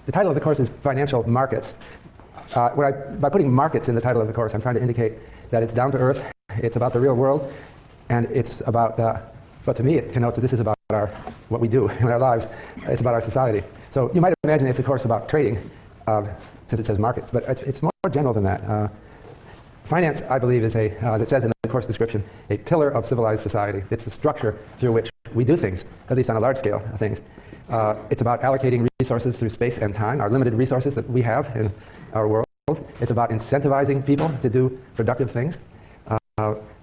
The title of the course is Financial Markets. By putting markets in the title of the course, I'm trying to indicate that it's down to earth, it's about the real world, and it's about, but to me it connotes that this is about what we do in our lives. It's about our society. So you might imagine it's a course about trading, since it says markets, but it's more general than that. Finance, I believe, is as it says in the course description, a pillar of civilized society. It's the structure through which we do things, at least on a large scale of things. It's about allocating resources through space and time, our limited resources that we have in our world. It's about incentivizing people to do productive things.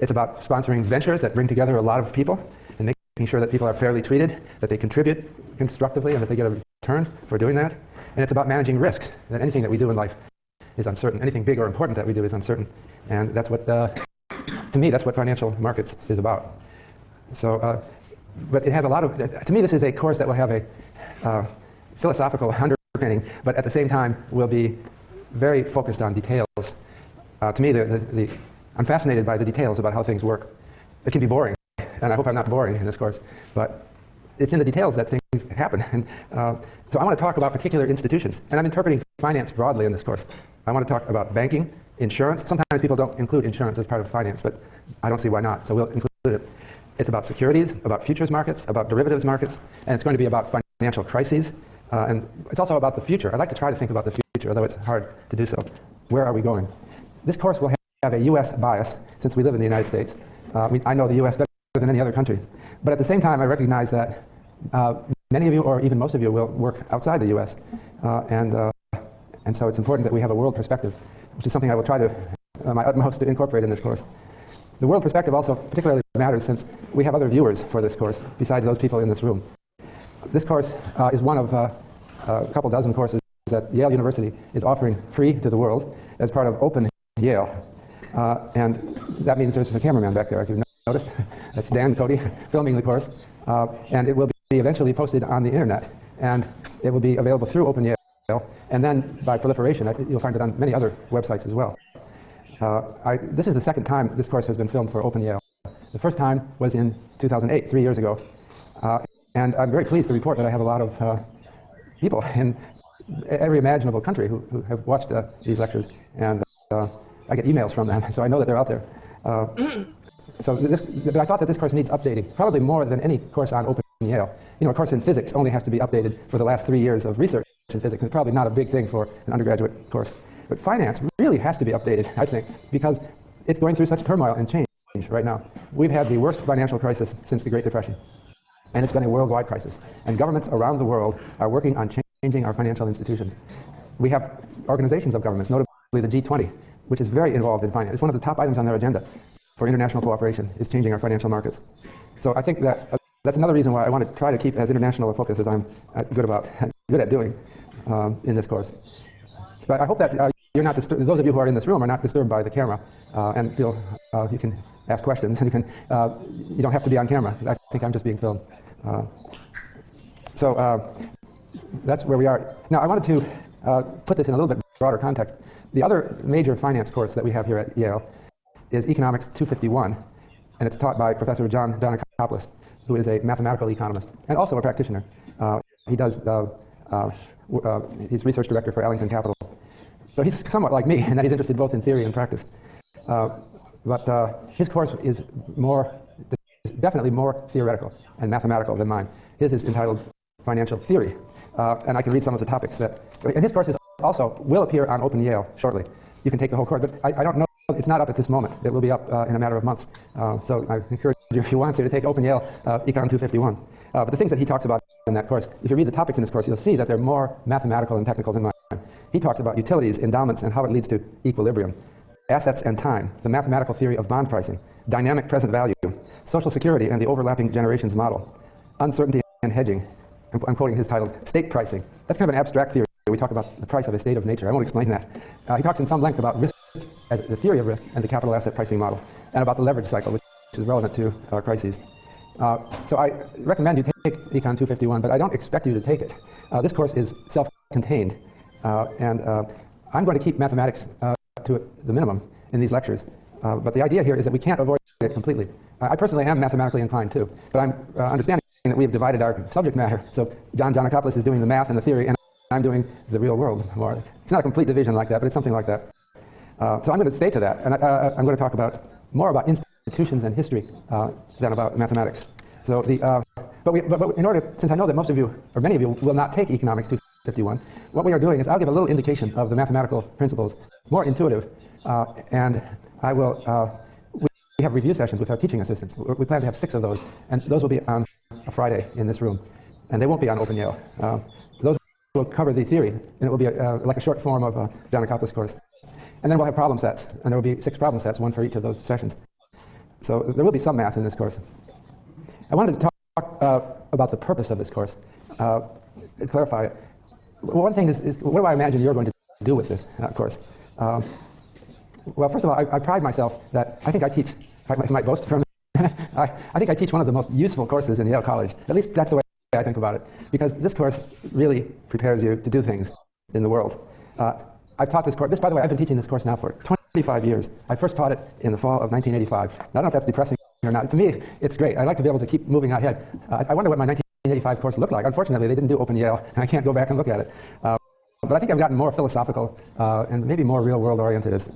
It's about sponsoring ventures that bring together a lot of people and making sure that people are fairly treated, that they contribute constructively, and that they get a return for doing that. And it's about managing risks, that anything that we do in life is uncertain. Anything big or important that we do is uncertain. And that's what, to me, that's what financial markets is about. So, but it has a lot of, to me, this is a course that will have a philosophical underpinning, but at the same time will be very focused on details. To me, I'm fascinated by the details about how things work. It can be boring, and I hope I'm not boring in this course, but it's in the details that things happen. And so I want to talk about particular institutions, and I'm interpreting finance broadly in this course. I want to talk about banking, insurance. Sometimes people don't include insurance as part of finance, but I don't see why not, so we'll include it. It's about securities, about futures markets, about derivatives markets, and it's going to be about financial crises. And it's also about the future. I'd like to try to think about the future, although it's hard to do so. Where are we going? This course will have a U.S. bias, since we live in the United States. I know the U.S. better than any other country. But at the same time, I recognize that many of you, or even most of you, will work outside the U.S. And so it's important that we have a world perspective, which is something I will try to, my utmost, to incorporate in this course. The world perspective also particularly matters since we have other viewers for this course, besides those people in this room. This course is one of a couple dozen courses that Yale University is offering free to the world as part of Open Yale. And that means there's a cameraman back there, if you've noticed. That's Dan Cody filming the course. And it will be eventually posted on the internet. And it will be available through Open Yale. And then by proliferation, you'll find it on many other websites as well. This is the second time this course has been filmed for Open Yale. The first time was in 2008, 3 years ago. And I'm very pleased to report that I have a lot of people in every imaginable country who have watched these lectures. And I get emails from them, so I know that they're out there. But I thought that this course needs updating, probably more than any course on Open Yale. You know, a course in physics only has to be updated for the last 3 years of research in physics. It's probably not a big thing for an undergraduate course. But finance really has to be updated, I think, because it's going through such turmoil and change right now. We've had the worst financial crisis since the Great Depression, and it's been a worldwide crisis. And governments around the world are working on changing our financial institutions. We have organizations of governments, notably the G20, which is very involved in finance. It's one of the top items on their agenda for international cooperation, is changing our financial markets. So I think that that's another reason why I want to try to keep as international a focus as I'm good at doing in this course. But I hope that you're not disturbed. Those of you who are in this room are not disturbed by the camera and feel you can ask questions, and you don't have to be on camera. I think I'm just being filmed. So that's where we are. Now I wanted to put this in a little bit broader context. The other major finance course that we have here at Yale is Economics 251, and it's taught by Professor John Donakopoulos, who is a mathematical economist and also a practitioner. He's research director for Ellington Capital. So he's somewhat like me in that he's interested both in theory and practice. But his course is definitely more theoretical and mathematical than mine. His is entitled Financial Theory. And I can read some of the topics and his course will appear on Open Yale shortly. You can take the whole course, but I don't know, it's not up at this moment. It will be up in a matter of months. So I encourage you, if you want to take Open Yale Econ 251. But the things that he talks about in that course, if you read the topics in this course, you'll see that they're more mathematical and technical than mine. He talks about utilities, endowments, and how it leads to equilibrium, assets and time, the mathematical theory of bond pricing, dynamic present value, social security and the overlapping generations model, uncertainty and hedging. I'm quoting his title, state pricing. That's kind of an abstract theory. We talk about the price of a state of nature. I won't explain that. He talks in some length about risk, as the theory of risk, and the capital asset pricing model, and about the leverage cycle, which is relevant to crises. So I recommend you take Econ 251, but I don't expect you to take it. This course is self-contained, and I'm going to keep mathematics to the minimum in these lectures. But the idea here is that we can't avoid it completely. I personally am mathematically inclined too, but I'm understanding that we have divided our subject matter. So John Donakopoulos is doing the math and the theory, and I'm doing the real world more. It's not a complete division like that, but it's something like that. So I'm going to stay to that, and I'm going to talk more about institutions and history than about mathematics. So but in order, since I know that most of you, or many of you, will not take Economics 251, what we are doing is I'll give a little indication of the mathematical principles, more intuitive, and I will. We have review sessions with our teaching assistants. We plan to have 6 of those, and those will be on a Friday in this room, and they won't be on Open Yale. Those will cover the theory, and it will be like a short form of John Akopoulos' course. And then we'll have problem sets, and there will be 6 problem sets, 1 for each of those sessions. So there will be some math in this course. I wanted to talk about the purpose of this course, clarify it. One thing is what do I imagine you're going to do with this course? Well, first of all, I pride myself that I think I teach, if I might boast for a minute, I think I teach one of the most useful courses in Yale College. At least that's the way I think about it, because this course really prepares you to do things in the world. I've taught this course, by the way, I've been teaching this course now for 25 years. I first taught it in the fall of 1985. I don't know if that's depressing or not. To me, it's great. I like to be able to keep moving ahead. I wonder what my 1985 course looked like. Unfortunately, they didn't do Open Yale, and I can't go back and look at it. But I think I've gotten more philosophical and maybe more real-world oriented as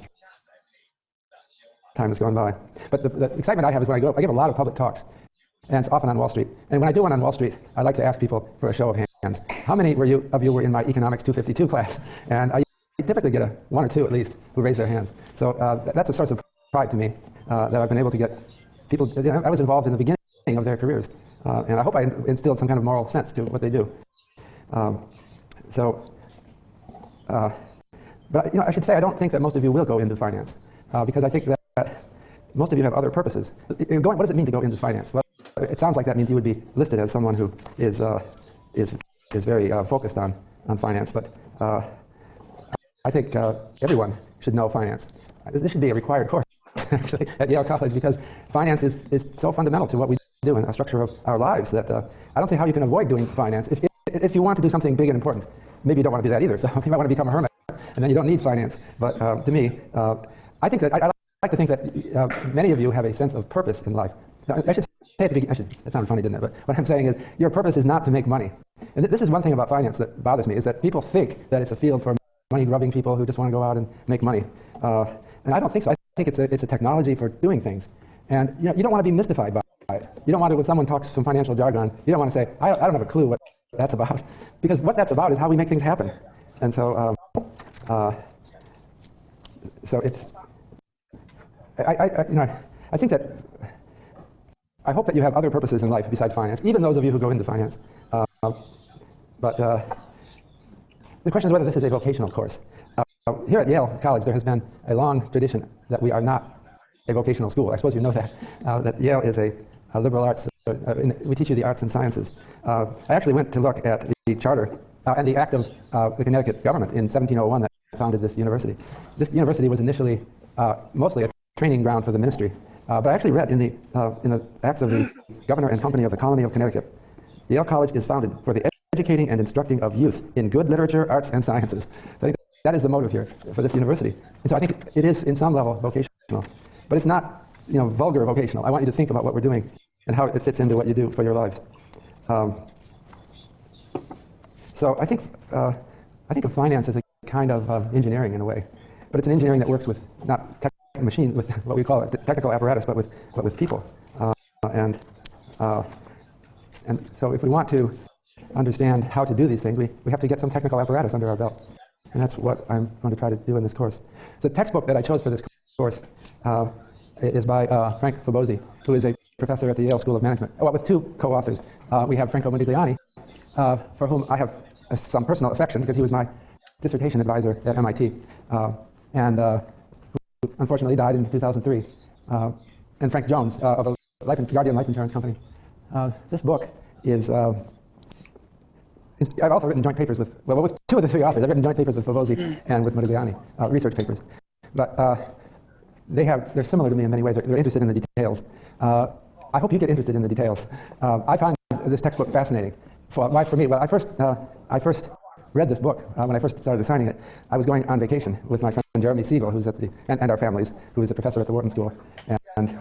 time has gone by. But the excitement I have is when I give a lot of public talks, and it's often on Wall Street. And when I do one on Wall Street, I like to ask people for a show of hands. How many of you were in my Economics 252 class? And I typically get 1 or 2 at least who raise their hands. So that's a source of pride to me that I've been able to get people. I was involved in the beginning of their careers, and I hope I instilled some kind of moral sense to what they do. But I should say I don't think that most of you will go into finance because I think that most of you have other purposes. What does it mean to go into finance? Well, it sounds like that means you would be listed as someone who is very focused on finance, but I think everyone should know finance. This should be a required course actually at Yale College, because finance is so fundamental to what we do in the structure of our lives that I don't see how you can avoid doing finance. If you want to do something big and important, maybe you don't want to do that either, so you might want to become a hermit, and then you don't need finance. But to me, I think that I like to think that many of you have a sense of purpose in life. I should say at the beginning, that sounded funny, didn't it? But what I'm saying is your purpose is not to make money. And this is one thing about finance that bothers me, is that people think that it's a field for money-grubbing people who just want to go out and make money. And I don't think so. I think it's a technology for doing things. And you don't want to be mystified by it. You don't want to, when someone talks some financial jargon, you don't want to say, I don't have a clue what that's about. Because what that's about is how we make things happen. And so, so it's, I think that, I hope that you have other purposes in life besides finance, even those of you who go into finance. But the question is whether this is a vocational course. Here at Yale College, there has been a long tradition that we are not a vocational school. I suppose you know that, that Yale is a liberal arts. We teach you the arts and sciences. I actually went to look at the charter and the act of the Connecticut government in 1701 that founded this university. This university was initially mostly a training ground for the ministry. But I actually read in the acts of the governor and company of the colony of Connecticut, Yale College is founded for the educating and instructing of youth in good literature, arts, and sciences. So I think that is the motive here for this university. And so I think it is, in some level, vocational. But it's not, vulgar vocational. I want you to think about what we're doing and how it fits into what you do for your lives. So I think of finance as a kind of engineering in a way. But it's an engineering that works with not machine, with what we call it, the technical apparatus, but with people. And so if we want to understand how to do these things, we have to get some technical apparatus under our belt. And that's what I'm going to try to do in this course. The textbook that I chose for this course is by Frank Fabozzi, who is a professor at the Yale School of Management, with 2 co-authors. We have Franco Modigliani, for whom I have some personal affection because he was my dissertation advisor at MIT, and who unfortunately died in 2003. And Frank Jones of a Guardian Life Insurance Company. This book is, I've also written joint papers with 2 of the 3 authors. I've written joint papers with Fabozzi and with Modigliani, research papers. But they're similar to me in many ways. They're interested in the details. I hope you get interested in the details. I find this textbook fascinating. For me, well, I first read this book when I first started assigning it. I was going on vacation with my friend Jeremy Siegel, who's at and our families, who is a professor at the Wharton School, and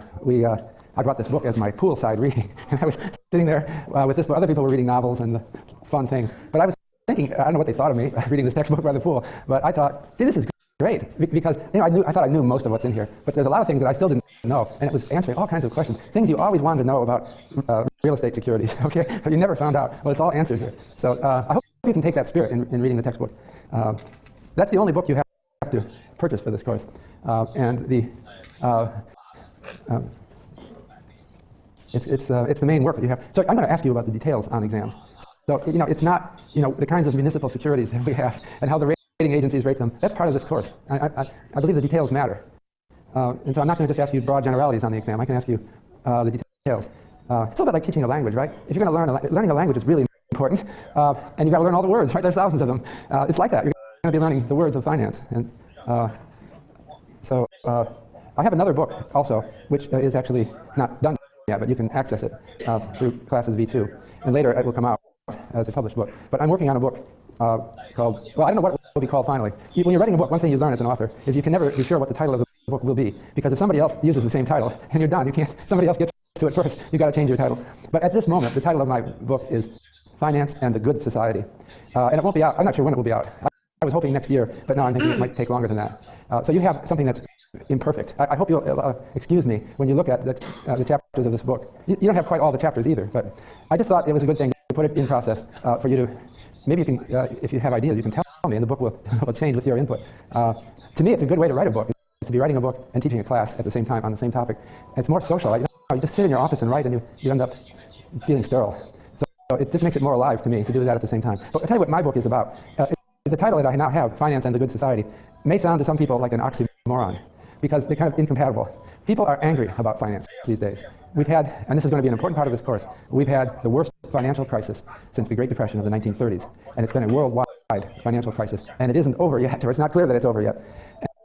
I brought this book as my poolside reading, and I was sitting there with this book. Other people were reading novels and fun things, but I was thinking, I don't know what they thought of me reading this textbook by the pool, but I thought, gee, this is great, because I thought I knew most of what's in here, but there's a lot of things that I still didn't know, and it was answering all kinds of questions, things you always wanted to know about real estate securities, okay, but you never found out. Well, it's all answered here. So I hope you can take that spirit in reading the textbook. That's the only book you have to purchase for this course, and it's the main work that you have. So I'm going to ask you about the details on exams. So it's not the kinds of municipal securities that we have and how the rating agencies rate them. That's part of this course. I believe the details matter, and so I'm not going to just ask you broad generalities on the exam. I can ask you the details. It's a little bit like teaching a language, right? If you're going to learning a language is really important, and you've got to learn all the words, right? There's thousands of them. It's like that. You're going to be learning the words of finance, and so I have another book also, which is actually not done yet, but you can access it through classes V2, and later it will come out as a published book. But I'm working on a book called, well, I don't know what it will be called finally. When you're writing a book, one thing you learn as an author is you can never be sure what the title of the book will be, because if somebody else uses the same title and you're done, somebody else gets to it first, you've got to change your title. But at this moment, the title of my book is Finance and the Good Society, and it won't be out. I'm not sure when it will be out. I was hoping next year, but now I'm thinking it might take longer than that. So you have something that's imperfect. I hope you'll excuse me when you look at the chapters of this book. You don't have quite all the chapters either, but I just thought it was a good thing to put it in process for you to, maybe you can, if you have ideas, you can tell me, and the book will change with your input. To me, it's a good way to write a book, is to be writing a book and teaching a class at the same time on the same topic. And it's more social. You just sit in your office and write, and you end up feeling sterile. So this makes it more alive to me to do that at the same time. But I'll tell you what my book is about. The title that I now have, Finance and the Good Society, may sound to some people like an oxymoron, because they're kind of incompatible. People are angry about finance these days. We've had, and this is going to be an important part of this course, we've had the worst financial crisis since the Great Depression of the 1930s, and it's been a worldwide financial crisis, and it isn't over yet, or it's not clear that it's over yet.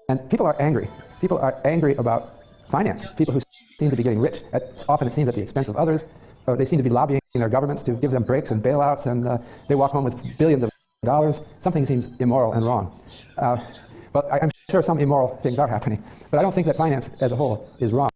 And people are angry. People are angry about finance. People who seem to be getting rich, often it seems at the expense of others, or they seem to be lobbying their governments to give them breaks and bailouts, and they walk home with billions of dollars. Something seems immoral and wrong. But I'm sure some immoral things are happening. But I don't think that finance as a whole is wrong.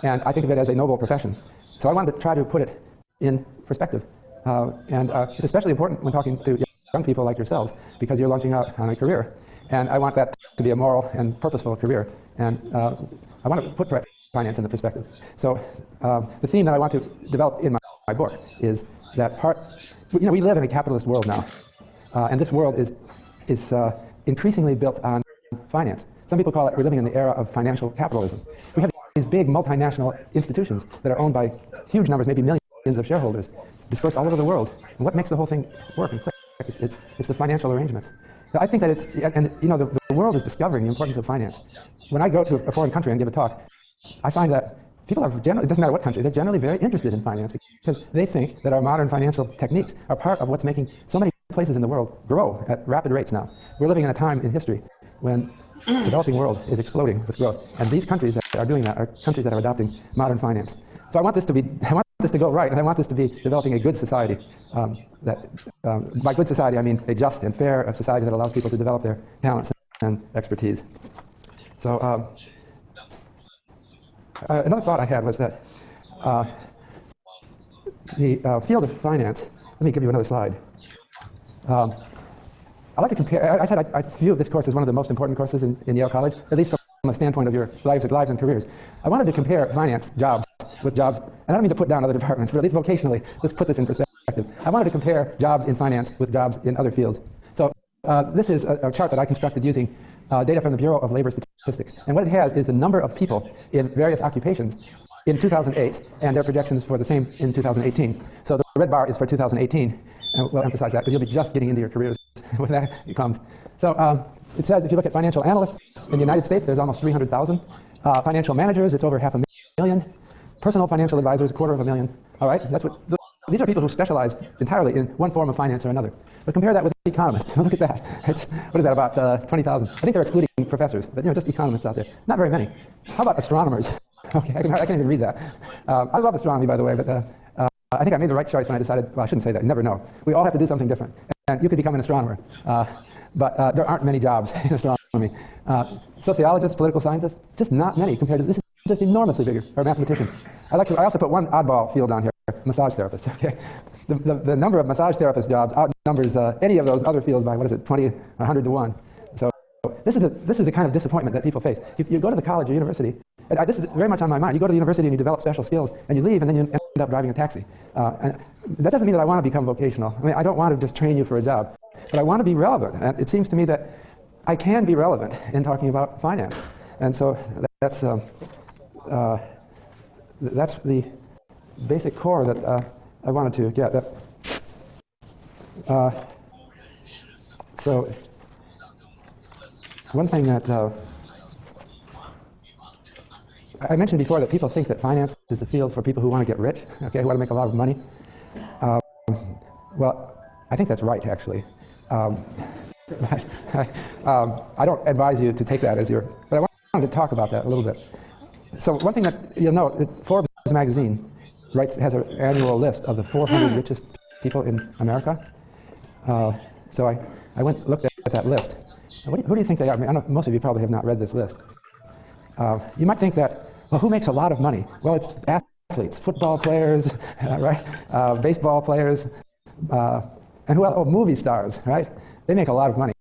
And I think of it as a noble profession. So I wanted to try to put it in perspective. And it's especially important when talking to young people like yourselves, because you're launching out on a career. And I want that to be a moral and purposeful career. And I want to put finance into perspective. So the theme that I want to develop in my book is that we live in a capitalist world now. And this world is increasingly built on finance. Some people call it, we're living in the era of financial capitalism. We have these big multinational institutions that are owned by huge numbers, maybe millions of shareholders, dispersed all over the world. And what makes the whole thing work and click? It's the financial arrangements. So I think that the world is discovering the importance of finance. When I go to a foreign country and give a talk, I find that people are generally, it doesn't matter what country, they're generally very interested in finance, because they think that our modern financial techniques are part of what's making so many places in the world grow at rapid rates now. We're living in a time in history when the developing world is exploding with growth. And these countries that are doing that are countries that are adopting modern finance. So I want this to go right, and I want this to be developing a good society. By good society, I mean a just and fair society that allows people to develop their talents and expertise. So another thought I had was that the field of finance, let me give you another slide. I like to compare, I said I view this course as one of the most important courses in Yale College, at least from a standpoint of your lives and careers. I wanted to compare finance jobs with jobs, and I don't mean to put down other departments, but at least vocationally, let's put this in perspective. I wanted to compare jobs in finance with jobs in other fields. So this is a chart that I constructed using data from the Bureau of Labor Statistics. And what it has is the number of people in various occupations in 2008 and their projections for the same in 2018. So the red bar is for 2018, and we'll emphasize that because you'll be just getting into your careers when that comes. So it says if you look at financial analysts in the United States, there's almost 300,000. Financial managers, it's over 500,000. Personal financial advisors, 250,000. All right, these are people who specialize entirely in one form of finance or another. But compare that with economists. Look at that. What is that, about 20,000? I think they're excluding professors, but just economists out there. Not very many. How about astronomers? Okay, I can't even read that. I love astronomy, by the way, but I think I made the right choice when I decided, well, I shouldn't say that, you never know. We all have to do something different. And you could become an astronomer, but there aren't many jobs in astronomy. Sociologists, political scientists, just not many compared to this. Is just enormously bigger, or mathematicians. I also put one oddball field down here. massage therapists, okay? The number of massage therapist jobs outnumbers any of those other fields by, 20, 100 to 1. So this is the kind of disappointment that people face. You go to the college or university, and this is very much on my mind. You go to the university and you develop special skills, and you leave, and then you end up driving a taxi. And that doesn't mean that I want to become vocational. I mean, I don't want to just train you for a job, but I want to be relevant. And it seems to me that I can be relevant in talking about finance. And so that's the basic core that I wanted to get. So one thing that I mentioned before, that people think that finance is the field for people who want to get rich, okay, who want to make a lot of money. Well, I think that's right, actually. I don't advise you to take that as your, but I wanted to talk about that a little bit. So one thing that you'll note, Forbes magazine has an annual list of the 400 richest people in America. So I looked at that list. Who do you think they are? I mean, most of you probably have not read this list. You might think that, well, who makes a lot of money? Well, it's athletes, football players, right? Baseball players, and who else? Oh, movie stars, right? They make a lot of money.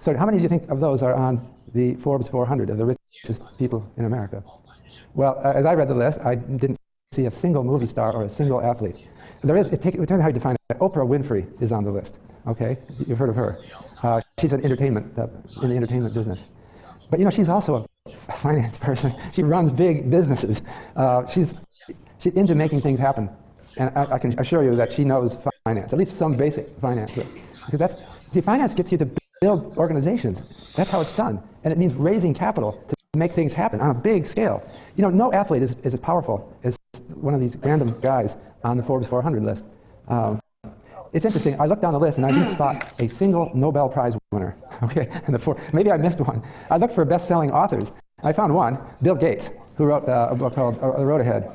So how many do you think of those are on the Forbes 400 of the richest people in America? Well, as I read the list, I didn't see a single movie star or a single athlete. There is, it depends on how you define it. Oprah Winfrey is on the list, okay? You've heard of her. She's an entertainment, in the entertainment business. But you know, she's also a finance person. She runs big businesses. She's into making things happen. And I can assure you that she knows finance, at least some basic finance. Because finance gets you to build organizations. That's how it's done. And it means raising capital to make things happen on a big scale. You know, no athlete is as powerful as one of these random guys on the Forbes 400 list. It's interesting. I looked down the list and I didn't spot a single Nobel Prize winner. Okay, maybe I missed one. I looked for best-selling authors. I found one, Bill Gates, who wrote a book called The Road Ahead.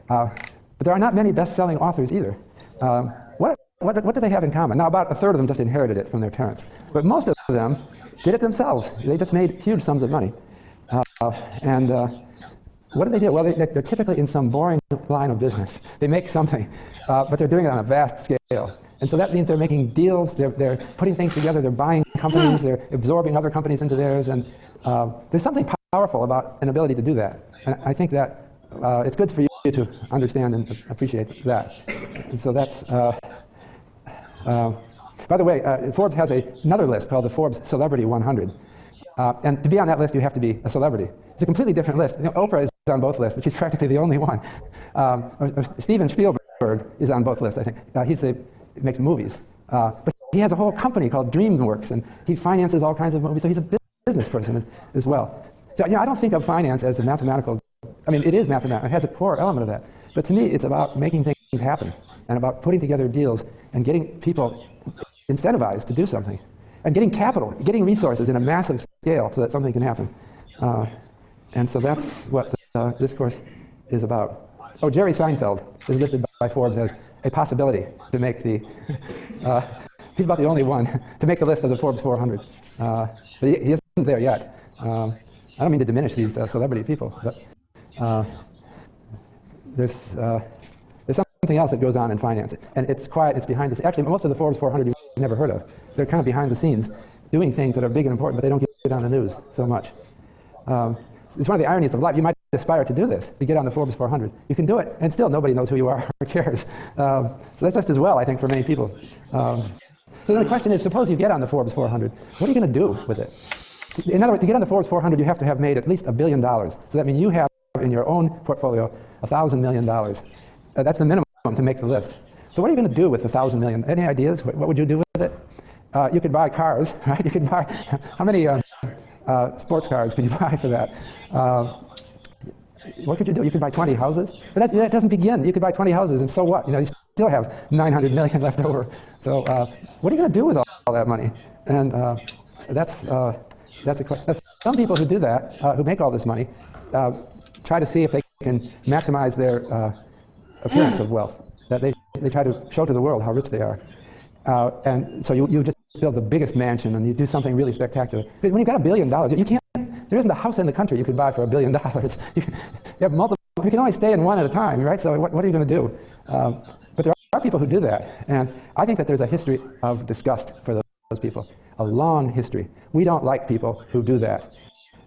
But there are not many best-selling authors either. What do they have in common? Now, about a third of them just inherited it from their parents. But most of them did it themselves. They just made huge sums of money. What do they do? Well, they're typically in some boring line of business. They make something, but they're doing it on a vast scale. And so that means they're making deals, they're putting things together, they're buying companies, they're absorbing other companies into theirs, and there's something powerful about an ability to do that. And I think that it's good for you to understand and appreciate that. And so that's, by the way, Forbes has another list called the Forbes Celebrity 100. And to be on that list, you have to be a celebrity. It's a completely different list. You know, Oprah is on both lists, but she's practically the only one. Steven Spielberg is on both lists, I think. He makes movies. But he has a whole company called DreamWorks, and he finances all kinds of movies, so he's a business person as well. So, you know, I don't think of finance as a mathematical, I mean, it is mathematical, it has a core element of that. But to me, it's about making things happen, and about putting together deals, and getting people incentivized to do something, and getting capital, getting resources in a massive scale so that something can happen. And so that's what this course is about. Oh, Jerry Seinfeld is listed by Forbes as a possibility to make the, he's about the only one to make the list of the Forbes 400. But he isn't there yet. I don't mean to diminish these celebrity people, but there's something else that goes on in finance. And it's quiet, it's behind the scenes. Actually, most of the Forbes 400 you've never heard of. They're kind of behind the scenes, doing things that are big and important, but they don't get on the news so much. It's one of the ironies of life. You might aspire to do this, to get on the Forbes 400. You can do it, and still nobody knows who you are or cares. So that's just as well, I think, for many people. So then the question is, suppose you get on the Forbes 400. What are you going to do with it? In other words, to get on the Forbes 400, you have to have made at least $1 billion. So that means you have in your own portfolio $1,000 million. That's the minimum to make the list. So what are you going to do with the $1,000 million? Any ideas? What would you do with it? You could buy cars, right? You could buy, how many sports cars could you buy for that? What could you do? You could buy 20 houses, but that doesn't begin. You could buy 20 houses, and so what? You know, you still have 900 million left over. So what are you going to do with all that money? And that's a question. Some people who do that, who make all this money, try to see if they can maximize their appearance of wealth. That they try to show to the world how rich they are. And so you just build the biggest mansion and you do something really spectacular. But when you've got $1 billion, you can't, there isn't a house in the country you could buy for $1 billion. You have multiple, you can only stay in one at a time, right? So what are you going to do? But there are people who do that, and I think that there's a history of disgust for those people, a long history. We don't like people who do that.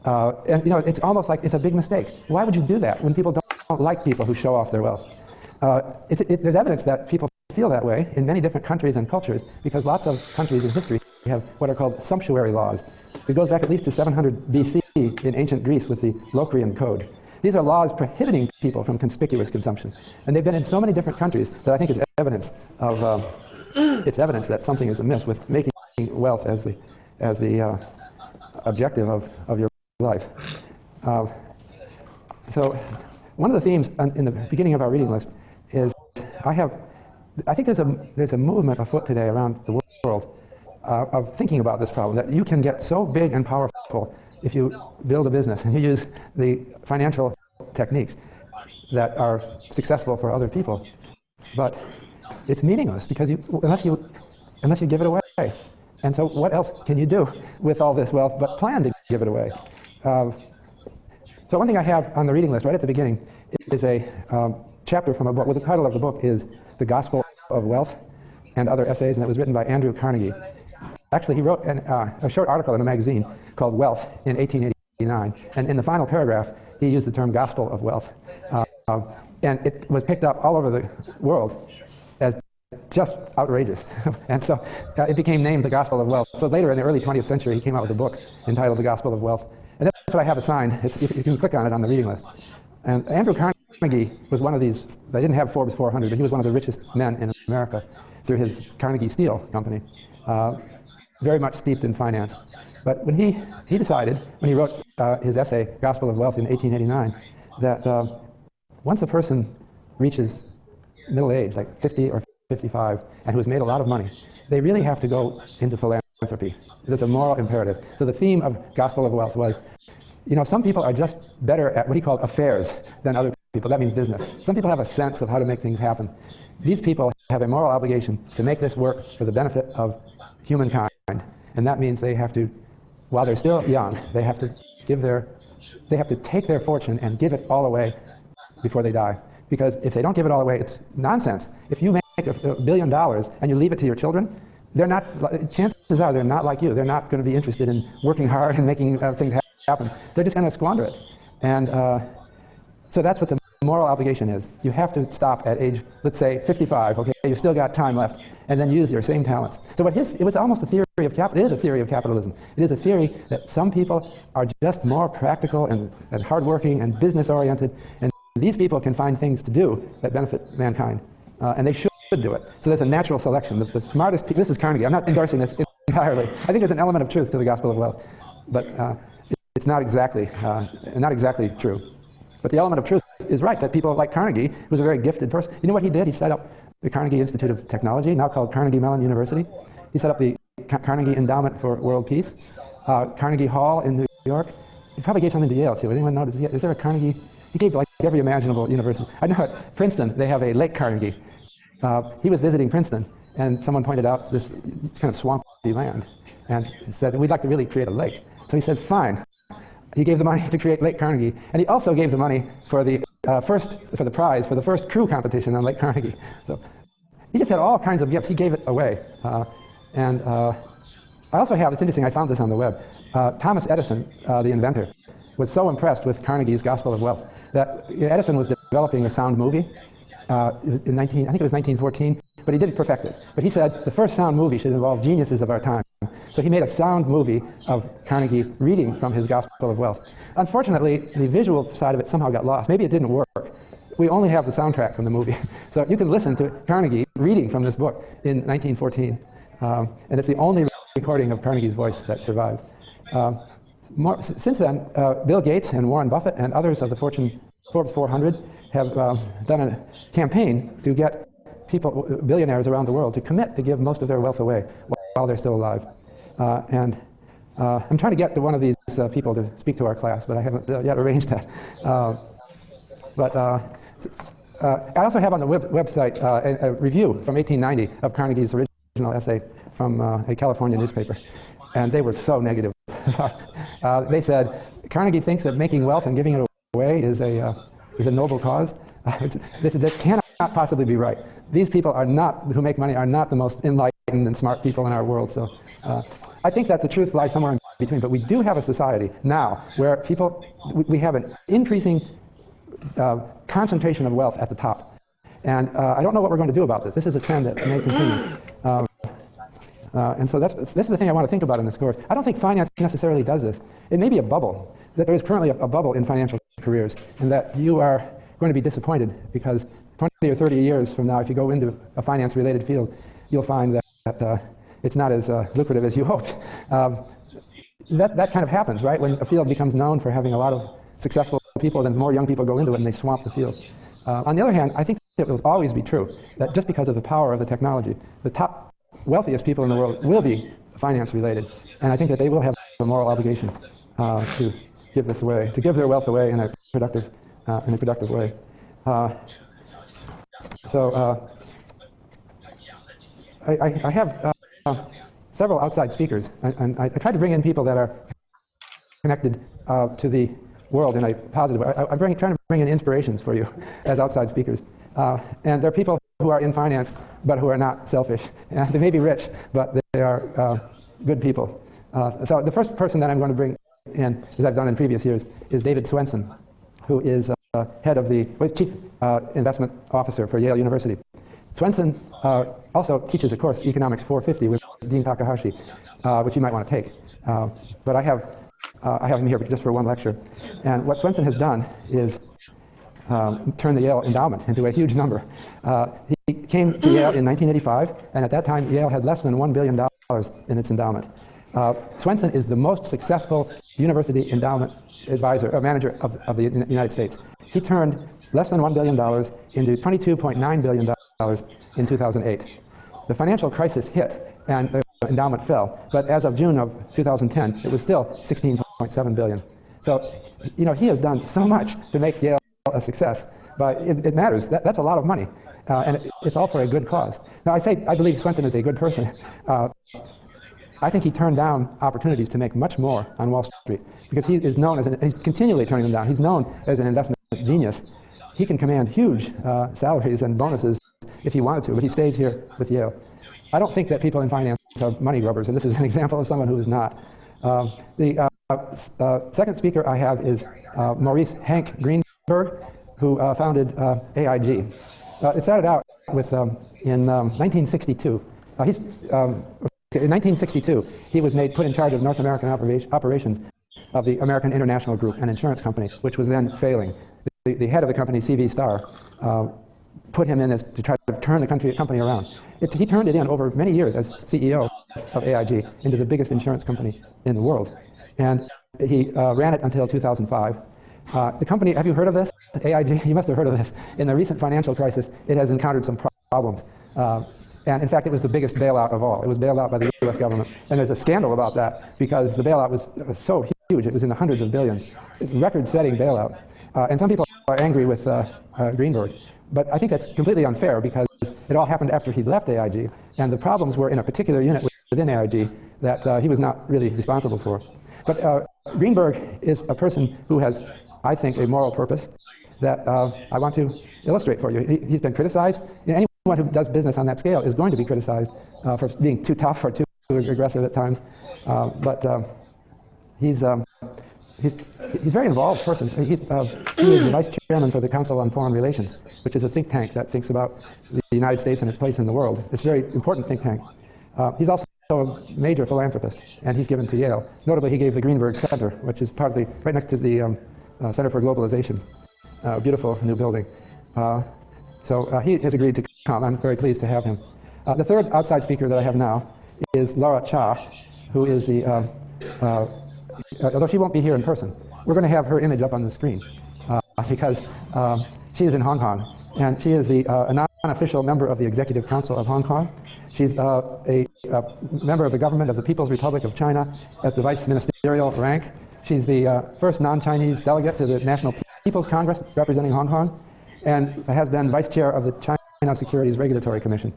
And it's almost like it's a big mistake. Why would you do that when people don't like people who show off their wealth? There's evidence that people feel that way in many different countries and cultures, because lots of countries in history have what are called sumptuary laws. It goes back at least to 700 BC in ancient Greece with the Locrian Code. These are laws prohibiting people from conspicuous consumption, and they've been in so many different countries that I think it's evidence that something is amiss with making wealth as the objective of your life. So one of the themes in the beginning of our reading list is I think there's a movement afoot today around the world of thinking about this problem, that you can get so big and powerful if you build a business and you use the financial techniques that are successful for other people. But it's meaningless because unless you give it away. And so what else can you do with all this wealth but plan to give it away? So one thing I have on the reading list right at the beginning is a chapter from a book. Well, the title of the book is The Gospel of Wealth and Other Essays, and it was written by Andrew Carnegie. Actually, he wrote a short article in a magazine called Wealth in 1889, and in the final paragraph, he used the term Gospel of Wealth. And it was picked up all over the world as just outrageous. And so it became named The Gospel of Wealth. So later in the early 20th century, he came out with a book entitled The Gospel of Wealth. And that's what I have assigned. You can click on it on the reading list. And Andrew Carnegie was one of these, they didn't have Forbes 400, but he was one of the richest men in America through his Carnegie Steel company, very much steeped in finance. But when he decided, when he wrote his essay, Gospel of Wealth in 1889, that once a person reaches middle age, like 50 or 55, and who has made a lot of money, they really have to go into philanthropy. There's a moral imperative. So the theme of Gospel of Wealth was, some people are just better at what he called affairs than other people. That means business. Some people have a sense of how to make things happen. These people have a moral obligation to make this work for the benefit of humankind. And that means they have to, while they're still young, they have to take their fortune and give it all away before they die. Because if they don't give it all away, it's nonsense. If you make $1 billion and you leave it to your children, chances are they're not like you. They're not going to be interested in working hard and making things happen. They're just going to squander it. And so that's what the moral obligation is. You have to stop at age, let's say, 55. Okay, you've still got time left, and then use your same talents. So it was almost a theory of capital. It is a theory of capitalism. It is a theory that some people are just more practical and hardworking and business-oriented, and these people can find things to do that benefit mankind, and they should do it. So there's a natural selection. The smartest people, this is Carnegie. I'm not endorsing this entirely. I think there's an element of truth to the Gospel of Wealth, but it's not exactly true. But the element of truth is right, that people like Carnegie, who was a very gifted person, you know what he did? He set up the Carnegie Institute of Technology, now called Carnegie Mellon University. He set up the Carnegie Endowment for World Peace, Carnegie Hall in New York. He probably gave something to Yale, too. Anyone notice? Is there a Carnegie? He gave like every imaginable university. I know at Princeton, they have a Lake Carnegie. He was visiting Princeton, and someone pointed out this kind of swampy land, and said, we'd like to really create a lake. So he said, fine. He gave the money to create Lake Carnegie, and he also gave the money for the prize for the first true competition on Lake Carnegie. So he just had all kinds of gifts. He gave it away. And I also have, it's interesting, I found this on the web. Thomas Edison, the inventor, was so impressed with Carnegie's Gospel of Wealth that Edison was developing a sound movie I think it was 1914, but he didn't perfect it. But he said the first sound movie should involve geniuses of our time. So he made a sound movie of Carnegie reading from his Gospel of Wealth. Unfortunately, the visual side of it somehow got lost. Maybe it didn't work. We only have the soundtrack from the movie. So you can listen to Carnegie reading from this book in 1914. And it's the only recording of Carnegie's voice that survives. Since then, Bill Gates and Warren Buffett and others of the Forbes 400 have done a campaign to get people, billionaires around the world, to commit to give most of their wealth away while they're still alive. I'm trying to get to one of these people to speak to our class, but I haven't yet arranged that. I also have on the website a review from 1890 of Carnegie's original essay from a California newspaper, and they were so negative. They said, Carnegie thinks that making wealth and giving it away is a noble cause. They said that cannot possibly be right. These people are not, who make money, are not the most enlightened and smart people in our world. So I think that the truth lies somewhere in between. But we do have a society now where people, we have an increasing concentration of wealth at the top. And I don't know what we're going to do about this. This is a trend that may continue. And so this is the thing I want to think about in this course. I don't think finance necessarily does this. It may be a bubble, that there is currently a bubble in financial careers, and that you are going to be disappointed because 20 or 30 years from now, if you go into a finance-related field, you'll find that it's not as lucrative as you hoped. That kind of happens, right? When a field becomes known for having a lot of successful people, then more young people go into it and they swamp the field. On the other hand, I think it will always be true that just because of the power of the technology, the top wealthiest people in the world will be finance-related, and I think that they will have a moral obligation to give this away, to give their wealth away in a productive way. I have several outside speakers, and I try to bring in people that are connected to the world in a positive way. I'm trying to bring in inspirations for you as outside speakers. And they're people who are in finance, but who are not selfish. They may be rich, but they are good people. So the first person that I'm going to bring in, as I've done in previous years, is David Swenson, who is Chief Investment Officer for Yale University. Swenson also teaches a course, Economics 450, with Dean Takahashi, which you might want to take. But I have him here just for one lecture. And what Swenson has done is turn the Yale endowment into a huge number. He came to Yale in 1985, and at that time Yale had less than $1 billion in its endowment. Swenson is the most successful university endowment advisor, or manager of the United States. He turned less than $1 billion into $22.9 billion in 2008. The financial crisis hit, and the endowment fell, but as of June of 2010, it was still $16.7 billion. So, you know, he has done so much to make Yale a success, but it matters. That's a lot of money, and it's all for a good cause. Now, I believe Swenson is a good person. I think he turned down opportunities to make much more on Wall Street because he is known as he's continually turning them down. He's known as an investment genius. He can command huge salaries and bonuses if he wanted to, but he stays here with Yale. I don't think that people in finance are money grubbers, and this is an example of someone who is not. The second speaker I have is Maurice Hank Greenberg, who founded AIG. It started out with in 1962. In 1962, he was put in charge of North American operations of the American International Group, an insurance company, which was then failing. The head of the company, C.V. Starr, put him in to try to turn the company around. He turned it in over many years as CEO of AIG into the biggest insurance company in the world. And he ran it until 2005. The company, have you heard of this? AIG, you must have heard of this. In the recent financial crisis, it has encountered some problems. And in fact, it was the biggest bailout of all. It was bailed out by the US government. And there's a scandal about that because the bailout was so huge. It was in the hundreds of billions. Record-setting bailout. And some people are angry with Greenberg. But I think that's completely unfair because it all happened after he left AIG. And the problems were in a particular unit within AIG that he was not really responsible for. But Greenberg is a person who has, I think, a moral purpose that I want to illustrate for you. He's been criticized. Anyone who does business on that scale is going to be criticized for being too tough or too aggressive at times. But he's a very involved person. He is the vice chairman for the Council on Foreign Relations, which is a think tank that thinks about the United States and its place in the world. It's a very important think tank. He's also a major philanthropist, and he's given to Yale. Notably, he gave the Greenberg Center, which is part of right next to the Center for Globalization, a beautiful new building. So he has agreed to come. I'm very pleased to have him. The third outside speaker that I have now is Laura Cha, who is although she won't be here in person, we're going to have her image up on the screen because she is in Hong Kong, and she is a non-official member of the Executive Council of Hong Kong. She's a member of the government of the People's Republic of China at the vice ministerial rank. She's the first non-Chinese delegate to the National People's Congress representing Hong Kong, and has been vice chair of the China Securities Regulatory Commission.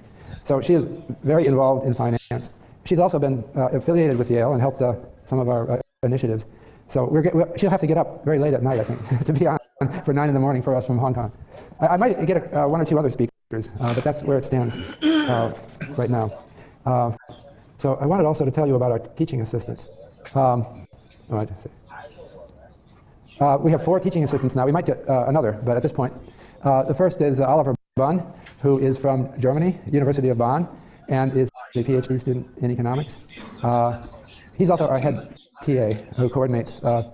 So she is very involved in finance. She's also been affiliated with Yale and helped some of our initiatives. So she'll have to get up very late at night, I think, to be on for 9 in the morning for us from Hong Kong. I might get one or two other speakers but that's where it stands right now. So I wanted also to tell you about our teaching assistants. We have 4 teaching assistants now. We might get another, but at this point. The first is Oliver Bunn, who is from Germany, University of Bonn, and is a PhD student in economics. He's also our head TA, who coordinates the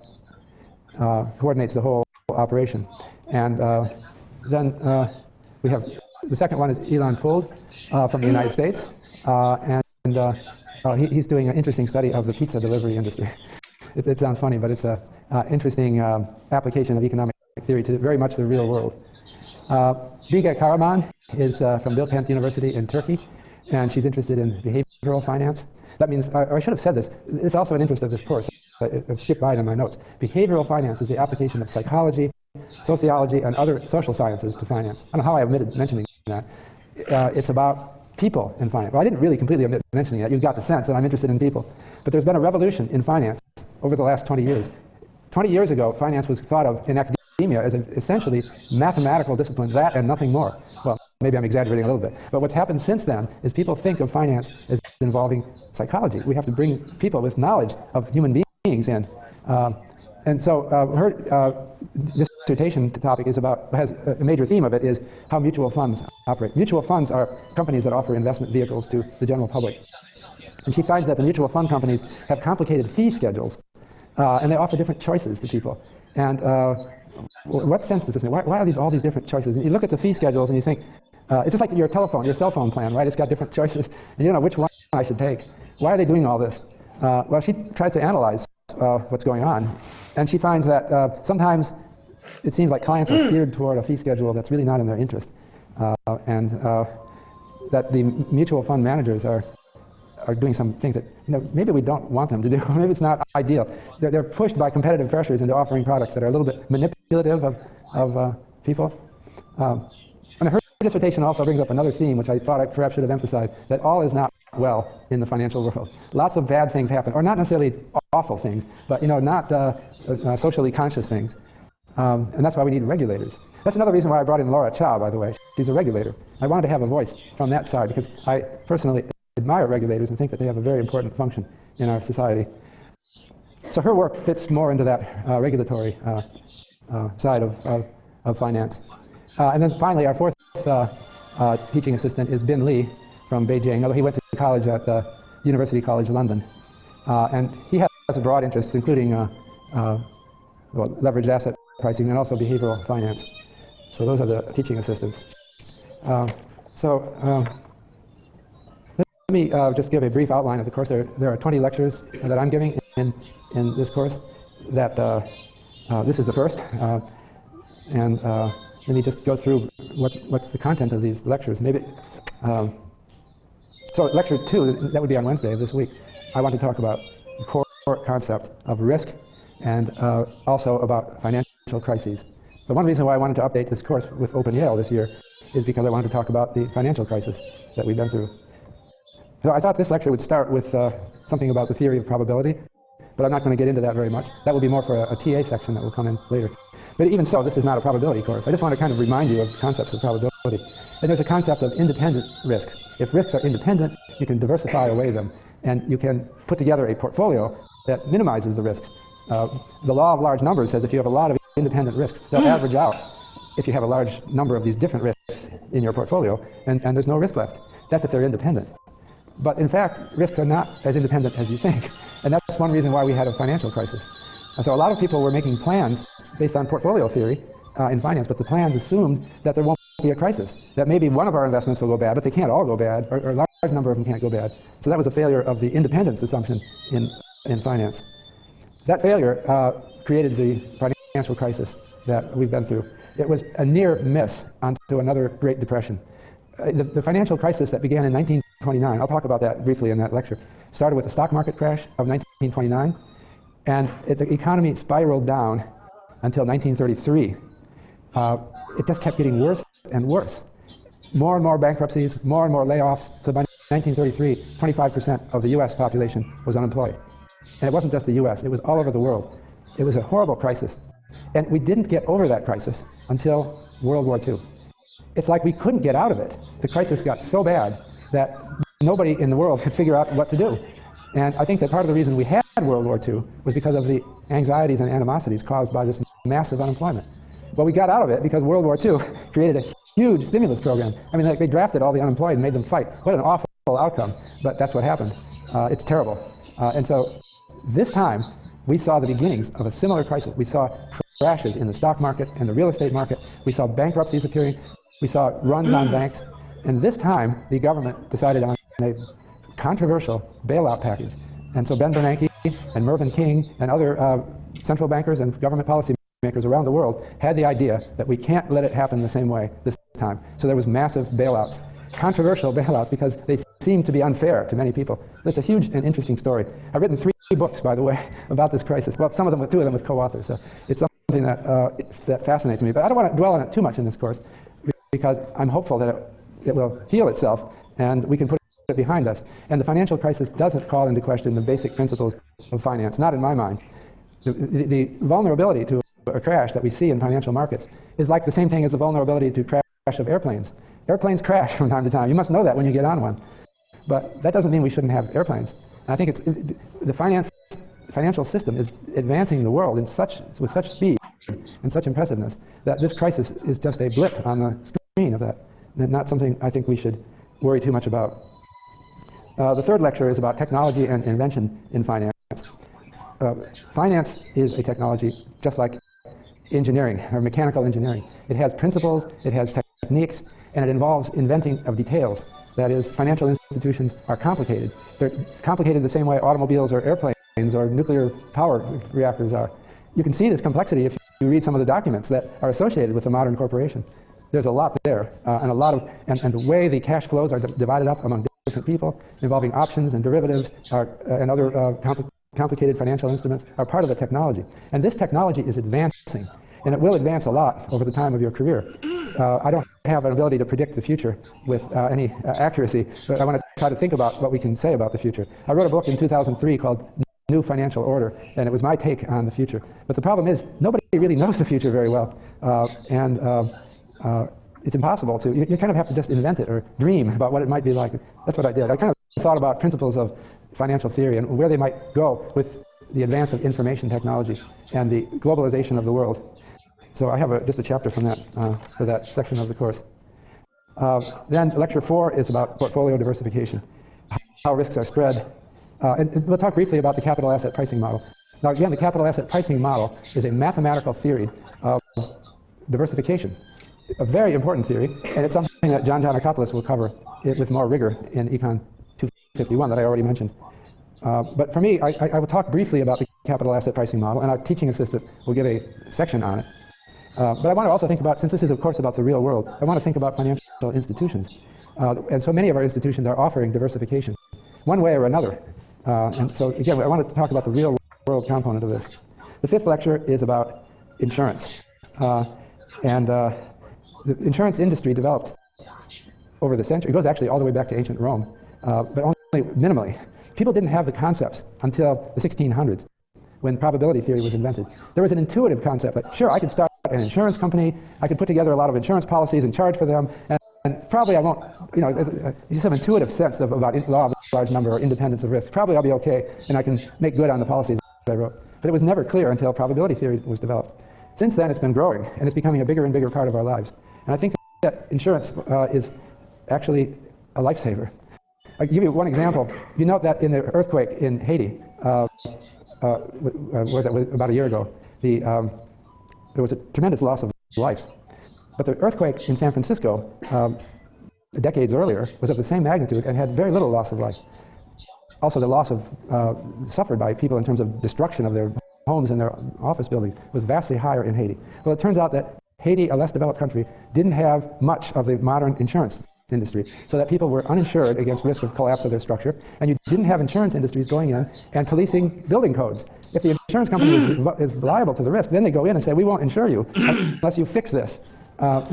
whole operation. And then we have the second one is Elon Fuld from the United States, and he's doing an interesting study of the pizza delivery industry. It sounds funny, but it's an interesting application of economic theory to very much the real world. Bilge Karaman is from Bilkent University in Turkey, and she's interested in behavioral finance. That means, I should have said this, it's also an interest of this course. I've skipped by it in my notes. Behavioral finance is the application of psychology, sociology, and other social sciences to finance. I don't know how I omitted mentioning that. It's about people in finance. Well, I didn't really completely omit mentioning that. You got the sense that I'm interested in people. But there's been a revolution in finance over the last 20 years. 20 years ago, finance was thought of in academia as an essentially mathematical discipline, that and nothing more. Well, maybe I'm exaggerating a little bit. But what's happened since then is people think of finance as involving psychology. We have to bring people with knowledge of human beings in. And so her dissertation topic has a major theme of it is how mutual funds operate. Mutual funds are companies that offer investment vehicles to the general public. And she finds that the mutual fund companies have complicated fee schedules, and they offer different choices to people. And what sense does this make? Why are all these different choices? And you look at the fee schedules and you think, it's just like your cell phone plan, right? It's got different choices, and you don't know which one I should take. Why are they doing all this? Well, she tries to analyze what's going on, and she finds that sometimes it seems like clients are steered toward a fee schedule that's really not in their interest, and that the mutual fund managers are doing some things that maybe we don't want them to do. Maybe it's not ideal. They're pushed by competitive pressures into offering products that are a little bit manipulative of people. And her dissertation also brings up another theme, which I thought I perhaps should have emphasized, that all is not well in the financial world. Lots of bad things happen, or not necessarily awful things, but not socially conscious things. And that's why we need regulators. That's another reason why I brought in Laura Chow, by the way. She's a regulator. I wanted to have a voice from that side because I personally admire regulators and think that they have a very important function in our society. So her work fits more into that regulatory side of finance. And then finally, our fourth teaching assistant is Bin Lee from Beijing, although he went to college at University College London. And he has a broad interest, including leveraged asset pricing and also behavioral finance. So those are the teaching assistants. Let me just give a brief outline of the course. There are 20 lectures that I'm giving in this course. This is the first. And let me just go through what's the content of these lectures. Maybe. So lecture 2, that would be on Wednesday of this week. I want to talk about the core concept of risk and also about financial crises. So one reason why I wanted to update this course with Open Yale this year is because I wanted to talk about the financial crisis that we've been through. So I thought this lecture would start with something about the theory of probability, but I'm not going to get into that very much. That will be more for a TA section that will come in later. But even so, this is not a probability course. I just want to kind of remind you of concepts of probability. And there's a concept of independent risks. If risks are independent, you can diversify away them, and you can put together a portfolio that minimizes the risks. The law of large numbers says if you have a lot of independent risks, they'll average out if you have a large number of these different risks in your portfolio, and there's no risk left. That's if they're independent. But in fact, risks are not as independent as you think, and that's one reason why we had a financial crisis. And so a lot of people were making plans based on portfolio theory in finance, but the plans assumed that there won't be a crisis, that maybe one of our investments will go bad, but they can't all go bad, or a large number of them can't go bad. So that was a failure of the independence assumption in finance. That failure created the financial crisis that we've been through. It was a near miss onto another Great Depression. The financial crisis that began in 1929, I'll talk about that briefly in that lecture, started with the stock market crash of 1929, and the economy spiraled down until 1933. It just kept getting worse and worse. More and more bankruptcies, more and more layoffs. So by 1933, 25% of the US population was unemployed. And it wasn't just the US, it was all over the world. It was a horrible crisis. And we didn't get over that crisis until World War II. it's like we couldn't get out of it. The crisis got so bad that nobody in the world could figure out what to do. And I think that part of the reason we had World War II was because of the anxieties and animosities caused by this massive unemployment. Well, we got out of it because World War II created a huge stimulus program. I mean, like, they drafted all the unemployed and made them fight. What an awful outcome, but that's what happened. It's terrible. And so this time, we saw the beginnings of a similar crisis. We saw crashes in the stock market and the real estate market. We saw bankruptcies appearing. We saw runs on banks. And this time, the government decided on a controversial bailout package. And so Ben Bernanke and Mervyn King and other central bankers and government policy makers around the world had the idea that we can't let it happen the same way this time. So there was massive bailouts, controversial bailouts, because they seemed to be unfair to many people. It's a huge and interesting story. I've written 3 books, by the way, about this crisis. Well, some of them, 2 of them with co-authors. So it's something that, that fascinates me. But I don't want to dwell on it too much in this course, because I'm hopeful that it will heal itself and we can put it behind us. And the financial crisis doesn't call into question the basic principles of finance, not in my mind. The vulnerability to a crash that we see in financial markets is like the same thing as the vulnerability to crash of airplanes. Airplanes crash from time to time. You must know that when you get on one. But that doesn't mean we shouldn't have airplanes. And I think the financial system is advancing the world with such speed and such impressiveness that this crisis is just a blip on the screen of that. And not something I think we should worry too much about. The third lecture is about technology and invention in finance. Finance is a technology just like engineering or mechanical engineering. It has principles, it has techniques, and it involves inventing of details. That is, financial institutions are complicated. They're complicated the same way automobiles or airplanes or nuclear power reactors are. You can see this complexity if you read some of the documents that are associated with a modern corporation. There's a lot there, and the way the cash flows are divided up among different people, involving options and derivatives and other complicated financial instruments are part of the technology. And this technology is advancing, and it will advance a lot over the time of your career. I don't have an ability to predict the future with any accuracy, but I want to try to think about what we can say about the future. I wrote a book in 2003 called New Financial Order, and it was my take on the future. But the problem is, nobody really knows the future very well, it's impossible to. You kind of have to just invent it or dream about what it might be like. That's what I did. I kind of thought about principles of financial theory and where they might go with the advance of information technology and the globalization of the world. So I have just a chapter from that for that section of the course. Then lecture 4 is about portfolio diversification, how risks are spread. And we'll talk briefly about the capital asset pricing model. Now again, the capital asset pricing model is a mathematical theory of diversification, a very important theory, and it's something that John Giannakopoulos will cover with more rigor in Econ 251 that I already mentioned. But for me, I will talk briefly about the capital asset pricing model, and our teaching assistant will give a section on it. But I want to also think about, since this is of course about the real world, I want to think about financial institutions. And so many of our institutions are offering diversification, one way or another. And so again, I want to talk about the real world component of this. The 5th lecture is about insurance. The insurance industry developed over the century. It goes actually all the way back to ancient Rome, but only minimally. People didn't have the concepts until the 1600s, when probability theory was invented. There was an intuitive concept, like, sure, I could start an insurance company, I could put together a lot of insurance policies and charge for them, and probably I won't, just some intuitive sense about law of large number or independence of risk. Probably I'll be okay, and I can make good on the policies I wrote. But it was never clear until probability theory was developed. Since then, it's been growing, and it's becoming a bigger and bigger part of our lives. And I think that insurance is actually a lifesaver. I'll give you one example. You note that in the earthquake in Haiti, was that about a year ago, there was a tremendous loss of life. But the earthquake in San Francisco, decades earlier, was of the same magnitude and had very little loss of life. Also, the loss suffered by people in terms of destruction of their homes and their office buildings was vastly higher in Haiti. Well, it turns out that Haiti, a less developed country, didn't have much of the modern insurance industry, so that people were uninsured against risk of collapse of their structure, and you didn't have insurance industries going in and policing building codes. If the insurance company is liable to the risk, then they go in and say, we won't insure you unless you fix this.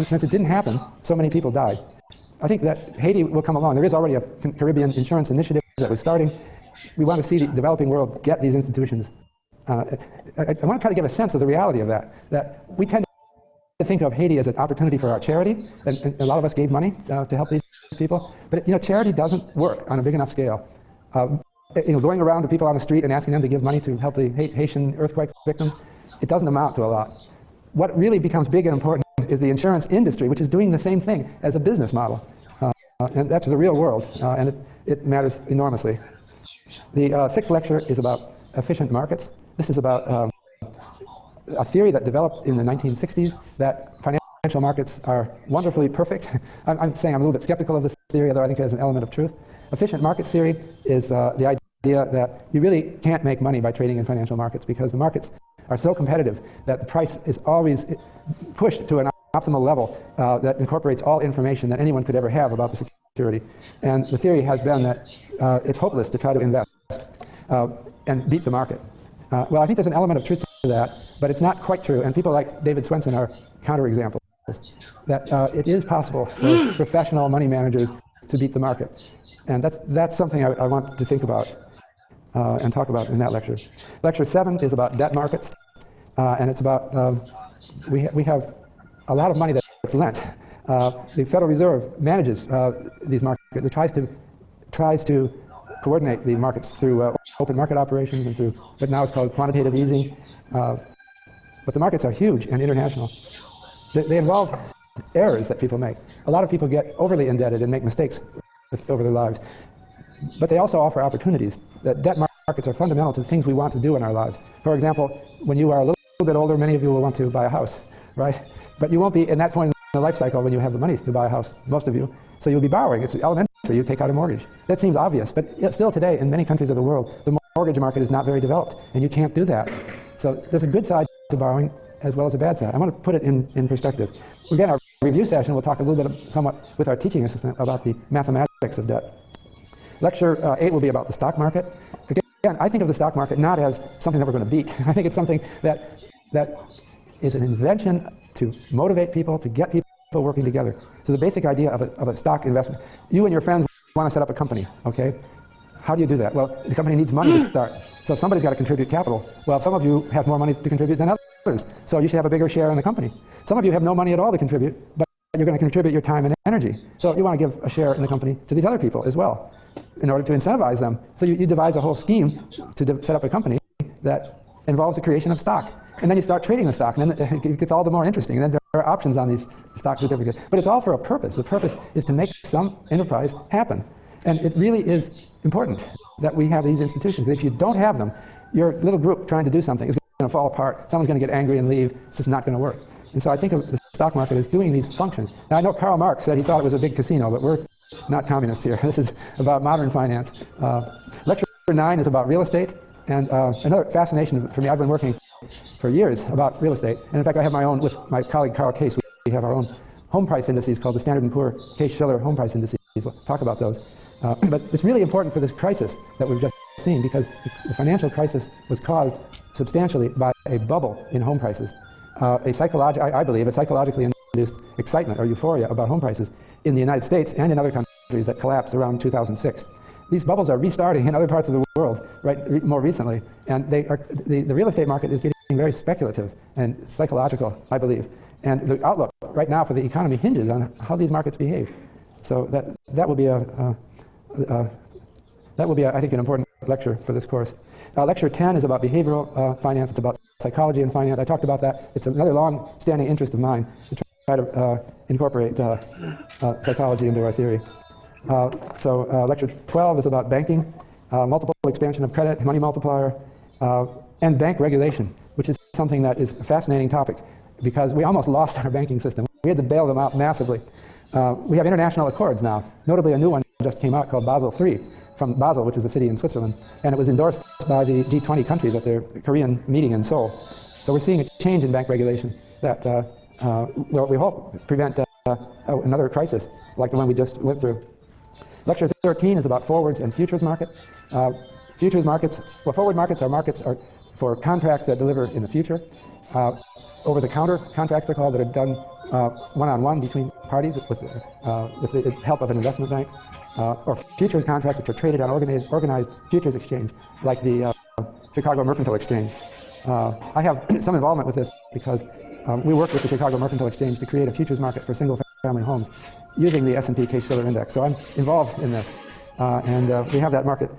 Since it didn't happen, so many people died. I think that Haiti will come along. There is already a Caribbean insurance initiative that was starting. We want to see the developing world get these institutions. I want to try to give a sense of the reality of that we tend think of Haiti as an opportunity for our charity, and a lot of us gave money to help these people. But charity doesn't work on a big enough scale. Going around to people on the street and asking them to give money to help the Haitian earthquake victims, it doesn't amount to a lot. What really becomes big and important is the insurance industry, which is doing the same thing as a business model. And that's the real world, and it matters enormously. The sixth lecture is about efficient markets. This is about a theory that developed in the 1960s that financial markets are wonderfully perfect. I'm saying I'm a little bit skeptical of this theory, although I think it has an element of truth. Efficient markets theory is the idea that you really can't make money by trading in financial markets because the markets are so competitive that the price is always pushed to an optimal level that incorporates all information that anyone could ever have about the security. And the theory has been that it's hopeless to try to invest and beat the market. Well, I think there's an element of truth to that, but it's not quite true. And people like David Swenson are counterexamples. That it is possible for professional money managers to beat the market. And that's something I want to think about and talk about in that lecture. Lecture 7 is about debt markets. And it's about, we have a lot of money that's lent. The Federal Reserve manages these markets. It tries to coordinate the markets through open market operations and through what now is called quantitative easing. But the markets are huge and international. They involve errors that people make. A lot of people get overly indebted and make mistakes over their lives. But they also offer opportunities. That debt markets are fundamental to the things we want to do in our lives. For example, when you are a little bit older, many of you will want to buy a house, right? But you won't be in that point in the life cycle when you have the money to buy a house, most of you. So you'll be borrowing. It's elementary. You take out a mortgage. That seems obvious, but still today, in many countries of the world, the mortgage market is not very developed, and you can't do that. So there's a good side to borrowing as well as a bad side. I want to put it in perspective. Again, our review session, we'll talk a little bit somewhat with our teaching assistant about the mathematics of debt. Lecture 8 will be about the stock market. Again, I think of the stock market not as something that we're going to beat. I think it's something that is an invention to motivate people, to get people working together. So the basic idea of a stock investment, you and your friends want to set up a company, okay? How do you do that? Well, the company needs money to start. So somebody's got to contribute capital. Well, some of you have more money to contribute than others, so you should have a bigger share in the company. Some of you have no money at all to contribute, but you're going to contribute your time and energy. So you want to give a share in the company to these other people as well in order to incentivize them. So you devise a whole scheme to set up a company that involves the creation of stock. And then you start trading the stock, and then it gets all the more interesting. And then there are options on these stock certificates. But it's all for a purpose. The purpose is to make some enterprise happen. And it really is important that we have these institutions. If you don't have them, your little group trying to do something is going to fall apart. Someone's going to get angry and leave. It's just not going to work. And so I think of the stock market as doing these functions. Now, I know Karl Marx said he thought it was a big casino, but we're not communists here. This is about modern finance. Lecture 9 is about real estate. And another fascination for me, I've been working for years about real estate. And in fact, I have my own, with my colleague Carl Case, we have our own home price indices called the Standard & Poor's Case-Shiller home price indices. We'll talk about those. But it's really important for this crisis that we've just seen, because the financial crisis was caused substantially by a bubble in home prices. I believe a psychologically induced excitement or euphoria about home prices in the United States and in other countries that collapsed around 2006. These bubbles are restarting in other parts of the world more recently, and the real estate market is getting very speculative and psychological, I believe. And the outlook right now for the economy hinges on how these markets behave. So that will be I think, an important lecture for this course. Lecture 10 is about behavioral finance. It's about psychology and finance. I talked about that. It's another long-standing interest of mine to try to incorporate psychology into our theory. Lecture 12 is about banking, multiple expansion of credit, money multiplier, and bank regulation, which is something that is a fascinating topic because we almost lost our banking system. We had to bail them out massively. We have international accords now. Notably, a new one just came out called Basel III from Basel, which is a city in Switzerland, and it was endorsed by the G20 countries at their Korean meeting in Seoul. So we're seeing a change in bank regulation that we hope prevent another crisis like the one we just went through. Lecture 13 is about forwards and futures market. Futures markets, well, forward markets are for contracts that deliver in the future. Over-the-counter contracts are called, that are done one-on-one between parties with the help of an investment bank. Or futures contracts which are traded on organized futures exchange, like the Chicago Mercantile Exchange. I have some involvement with this because we worked with the Chicago Mercantile Exchange to create a futures market for single-family homes using the S&P Case-Shiller Index. So I'm involved in this, and we have that market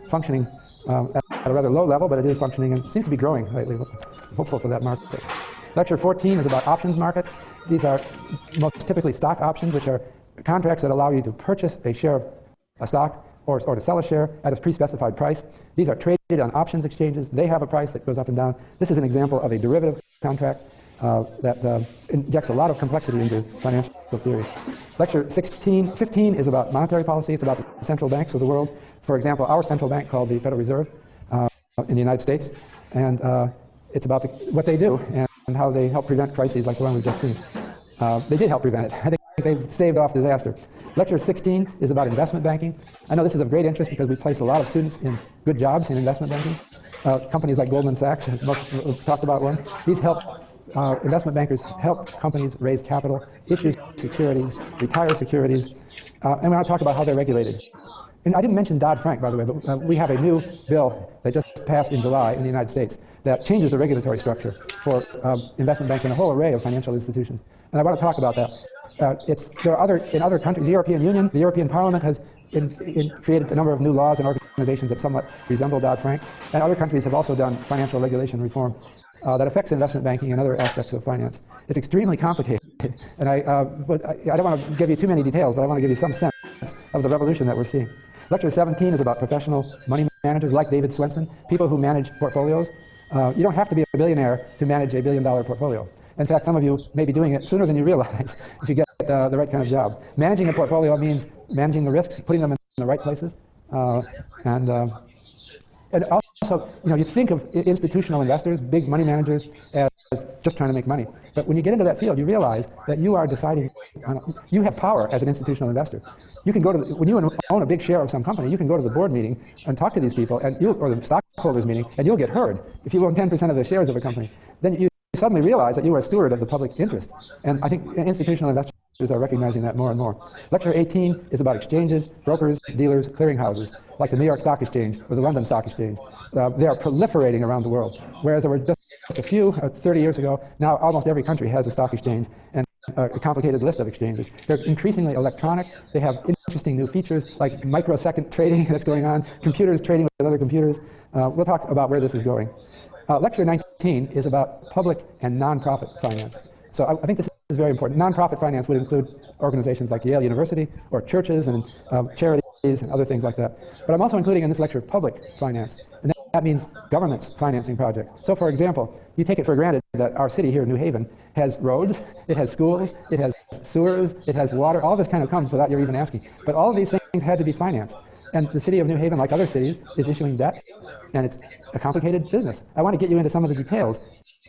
functioning at a rather low level, but it is functioning and seems to be growing lately. Hopeful for that market. Lecture 14 is about options markets. These are most typically stock options, which are contracts that allow you to purchase a share of a stock or to sell a share at a pre-specified price. These are traded on options exchanges. They have a price that goes up and down. This is an example of a derivative contract that injects a lot of complexity into financial theory. Lecture 15 is about monetary policy. It's about the central banks of the world. For example, our central bank called the Federal Reserve in the United States, and it's about what they do and how they help prevent crises like the one we've just seen. They did help prevent it. I think they've saved off disaster. Lecture 16 is about investment banking. I know this is of great interest because we place a lot of students in good jobs in investment banking. Companies like Goldman Sachs, as most talked about one. These help investment bankers help companies raise capital, issue securities, retire securities, and we want to talk about how they're regulated. And I didn't mention Dodd-Frank, by the way, but we have a new bill that just passed in July in the United States that changes the regulatory structure for investment banks and a whole array of financial institutions. And I want to talk about that. There are in other countries, the European Union, the European Parliament has created a number of new laws and organizations that somewhat resemble Dodd-Frank, and other countries have also done financial regulation reform that affects investment banking and other aspects of finance. It's extremely complicated, and I don't want to give you too many details, but I want to give you some sense of the revolution that we're seeing. Lecture 17 is about professional money managers like David Swenson, people who manage portfolios. You don't have to be a billionaire to manage $1 billion portfolio. In fact, some of you may be doing it sooner than you realize if you get the right kind of job. Managing a portfolio means managing the risks, putting them in the right places, and also, you think of institutional investors, big money managers, as just trying to make money. But when you get into that field, you realize that you are deciding, you have power as an institutional investor. You can go to, when you own a big share of some company, you can go to the board meeting and talk to these people, or the stockholders meeting, and you'll get heard. If you own 10% of the shares of a company, then you suddenly realize that you are a steward of the public interest. And I think institutional investors are recognizing that more and more. Lecture 18 is about exchanges, brokers, dealers, clearinghouses, like the New York Stock Exchange or the London Stock Exchange. They are proliferating around the world, whereas there were just a few 30 years ago. Now almost every country has a stock exchange and a complicated list of exchanges. They're increasingly electronic. They have interesting new features like microsecond trading that's going on, computers trading with other computers. We'll talk about where this is going. Lecture 19 is about public and nonprofit finance. So I think this is very important. Nonprofit finance would include organizations like Yale University or churches and charities and other things like that. But I'm also including in this lecture public finance. And that means government's financing projects. So for example, you take it for granted that our city here in New Haven has roads, it has schools, it has sewers, it has water. All this kind of comes without your even asking. But all of these things had to be financed. And the city of New Haven, like other cities, is issuing debt, and it's a complicated business. I want to get you into some of the details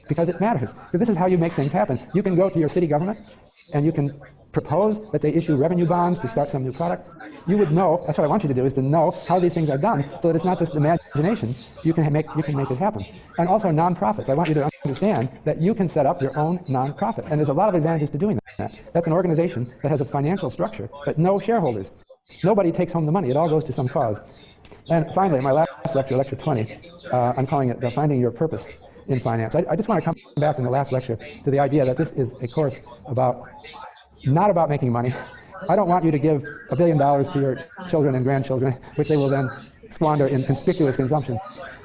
because it matters. Because this is how you make things happen. You can go to your city government, and you can propose that they issue revenue bonds to start some new product. You would know, that's what I want you to do, is to know how these things are done so that it's not just imagination. You can make it happen. And also nonprofits. I want you to understand that you can set up your own nonprofit. And there's a lot of advantages to doing that. That's an organization that has a financial structure, but no shareholders. Nobody takes home the money. It all goes to some cause. And finally, my last lecture, lecture 20, I'm calling it Finding Your Purpose in Finance. I just want to come back in the last lecture to the idea that this is a course not about making money. I don't want you to give $1 billion to your children and grandchildren, which they will then squander in conspicuous consumption.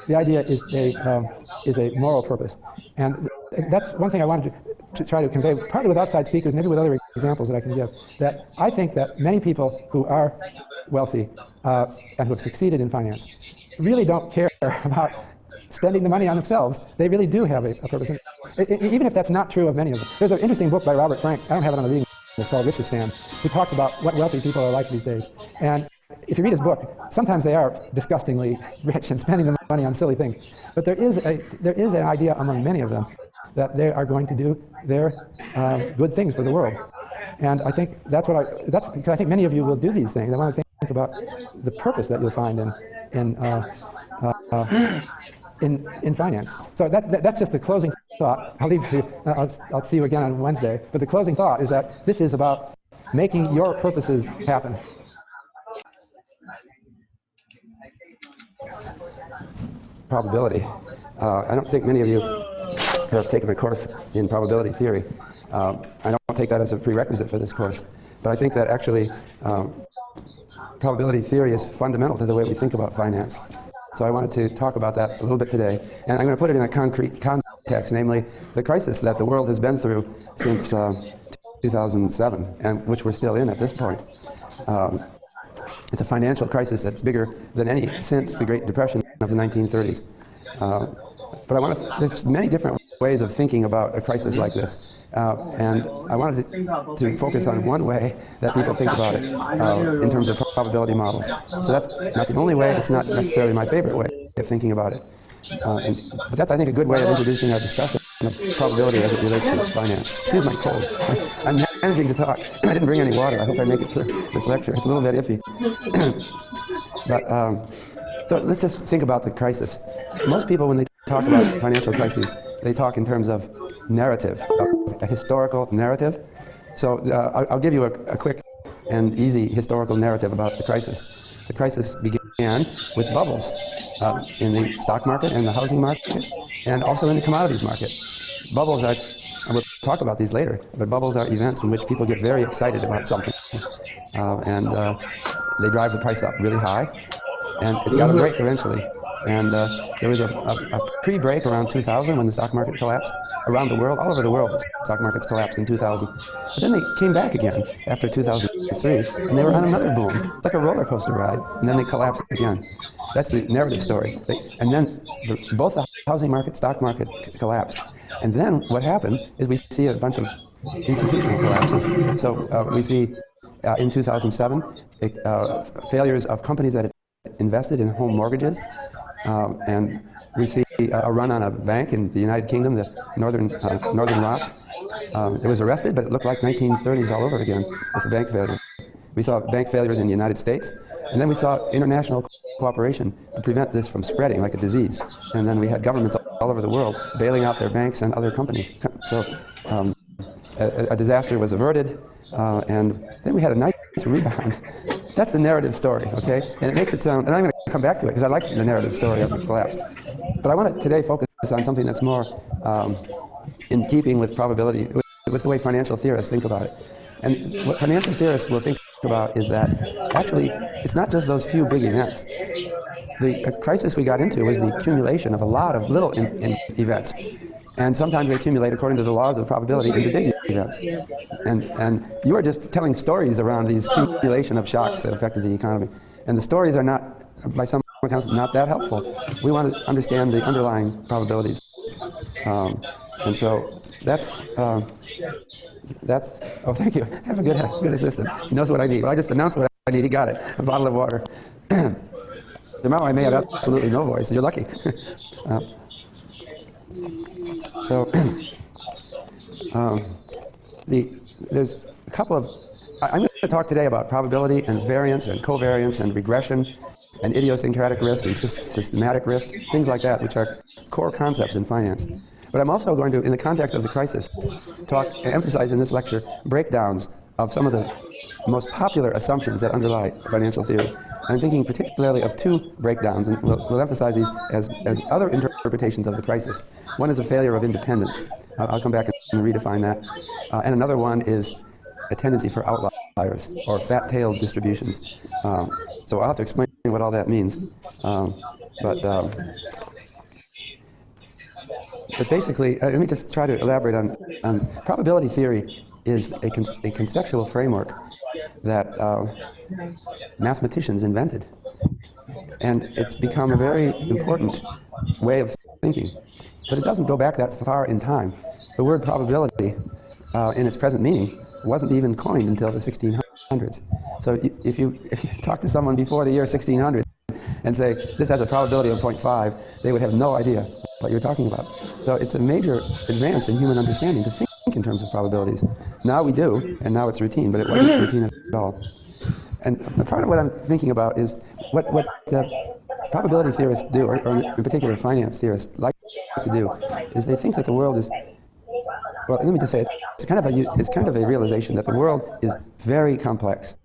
The idea is a moral purpose. And that's one thing I wanted to try to convey, partly with outside speakers, maybe with other examples that I can give, that I think that many people who are wealthy and who have succeeded in finance really don't care about spending the money on themselves. They really do have a purpose. Even if that's not true of many of them. There's an interesting book by Robert Frank, I don't have it on the reading list, it's called cschan, who talks about what wealthy people are like these days. And if you read his book, sometimes they are disgustingly rich and spending the money on silly things. But there is an idea among many of them that they are going to do their good things for the world. And I think that's because I think many of you will do these things. I want to think about the purpose that you'll find in finance. So that's just the closing thought. I'll leave you. I'll see you again on Wednesday. But the closing thought is that this is about making your purposes happen. Probability. I don't think many of you have taken a course in probability theory. I don't take that as a prerequisite for this course, but I think that actually probability theory is fundamental to the way we think about finance. So I wanted to talk about that a little bit today, and I'm going to put it in a concrete context, namely the crisis that the world has been through since 2007, and which we're still in at this point. It's a financial crisis that's bigger than any since the Great Depression of the 1930s. But there's many different ways of thinking about a crisis like this. And I wanted to focus on one way that people think about it in terms of probability models. So that's not the only way, it's not necessarily my favorite way of thinking about it. But that's, I think, a good way of introducing our discussion of probability as it relates to finance. Excuse my cold. I'm managing to talk. I didn't bring any water. I hope I make it through this lecture. It's a little bit iffy. But so let's just think about the crisis. Most people, when they talk about financial crises, they talk in terms of narrative, a historical narrative. So I'll give you a quick and easy historical narrative about the crisis. The crisis began with bubbles in the stock market and the housing market, and also in the commodities market. Bubbles are, and we'll talk about these later, but bubbles are events in which people get very excited about something, and they drive the price up really high, and it's got to break eventually. And there was a pre-break around 2000 when the stock market collapsed. Around the world, all over the world, the stock markets collapsed in 2000. But then they came back again after 2003, and they were on another boom, like a roller coaster ride, and then they collapsed again. That's the narrative story. And then both the housing market, stock market collapsed. And then what happened is we see a bunch of institutional collapses. So we see in 2007 failures of companies that had invested in home mortgages, and we see a run on a bank in the United Kingdom, the Northern Rock. It was arrested, but it looked like 1930s all over again with a bank failure. We saw bank failures in the United States, and then we saw international cooperation to prevent this from spreading like a disease. And then we had governments all over the world bailing out their banks and other companies. So a disaster was averted, and then we had a nice rebound. That's the narrative story, okay? And it makes it sound, and I'm going to come back to it because I like the narrative story of the collapse. But I want to today focus on something that's more in keeping with probability, with the way financial theorists think about it. And what financial theorists will think about is that actually it's not just those few big events. The crisis we got into was the accumulation of a lot of little events. And sometimes they accumulate according to the laws of probability into big events. And you are just telling stories around these accumulation of shocks that affected the economy. And the stories are not, by some accounts, not that helpful. We want to understand the underlying probabilities. And so that's, oh, thank you. Have a good assistant. He knows what I need. Well, I just announced what I need. He got it. A bottle of water. Tomorrow I may have absolutely no voice. You're lucky. So there's a couple of, I'm going to talk today about probability and variance and covariance and regression and idiosyncratic risk and systematic risk, things like that, which are core concepts in finance. But I'm also going to, in the context of the crisis, emphasize in this lecture breakdowns of some of the most popular assumptions that underlie financial theory. I'm thinking particularly of two breakdowns, and we'll emphasize these as other interpretations of the crisis. One is a failure of independence. I'll come back and redefine that. And another one is a tendency for outliers, or fat-tailed distributions. So I'll have to explain what all that means. But basically, let me just try to elaborate on probability theory is a conceptual framework that mathematicians invented. And it's become a very important way of thinking. But it doesn't go back that far in time. The word probability, in its present meaning, wasn't even coined until the 1600s. So if you talk to someone before the year 1600 and say, this has a probability of 0.5, they would have no idea what you're talking about. So it's a major advance in human understanding to think in terms of probabilities. Now we do, and now it's routine, but it wasn't routine at all. And part of what I'm thinking about is what probability theorists do, or in particular finance theorists like to do, is they think that the world is, well, let me just say, it's kind of a realization that the world is very complex,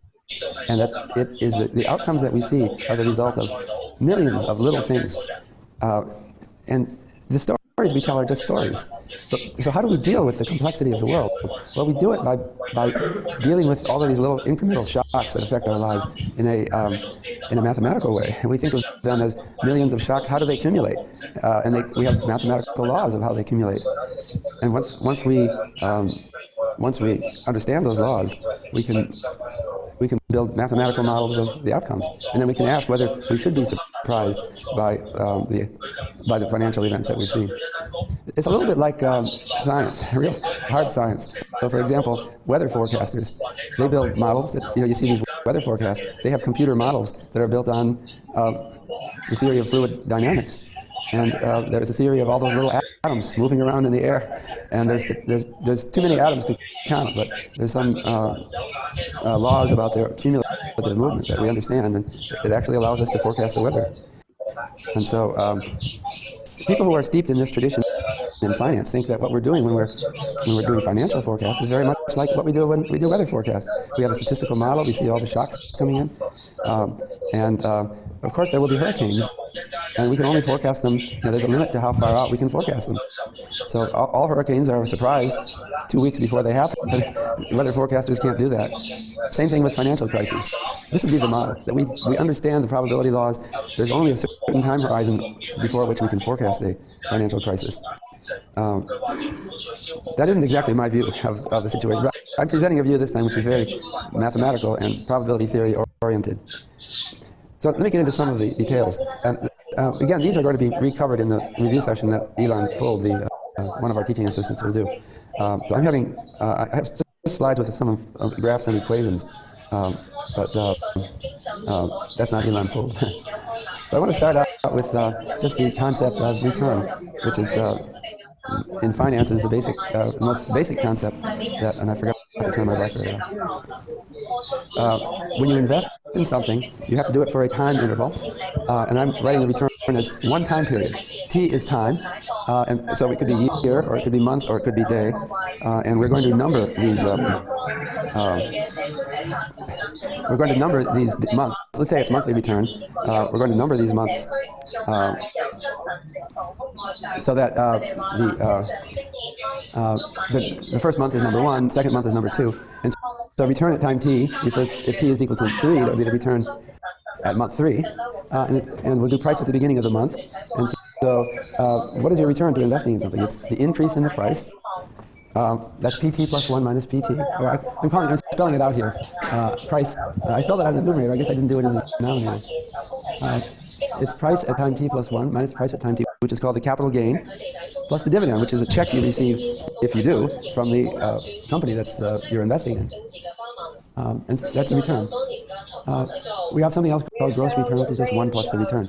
and that it is the outcomes that we see are the result of millions of little things. And the story we tell are just stories. So how do we deal with the complexity of the world? Well, we do it by dealing with all of these little incremental shocks that affect our lives in a mathematical way. And we think of them as millions of shocks. How do they accumulate? We have mathematical laws of how they accumulate. And once we understand those laws, we can build mathematical models of the outcomes, and then we can ask whether we should be surprised by the financial events that we've seen. It's a little bit like science, real hard science. So, for example, weather forecasters, they build models that, you see these weather forecasts. They have computer models that are built on the theory of fluid dynamics, and there's a theory of all those little atoms moving around in the air, and there's too many atoms to count, but there's some laws about their cumulative movement that we understand, and it actually allows us to forecast the weather. And so people who are steeped in this tradition in finance think that what we're doing when we're doing financial forecasts is very much like what we do when we do weather forecasts. We have a statistical model, we see all the shocks coming in, and of course there will be hurricanes, and we can only forecast them, there's a limit to how far out we can forecast them. So all hurricanes are a surprise 2 weeks before they happen. Weather forecasters can't do that. Same thing with financial crises. This would be the model, that we understand the probability laws. There's only a certain time horizon before which we can forecast a financial crisis. That isn't exactly my view of the situation, but I'm presenting a view this time which is very mathematical and probability theory oriented. So let me get into some of the details. And again, these are going to be recovered in the review session that Elon Fold, one of our teaching assistants, will do. So I have just slides with some of graphs and equations, but that's not Elon Fold. So I want to start out with just the concept of return, which is in finance is the most basic concept that, and I forgot the term I'd like right now. When you invest in something, you have to do it for a time interval, and I'm writing the return as one time period. T is time, and so it could be year, or it could be month, or it could be day, and we're going to number these. We're going to number these months. Let's say it's monthly return. We're going to number these months so that the first month is number 1, second month is number 2, and so return at time t refers, if t is equal to 3, that would be the return at month 3, and we'll do price at the beginning of the month. And so what is your return to investing in something? It's the increase in the price. That's PT plus 1 minus PT. I'm spelling it out here. Price. I spelled it out in the numerator. I guess I didn't do it in the denominator. It's price at time t plus 1 minus price at time t, which is called the capital gain, plus the dividend, which is a check you receive, if you do, from the company that's you're investing in. And that's the return. We have something else called gross return, which is just 1 plus the return.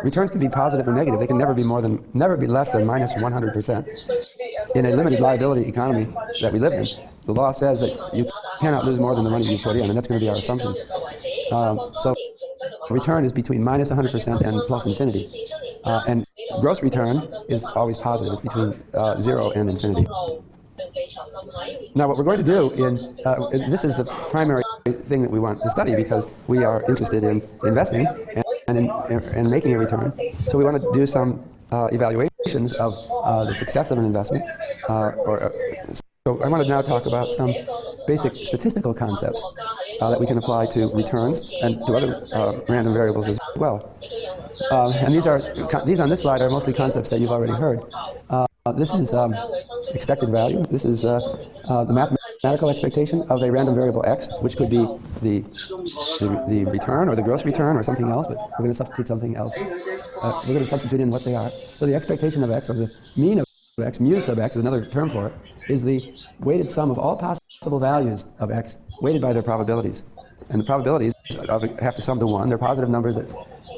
Returns can be positive or negative. They can never be less than minus 100%. In a limited liability economy that we live in, the law says that you cannot lose more than the money you put in, and that's going to be our assumption. So return is between minus 100% and plus infinity. And gross return is always positive. It's between 0 and infinity. Now, what we're going to do this is the primary thing that we want to study, because we are interested in investing and in making a return. So we want to do some evaluations of the success of an investment. So I want to now talk about some basic statistical concepts that we can apply to returns and to other random variables as well. And these on this slide are mostly concepts that you've already heard. This is expected value. This is the mathematical expectation of a random variable x, which could be the return or the gross return or something else, but we're going to substitute something else. We're going to substitute in what they are. So the expectation of x, or the mean of x, mu sub x is another term for it, is the weighted sum of all possible values of x, weighted by their probabilities. And the probabilities have to sum to 1. They're positive numbers that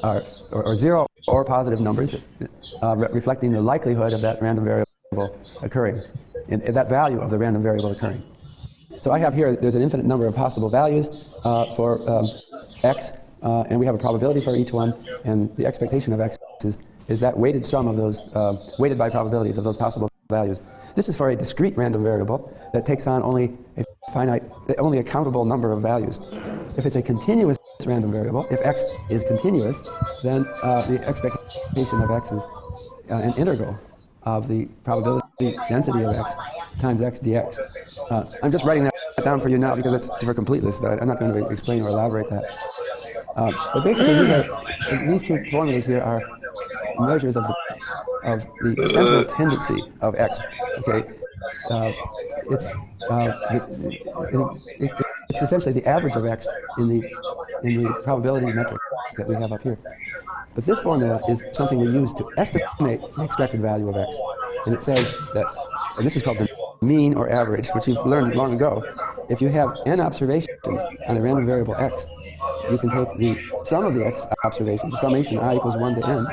are, or 0 or positive numbers reflecting the likelihood of that random variable occurring, and that value of the random variable occurring. So I have here, there's an infinite number of possible values for x, and we have a probability for each one, and the expectation of x is that weighted sum of those, weighted by probabilities of those possible values. This is for a discrete random variable that takes on only a countable number of values. If it's a continuous random variable, if x is continuous, then the expectation of x is an integral. of the probability density of x times x dx. I'm just writing that down for you now because it's for completeness, but I'm not going to explain or elaborate that. But basically, these two formulas here are measures of the central tendency of x. Okay, it's essentially the average of x in the probability metric that we have up here. But this formula is something we use to estimate the expected value of x, and it says that, and this is called the mean or average, which you've learned long ago. If you have n observations on a random variable x, you can take the sum of the x observations, the summation I equals 1 to n,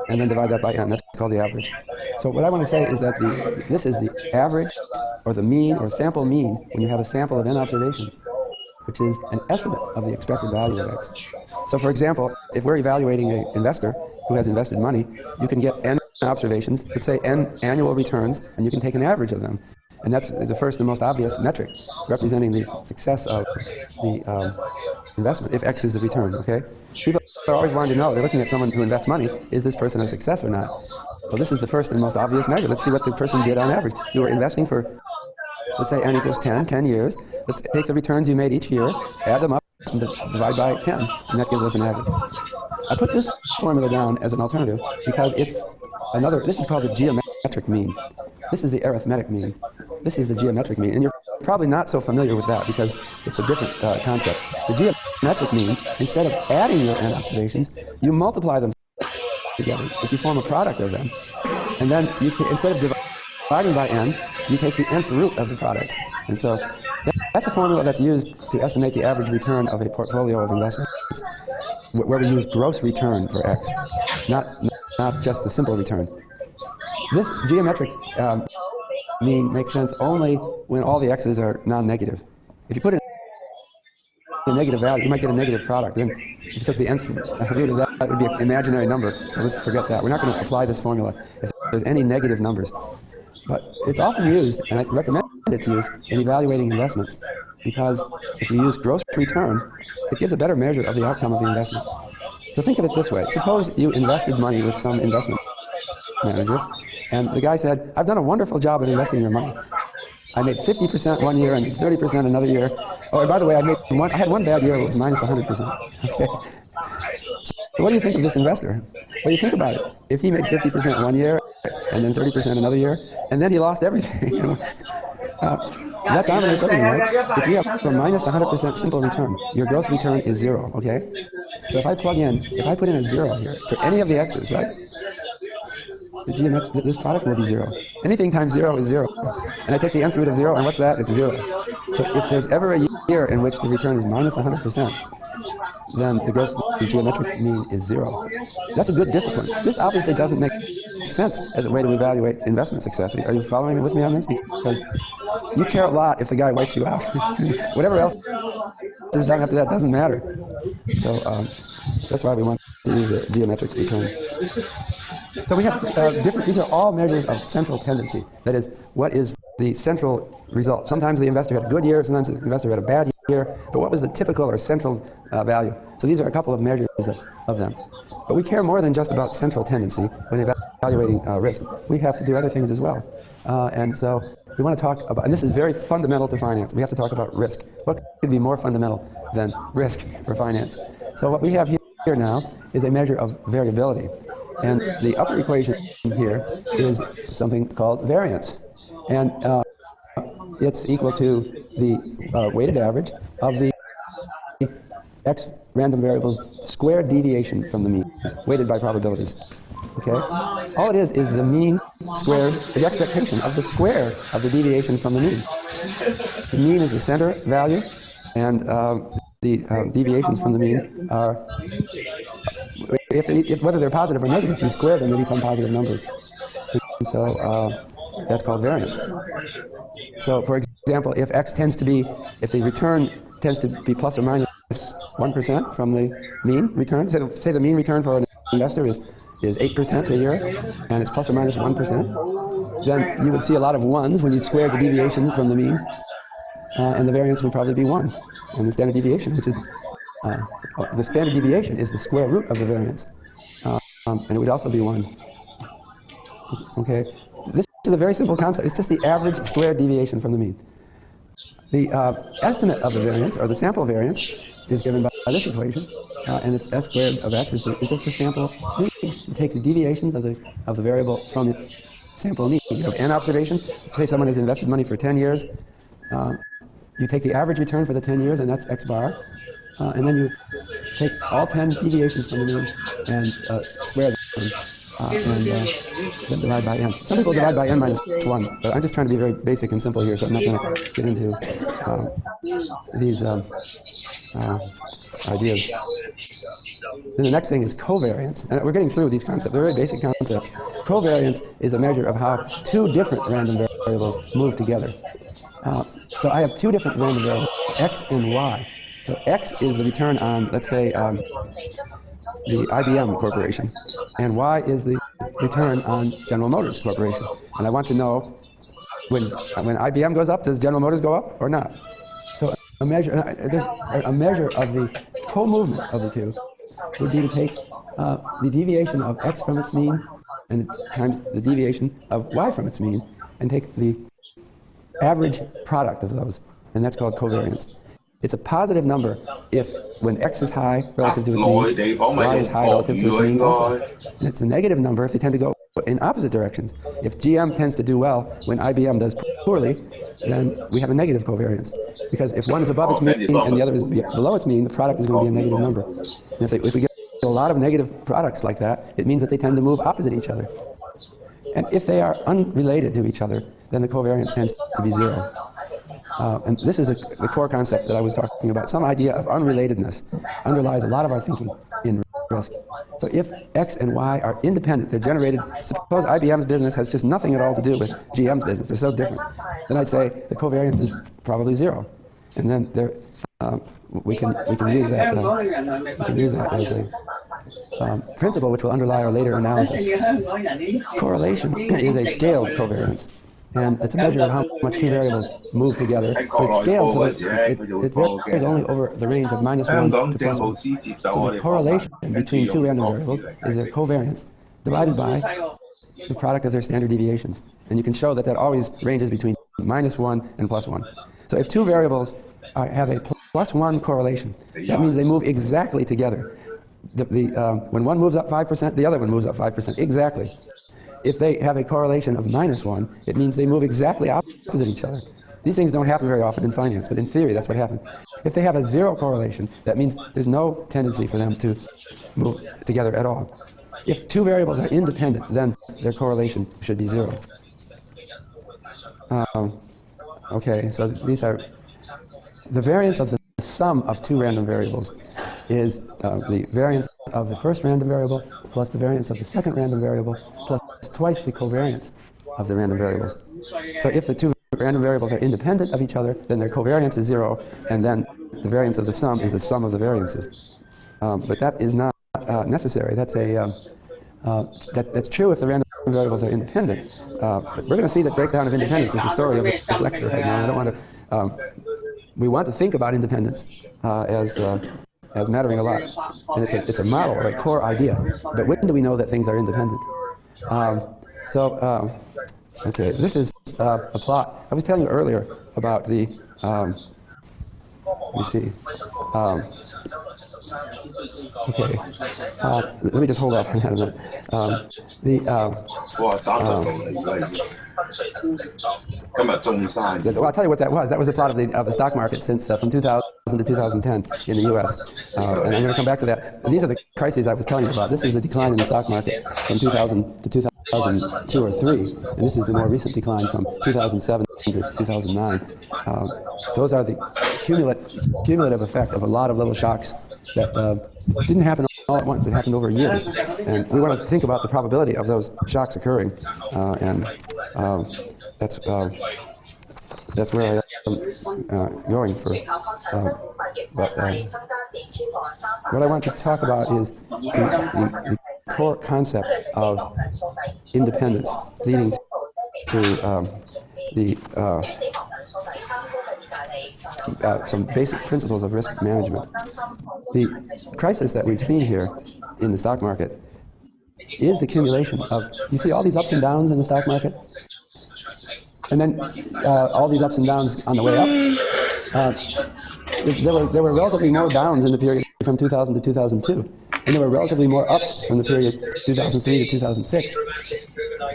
and then divide that by n. That's called the average. So what I want to say is that this is the average, or the mean, or sample mean, when you have a sample of n observations, which is an estimate of the expected value of x. So for example, if we're evaluating an investor who has invested money, you can get n observations, let's say n annual returns, and you can take an average of them. And that's the first and most obvious metric representing the success of the investment, if x is the return, okay? People are always wanting to know, they're looking at someone who invests money, is this person a success or not? Well, this is the first and most obvious measure. Let's see what the person did on average. You were investing for, let's say n equals 10 years. Let's take the returns you made each year, add them up, and divide by 10, and that gives us an average. I put this formula down as an alternative because it's this is called the geometric mean. This is the arithmetic mean. This is the geometric mean, and you're probably not so familiar with that because it's a different concept. The geometric mean, instead of adding your n observations, you multiply them together, but you form a product of them. And then instead of dividing by n, you take the nth root of the product. And so that's a formula that's used to estimate the average return of a portfolio of investments, where we use gross return for x, not just the simple return. This geometric mean makes sense only when all the x's are non-negative. If you put in a negative value, you might get a negative product. Then if you took the nth root of that, that would be an imaginary number. So let's forget that. We're not going to apply this formula if there's any negative numbers. But it's often used, and I recommend its use in evaluating investments, because if you use gross return, it gives a better measure of the outcome of the investment. So think of it this way. Suppose you invested money with some investment manager, and the guy said, I've done a wonderful job at investing your money. I made 50% one year, I made 30% another year. Oh, and by the way, I had one bad year, it was minus 100%. Okay. So what do you think of this investor? What do you think about it? If he made 50% one year, and then 30% another year, and then he lost everything. That dominates everything, right? If you have a minus 100% simple return, your gross return is 0, okay? So if I put in a 0 here to any of the x's, right? This product will be 0. Anything times 0 is 0. And I take the nth root of 0, and what's that? It's 0. So if there's ever a year in which the return is minus 100%, then the geometric mean is 0. That's a good discipline. This obviously doesn't make sense as a way to evaluate investment success. Are you following with me on this? Because you care a lot if the guy wipes you out. Whatever else is done after that doesn't matter. So that's why we want to use the geometric return. So we have these are all measures of central tendency. That is, what is the central result? Sometimes the investor had a good year, sometimes the investor had a bad year, but what was the typical or central value? So these are a couple of measures of them. But we care more than just about central tendency when evaluating risk. We have to do other things as well. And so we want to talk about, and this is very fundamental to finance, we have to talk about risk. What could be more fundamental than risk for finance? So what we have here now is a measure of variability. And the upper equation here is something called variance. And it's equal to the weighted average of the x random variables squared deviation from the mean, weighted by probabilities. Okay? All it is the mean squared, the expectation of the square of the deviation from the mean. The mean is the center value, and the deviations from the mean are, whether they're positive or negative, if you square them, they become positive numbers. And so that's called variance. So for example, if the return tends to be plus or minus 1% from the mean return, say the mean return for an investor is 8% a year, and it's plus or minus 1%, then you would see a lot of ones when you square the deviation from the mean, and the variance would probably be 1. And the standard deviation, which is the standard deviation is the square root of the variance, and it would also be 1. Okay, this is a very simple concept. It's just the average squared deviation from the mean. The estimate of the variance, or the sample variance, is given by this equation, and it's s squared of x is just the sample mean. You take the deviations of the variable from its sample mean. You have n observations. Say someone has invested money for 10 years. You take the average return for the 10 years, and that's x bar. And then you take all 10 deviations from the mean and square them. And then divide by n. Some people divide by n minus 1, but I'm just trying to be very basic and simple here, so I'm not going to get into these ideas. Then the next thing is covariance. And we're getting through these concepts. They're very basic concepts. Covariance is a measure of how two different random variables move together. So I have two different random variables, x and y. So x is the return on, let's say, the IBM Corporation, and y is the return on General Motors Corporation. And I want to know when IBM goes up, does General Motors go up or not? So a measure of the co-movement of the two would be to take the deviation of x from its mean and times the deviation of y from its mean, and take the average product of those, and that's called covariance. It's a positive number if when x is high relative to its mean, y is high relative to its mean also. And it's a negative number if they tend to go in opposite directions. If GM tends to do well when IBM does poorly, then we have a negative covariance. Because if one is above its mean and the other is below its mean, the product is going to be a negative number. And if we get a lot of negative products like that, it means that they tend to move opposite each other. And if they are unrelated to each other, then the covariance tends to be 0. And this is the core concept that I was talking about. Some idea of unrelatedness underlies a lot of our thinking in risk. So if x and y are independent, they're generated, suppose IBM's business has just nothing at all to do with GM's business, they're so different, then I'd say the covariance is probably 0. And then we can use that as a principle which will underlie our later analysis. Correlation is a scaled covariance. And it's a measure of how much two variables move together, but it's scaled so that it varies only over the range of -1 to +1. So the correlation between two random variables is their covariance divided by the product of their standard deviations. And you can show that that always ranges between -1 and +1. So if two variables have a +1 correlation, that means they move exactly together. When one moves up 5%, the other one moves up 5%, exactly. If they have a correlation of -1, it means they move exactly opposite each other. These things don't happen very often in finance, but in theory, that's what happens. If they have a 0 correlation, that means there's no tendency for them to move together at all. If two variables are independent, then their correlation should be 0. Okay, so these are the variance of the sum of two random variables is the variance of the first random variable plus the variance of the second random variable plus twice the covariance of the random variables. So if the two random variables are independent of each other, then their covariance is 0, and then the variance of the sum is the sum of the variances. But that is not necessary. That's true if the random variables are independent. But we're going to see that breakdown of independence is the story of this lecture right now. I don't want to. We want to think about independence as mattering a lot, and it's a model or a core idea. But when do we know that things are independent? Okay, this is a plot. I was telling you earlier about the. Let me see. Okay. Let me just hold off on that a minute. Well, I'll tell you what that was. That was a plot of the stock market since from 2000 to 2010 in the U.S. And I'm going to come back to that. These are the crises I was telling you about. This is the decline in the stock market from 2000 to 2002 or 3, and this is the more recent decline from 2007 to 2009. Those are the cumulative effect of a lot of little shocks that didn't happen all at once. It happened over years, and we want to think about the probability of those shocks occurring, and that's where I am going for. What I want to talk about is the core concept of independence leading to some basic principles of risk management. The crisis that we've seen here in the stock market is the accumulation of, you see all these ups and downs in the stock market? And then all these ups and downs on the way up. There were relatively more downs in the period from 2000 to 2002. And there were relatively more ups from the period 2003 to 2006.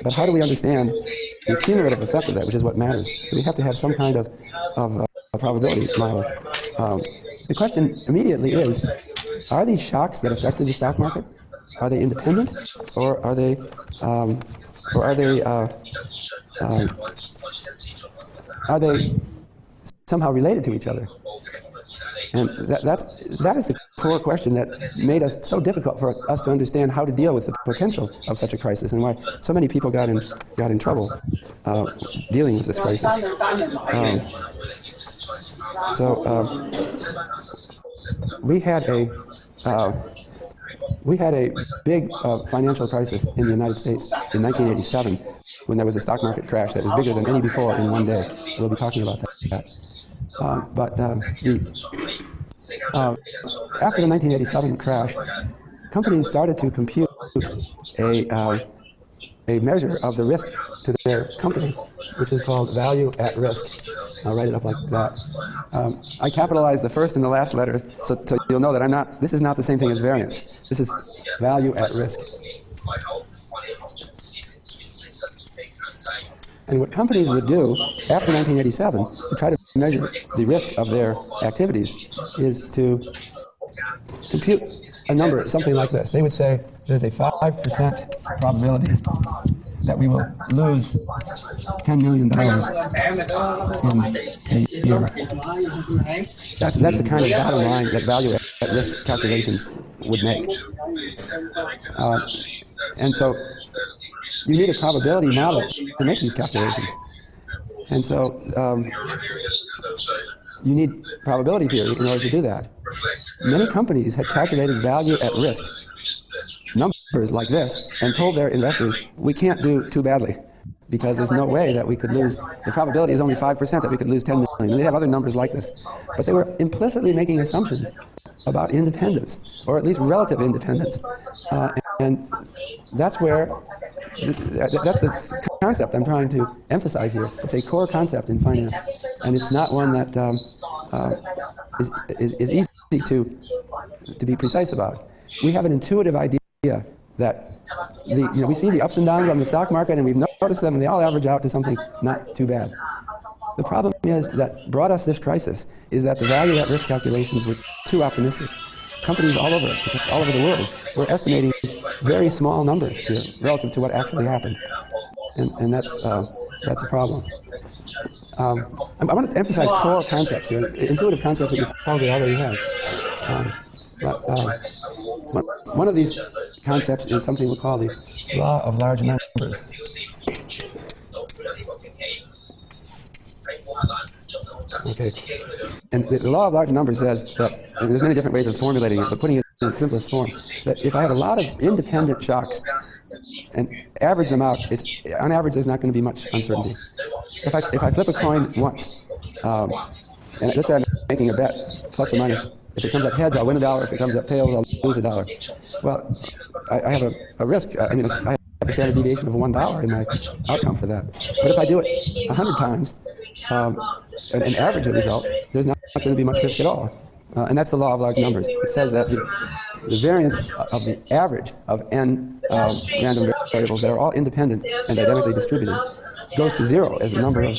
But how do we understand the cumulative effect of that, which is what matters? We have to have some kind of a probability model. The question immediately is, are these shocks that affected the stock market, are they independent, or are they somehow related to each other? And that is the core question that made us so difficult for us to understand how to deal with the potential of such a crisis, and why so many people got in trouble dealing with this crisis. We had a big financial crisis in the United States in 1987 when there was a stock market crash that was bigger than any before in one day. We'll be talking about that. After the 1987 crash, companies started to compute a measure of the risk to their company, which is called value at risk. I'll write it up like that. I capitalized the first and the last letter, so you'll know that this is not the same thing as variance. This is value at risk. And what companies would do after 1987 to try to measure the risk of their activities is to compute a number, something like this. They would say there's a 5% probability that we will lose $10 million in a year. That's the kind of bottom line that value at risk calculations would make. And so you need a probability model to make these calculations. And so you need probability theory in order to do that. Many companies had calculated value at risk numbers like this and told their investors, we can't do too badly because there's no way that we could lose. The probability is only 5% that we could lose 10 million. And they have other numbers like this. But they were implicitly making assumptions about independence, or at least relative independence. And that's the concept I'm trying to emphasize here. It's a core concept in finance, and it's not one that is easy to be precise about. We have an intuitive idea that we see the ups and downs on the stock market, and we've noticed them, and they all average out to something not too bad. The problem is that brought us this crisis is that the value at risk calculations were too optimistic. Companies all over the world were estimating very small numbers here relative to what actually happened, and that's a problem. I want to emphasize core concepts here, intuitive concepts that you probably already have. One of these concepts is something we call the law of large numbers. Okay, and the law of large numbers says that, and there's many different ways of formulating it, but putting it in its simplest form, that if I had a lot of independent shocks and average them out, on average there's not going to be much uncertainty. If I flip a coin once, and let's say I'm making a bet, plus or minus, if it comes up heads, I'll win $1. If it comes up tails, I'll lose $1. Well, I have a risk. I have a standard deviation of $1 in my outcome for that. But if I do it 100 times and average the result, there's not going to be much risk at all. And that's the law of large numbers. It says that the variance of the average of n random variables that are all independent and identically distributed goes to 0 as the number of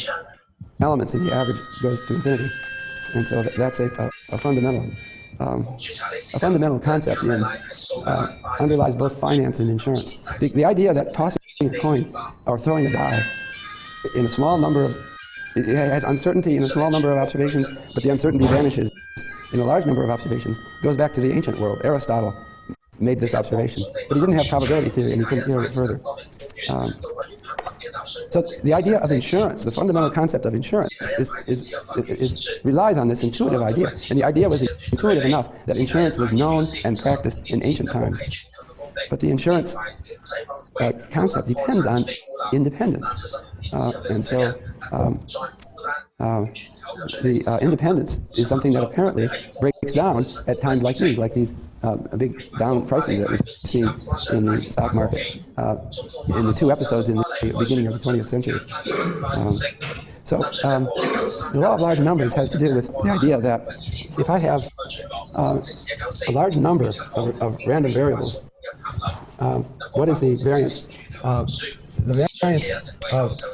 elements in the average goes to infinity. And so that's a fundamental concept in underlies both finance and insurance. The idea that tossing a coin or throwing a die in a small number of, it has uncertainty in a small number of observations, but the uncertainty vanishes in a large number of observations, goes back to the ancient world. Aristotle made this observation, but he didn't have probability theory, and he couldn't carry it further. So the idea of insurance, the fundamental concept of insurance, relies on this intuitive idea. And the idea was intuitive enough that insurance was known and practiced in ancient times. But the insurance concept depends on independence. And so the independence is something that apparently breaks down at times like these big down prices that we've seen in the stock market in the two episodes in the beginning of the 20th century. The law of large numbers has to do with the idea that if I have a large number of random variables, what is the variance of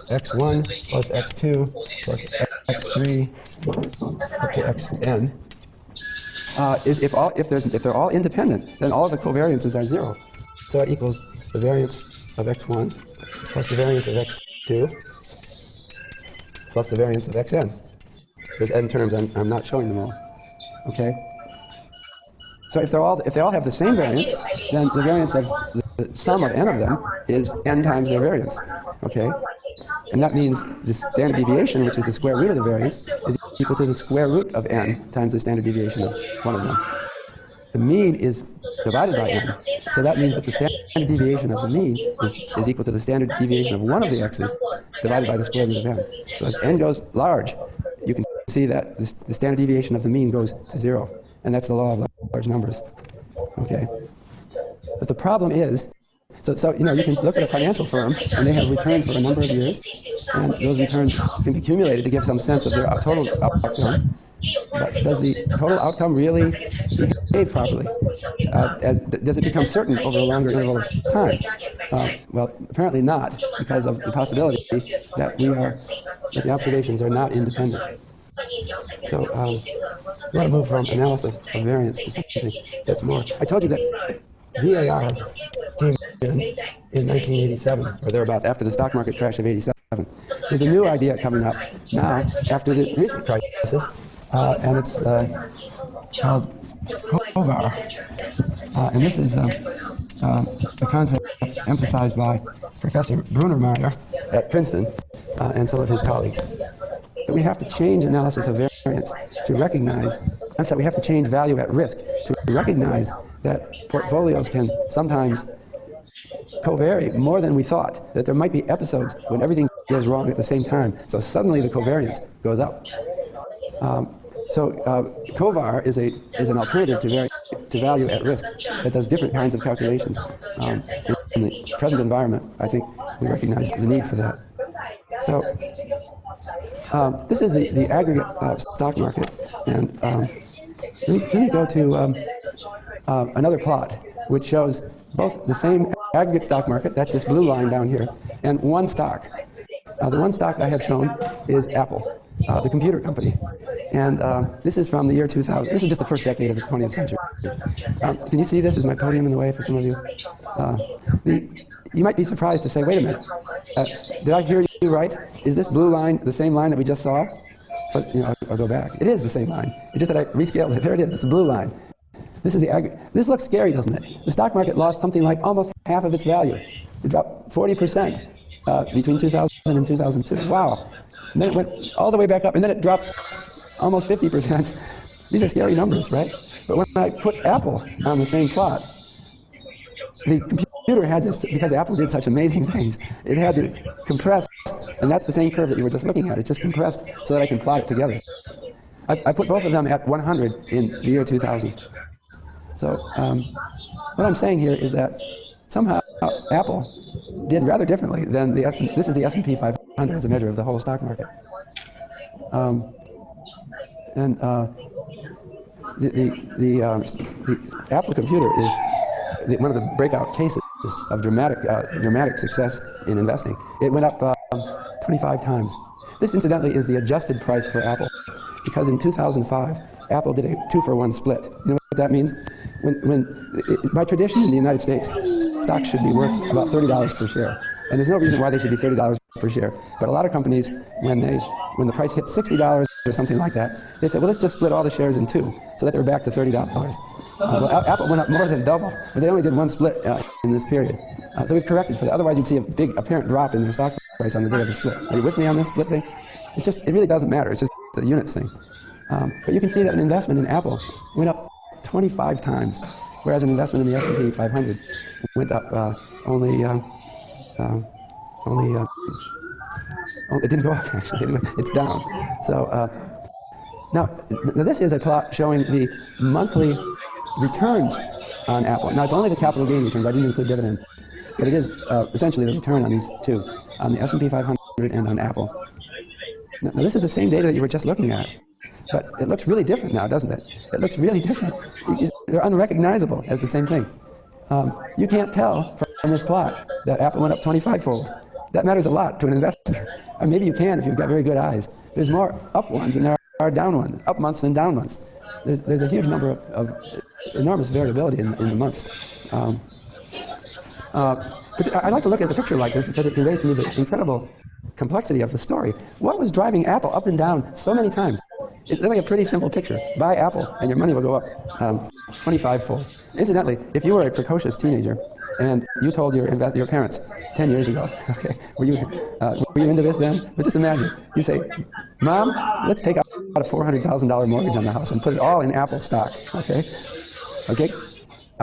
x1 plus x2 plus x3 up to xn is if they're all independent, then all of the covariances are 0. So it equals the variance of x1 plus the variance of x2 plus the variance of xn. There's n terms. I'm not showing them all. Okay. So if they all have the same variance, then the variance of the sum of n of them is n times their variance. Okay. And that means the standard deviation, which is the square root of the variance, is equal to the square root of n times the standard deviation of one of them. The mean is divided by n, so that means that the standard deviation of the mean is equal to the standard deviation of one of the x's divided by the square root of n. So as n goes large, you can see that the standard deviation of the mean goes to 0, and that's the law of large numbers. Okay, but the problem is, so you can look at a financial firm and they have returns for a number of years, and those returns can be accumulated to give some sense of their total outcome. But does the total outcome really behave properly? Does it become certain over a longer interval of time? Well, apparently not, because of the possibility that the observations are not independent. So we want to move from analysis of variance to something that's more. I told you that VAR came in 1987 or thereabouts, after the stock market crash of '87. There's a new idea coming up now after the recent crisis. And it's called COVAR. And this is a concept emphasized by Professor Brunermeyer at Princeton and some of his colleagues. But we have to change analysis of variance to recognize, we have to change value at risk to recognize that portfolios can sometimes covary more than we thought, that there might be episodes when everything goes wrong at the same time, so suddenly the covariance goes up. COVAR is an alternative to value at risk that does different kinds of calculations. In the present environment, I think we recognize the need for that. So this is the aggregate stock market, and let me go to another plot which shows both the same aggregate stock market, that's this blue line down here, and one stock. The one stock I have shown is Apple, the computer company. And this is from the year 2000. This is just the first decade of the 20th century. Can you see this? Is my podium in the way for some of you? You might be surprised to say, wait a minute, did I hear you right? Is this blue line the same line that we just saw? But, I'll go back. It is the same line. It's just that I rescaled it. There it is. It's a blue line. This is the aggregate. This looks scary, doesn't it? The stock market lost something like almost half of its value. It dropped 40% between 2000 and 2002. Wow. And then it went all the way back up, and then it dropped almost 50%. These are scary numbers, right? But when I put Apple on the same plot, the computer had to, because Apple did such amazing things, it had to compress, and that's the same curve that you were just looking at. It just compressed so that I can plot it together. I put both of them at 100 in the year 2000. So what I'm saying here is that somehow Apple did rather differently than the S&P. This is the S&P 500 as a measure of the whole stock market. The Apple computer is one of the breakout cases of dramatic success in investing. It went up 25 times. This, incidentally, is the adjusted price for Apple, because in 2005, Apple did a 2-for-1 split. You know what that means? By tradition in the United States, stocks should be worth about $30 per share. And there's no reason why they should be $30 per share. But a lot of companies, when the price hit $60 or something like that, they said, well, let's just split all the shares in two, so that they're back to $30. Well, Apple went up more than double, but they only did one split in this period. So we've corrected for that. Otherwise, you'd see a big apparent drop in their stock price on the day of the split. Are you with me on this split thing? It really doesn't matter. It's just the units thing. But you can see that an investment in Apple went up 25 times, whereas an investment in the S&P 500 went up only Oh, it didn't go up, actually. It's down. So now this is a plot showing the monthly returns on Apple. Now, it's only the capital gain returns. I didn't include dividend. But it is essentially the return on these two, on the S&P 500 and on Apple. Now, this is the same data that you were just looking at. But it looks really different now, doesn't it? It looks really different. They're unrecognizable as the same thing. You can't tell from this plot that Apple went up 25-fold. That matters a lot to an investor. Or maybe you can if you've got very good eyes. There's more up ones than there are down ones, up months than down months. There's a huge number of enormous variability in the months. But I like to look at the picture like this because it conveys to me the incredible complexity of the story. What was driving Apple up and down so many times? It's really a pretty simple picture. Buy Apple and your money will go up 25-fold. Incidentally, if you were a precocious teenager and you told your parents 10 years ago, okay, were you into this then? But just imagine, you say, Mom, let's take out a $400,000 mortgage on the house and put it all in Apple stock, okay? Okay?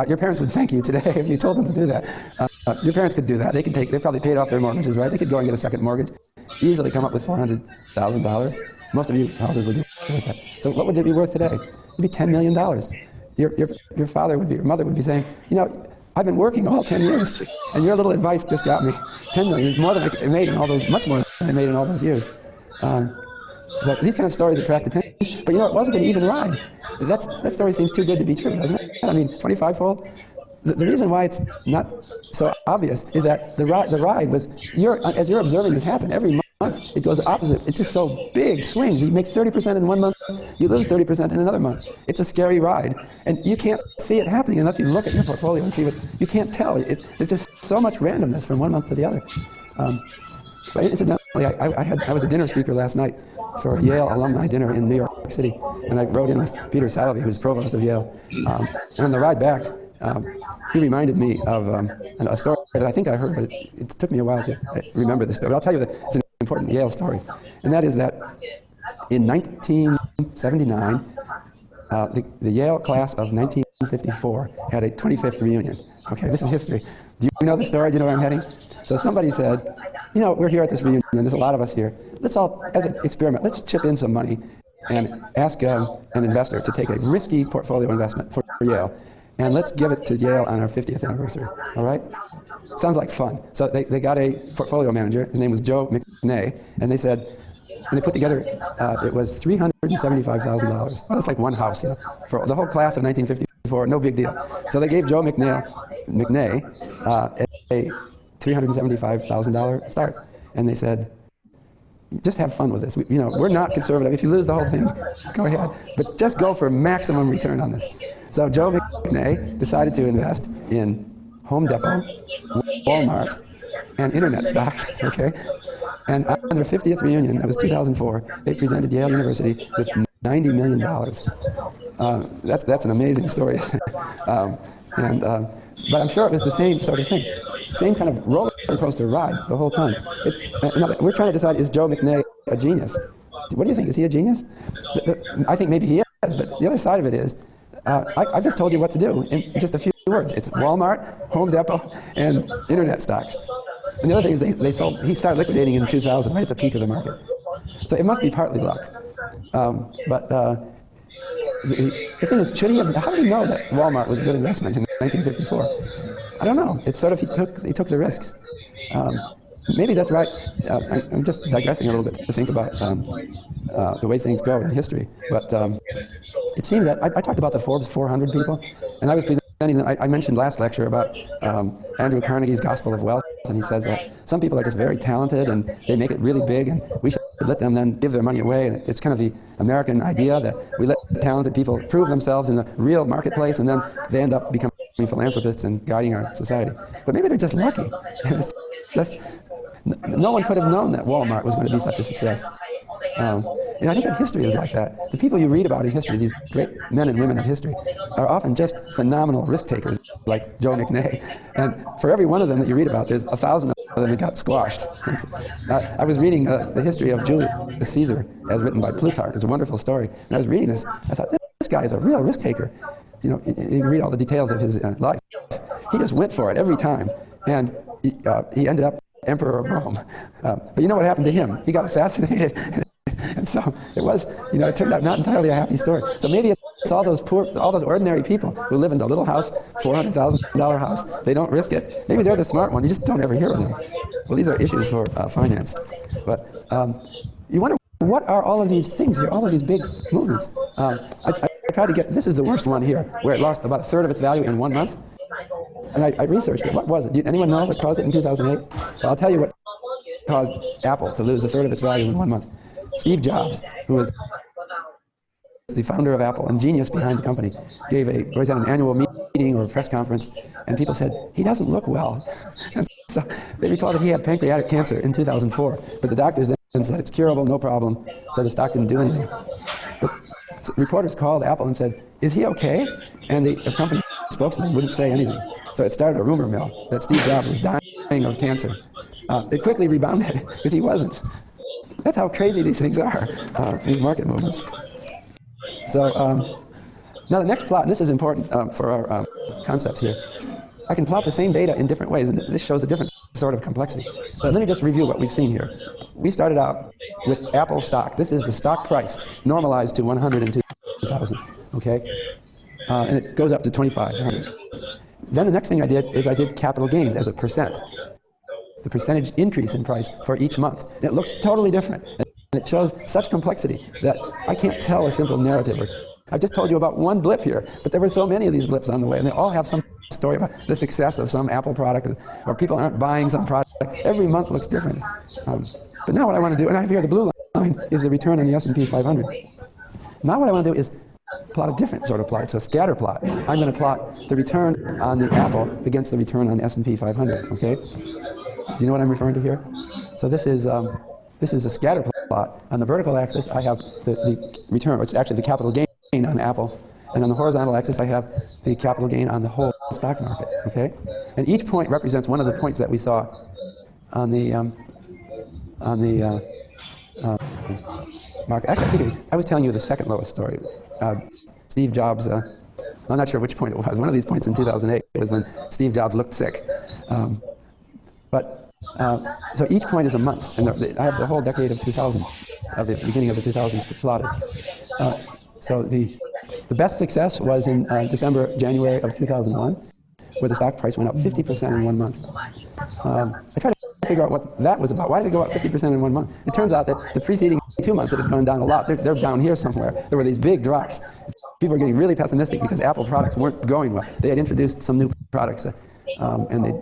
Your parents would thank you today if you told them to do that. Your parents could do that. They probably paid off their mortgages, right? They could go and get a second mortgage, easily come up with $400,000. Most of you houses would do with that. So what would it be worth today? It'd be $10 million. Your father would be, your mother would be saying, you know, I've been working all 10 years, and your little advice just got me 10 million. It's more than I made in all those, much more than I made in all those years. So these kind of stories attract attention. But you know, it wasn't an even ride. That story seems too good to be true, doesn't it? I mean, 25-fold. The reason why it's not so obvious is that the ride was, as you're observing this happen every month, it goes opposite. It's just so big swings. You make 30% in one month, you lose 30% in another month. It's a scary ride, and you can't see it happening unless you look at your portfolio and see what you can't tell. There's just so much randomness from one month to the other. But incidentally, I was a dinner speaker last night for a Yale alumni dinner in New York City, and I rode in with Peter Salovey, who's provost of Yale. And on the ride back, he reminded me of a story that I think I heard, but it took me a while to remember the story. But I'll tell you that it's an important Yale story, and that is that in 1979, the Yale class of 1954 had a 25th reunion. Okay, this is history. Do you know the story? Do you know where I'm heading? So somebody said, you know, we're here at this reunion. There's a lot of us here. Let's all, as an experiment, let's chip in some money and ask an investor to take a risky portfolio investment for Yale, and let's give it to Yale on our 50th anniversary. All right? Sounds like fun. So they got a portfolio manager. His name was Joe McNay, and they said, and they put together, it was $375,000. Well, that's like one house, you know, for the whole class of 1954. No big deal. So they gave Joe McNay a $375,000 start, and they said, just have fun with this. We're not conservative. If you lose the whole thing, go ahead, but just go for maximum return on this. So Joe McNay decided to invest in Home Depot, Walmart, and internet stocks. Okay, and on their 50th reunion, that was 2004, they presented Yale University with $90 million. That's an amazing story. But I'm sure it was the same sort of thing, same kind of roller coaster ride the whole time. We're trying to decide, is Joe McNay a genius? What do you think? Is he a genius? I think maybe he is, but the other side of it is, I've just told you what to do in just a few words. It's Walmart, Home Depot, and internet stocks. And the other thing is he started liquidating in 2000, right at the peak of the market. So it must be partly luck. The thing is, how did he know that Walmart was a good investment in 1954? I don't know. It's sort of, he took the risks. Maybe that's right. I'm just digressing a little bit to think about the way things go in history. But it seems that I talked about the Forbes 400 people, and I was presenting, I mentioned last lecture about Andrew Carnegie's Gospel of Wealth, and he says that some people are just very talented and they make it really big, and we should let them then give their money away. And it's kind of the American idea that we let talented people prove themselves in the real marketplace, and then they end up becoming philanthropists and guiding our society. But maybe they're just lucky. It's just, no one could have known that Walmart was going to be such a success. And I think that history is like that. The people you read about in history, these great men and women of history, are often just phenomenal risk takers, like Joe McNay. And for every one of them that you read about, there's 1,000 of them that got squashed. I was reading the history of Julius Caesar, as written by Plutarch. It's a wonderful story. And I was reading this. I thought, this guy is a real risk taker. You can read all the details of his life. He just went for it every time. And he ended up emperor of Rome. But you know what happened to him? He got assassinated. And so it was, it turned out not entirely a happy story. So maybe it's all those ordinary people who live in a little house, $400,000 house. They don't risk it. Maybe they're the smart ones. You just don't ever hear of them. Well, these are issues for finance. But you wonder, what are all of these things here, all of these big movements? I tried to get, this is the worst one here, where it lost about a third of its value in 1 month. And I researched it. What was it? Anyone know what caused it in 2008? Well, I'll tell you what caused Apple to lose a third of its value in 1 month. Steve Jobs, who was the founder of Apple and genius behind the company, was at an annual meeting or a press conference, and people said, he doesn't look well. And so they recalled that he had pancreatic cancer in 2004, but the doctors then said it's curable, no problem, so the stock didn't do anything. But reporters called Apple and said, is he okay? And the company spokesman wouldn't say anything. So it started a rumor mill that Steve Jobs was dying of cancer. It quickly rebounded because he wasn't. That's how crazy these things are, these market movements. So now the next plot, and this is important for our concepts here. I can plot the same data in different ways, and this shows a different sort of complexity. But let me just review what we've seen here. We started out with Apple stock. This is the stock price normalized to 100 in 2000, okay? And it goes up to 2,500. Then the next thing I did is I did capital gains as a percent. The percentage increase in price for each month. And it looks totally different. And it shows such complexity that I can't tell a simple narrative. I've just told you about one blip here, but there were so many of these blips on the way, and they all have some story about the success of some Apple product, or people aren't buying some product. Every month looks different. But now what I want to do, and I have here the blue line, is the return on the S&P 500. Now what I want to do is plot a different sort of plot. It's a scatter plot. I'm going to plot the return on the Apple against the return on the S&P 500, okay? Do you know what I'm referring to here? So this is a scatter plot. On the vertical axis, I have the return, which is actually the capital gain on Apple. And on the horizontal axis, I have the capital gain on the whole stock market, okay? And each point represents one of the points that we saw on the market. Actually, I was telling you the second lowest story. Steve Jobs, I'm not sure which point it was. One of these points in 2008 was when Steve Jobs looked sick. So each point is a month, and I have the whole decade of 2000, of the beginning of the 2000s plotted. So the best success was in January of 2001, where the stock price went up 50% in 1 month. I tried to figure out what that was about. Why did it go up 50% in 1 month? It turns out that the preceding 2 months it had gone down a lot. They're down here somewhere. There were these big drops. People were getting really pessimistic because Apple products weren't going well. They had introduced some new products, and they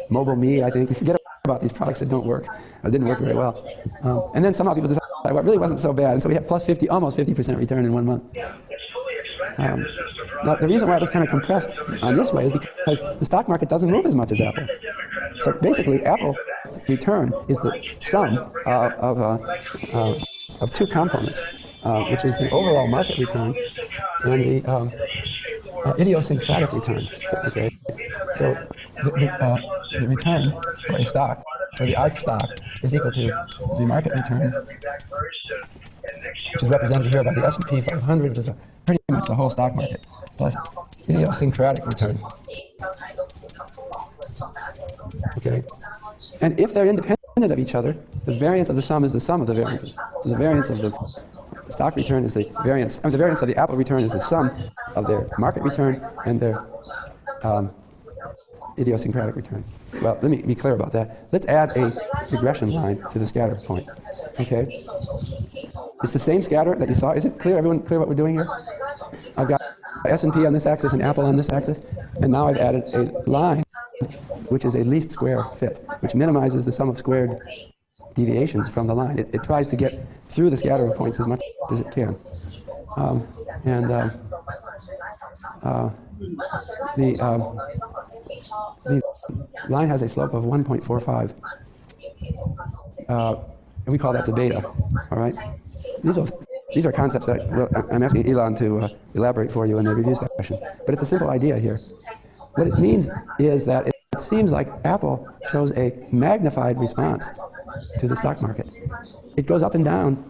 Mobile Me, I think. You forget about these products that don't work, or didn't work very well. And then somehow people decided, well, it really wasn't so bad, and so we have plus 50, almost 50% return in 1 month. Now, the reason why it was kind of compressed on this way is because the stock market doesn't move as much as Apple. So basically, Apple return is the sum of two components, which is the overall market return and the idiosyncratic return. Okay, so the return for a stock, or the ARK stock, is equal to the market return, which is represented here by the S&P 500, which is pretty much the whole stock market, plus idiosyncratic return. Okay, and if they're independent of each other, the variance of the sum is the sum of the variances. So the variance of the stock return is the variance, the variance of the Apple return is the sum of their market return and their idiosyncratic return. Well, let me be clear about that. Let's add a regression line to the scatter point. Okay? It's the same scatter that you saw. Is it clear? Everyone clear what we're doing here? I've got S&P on this axis and Apple on this axis, and now I've added a line which is a least square fit, which minimizes the sum of squared deviations from the line. It tries to get through the scatter of points as much as it can. The line has a slope of 1.45. And we call that the beta. All right. These are concepts that I'm asking Elon to elaborate for you in the review session. But it's a simple idea here. What it means is that it seems like Apple shows a magnified response to the stock market. It goes up and down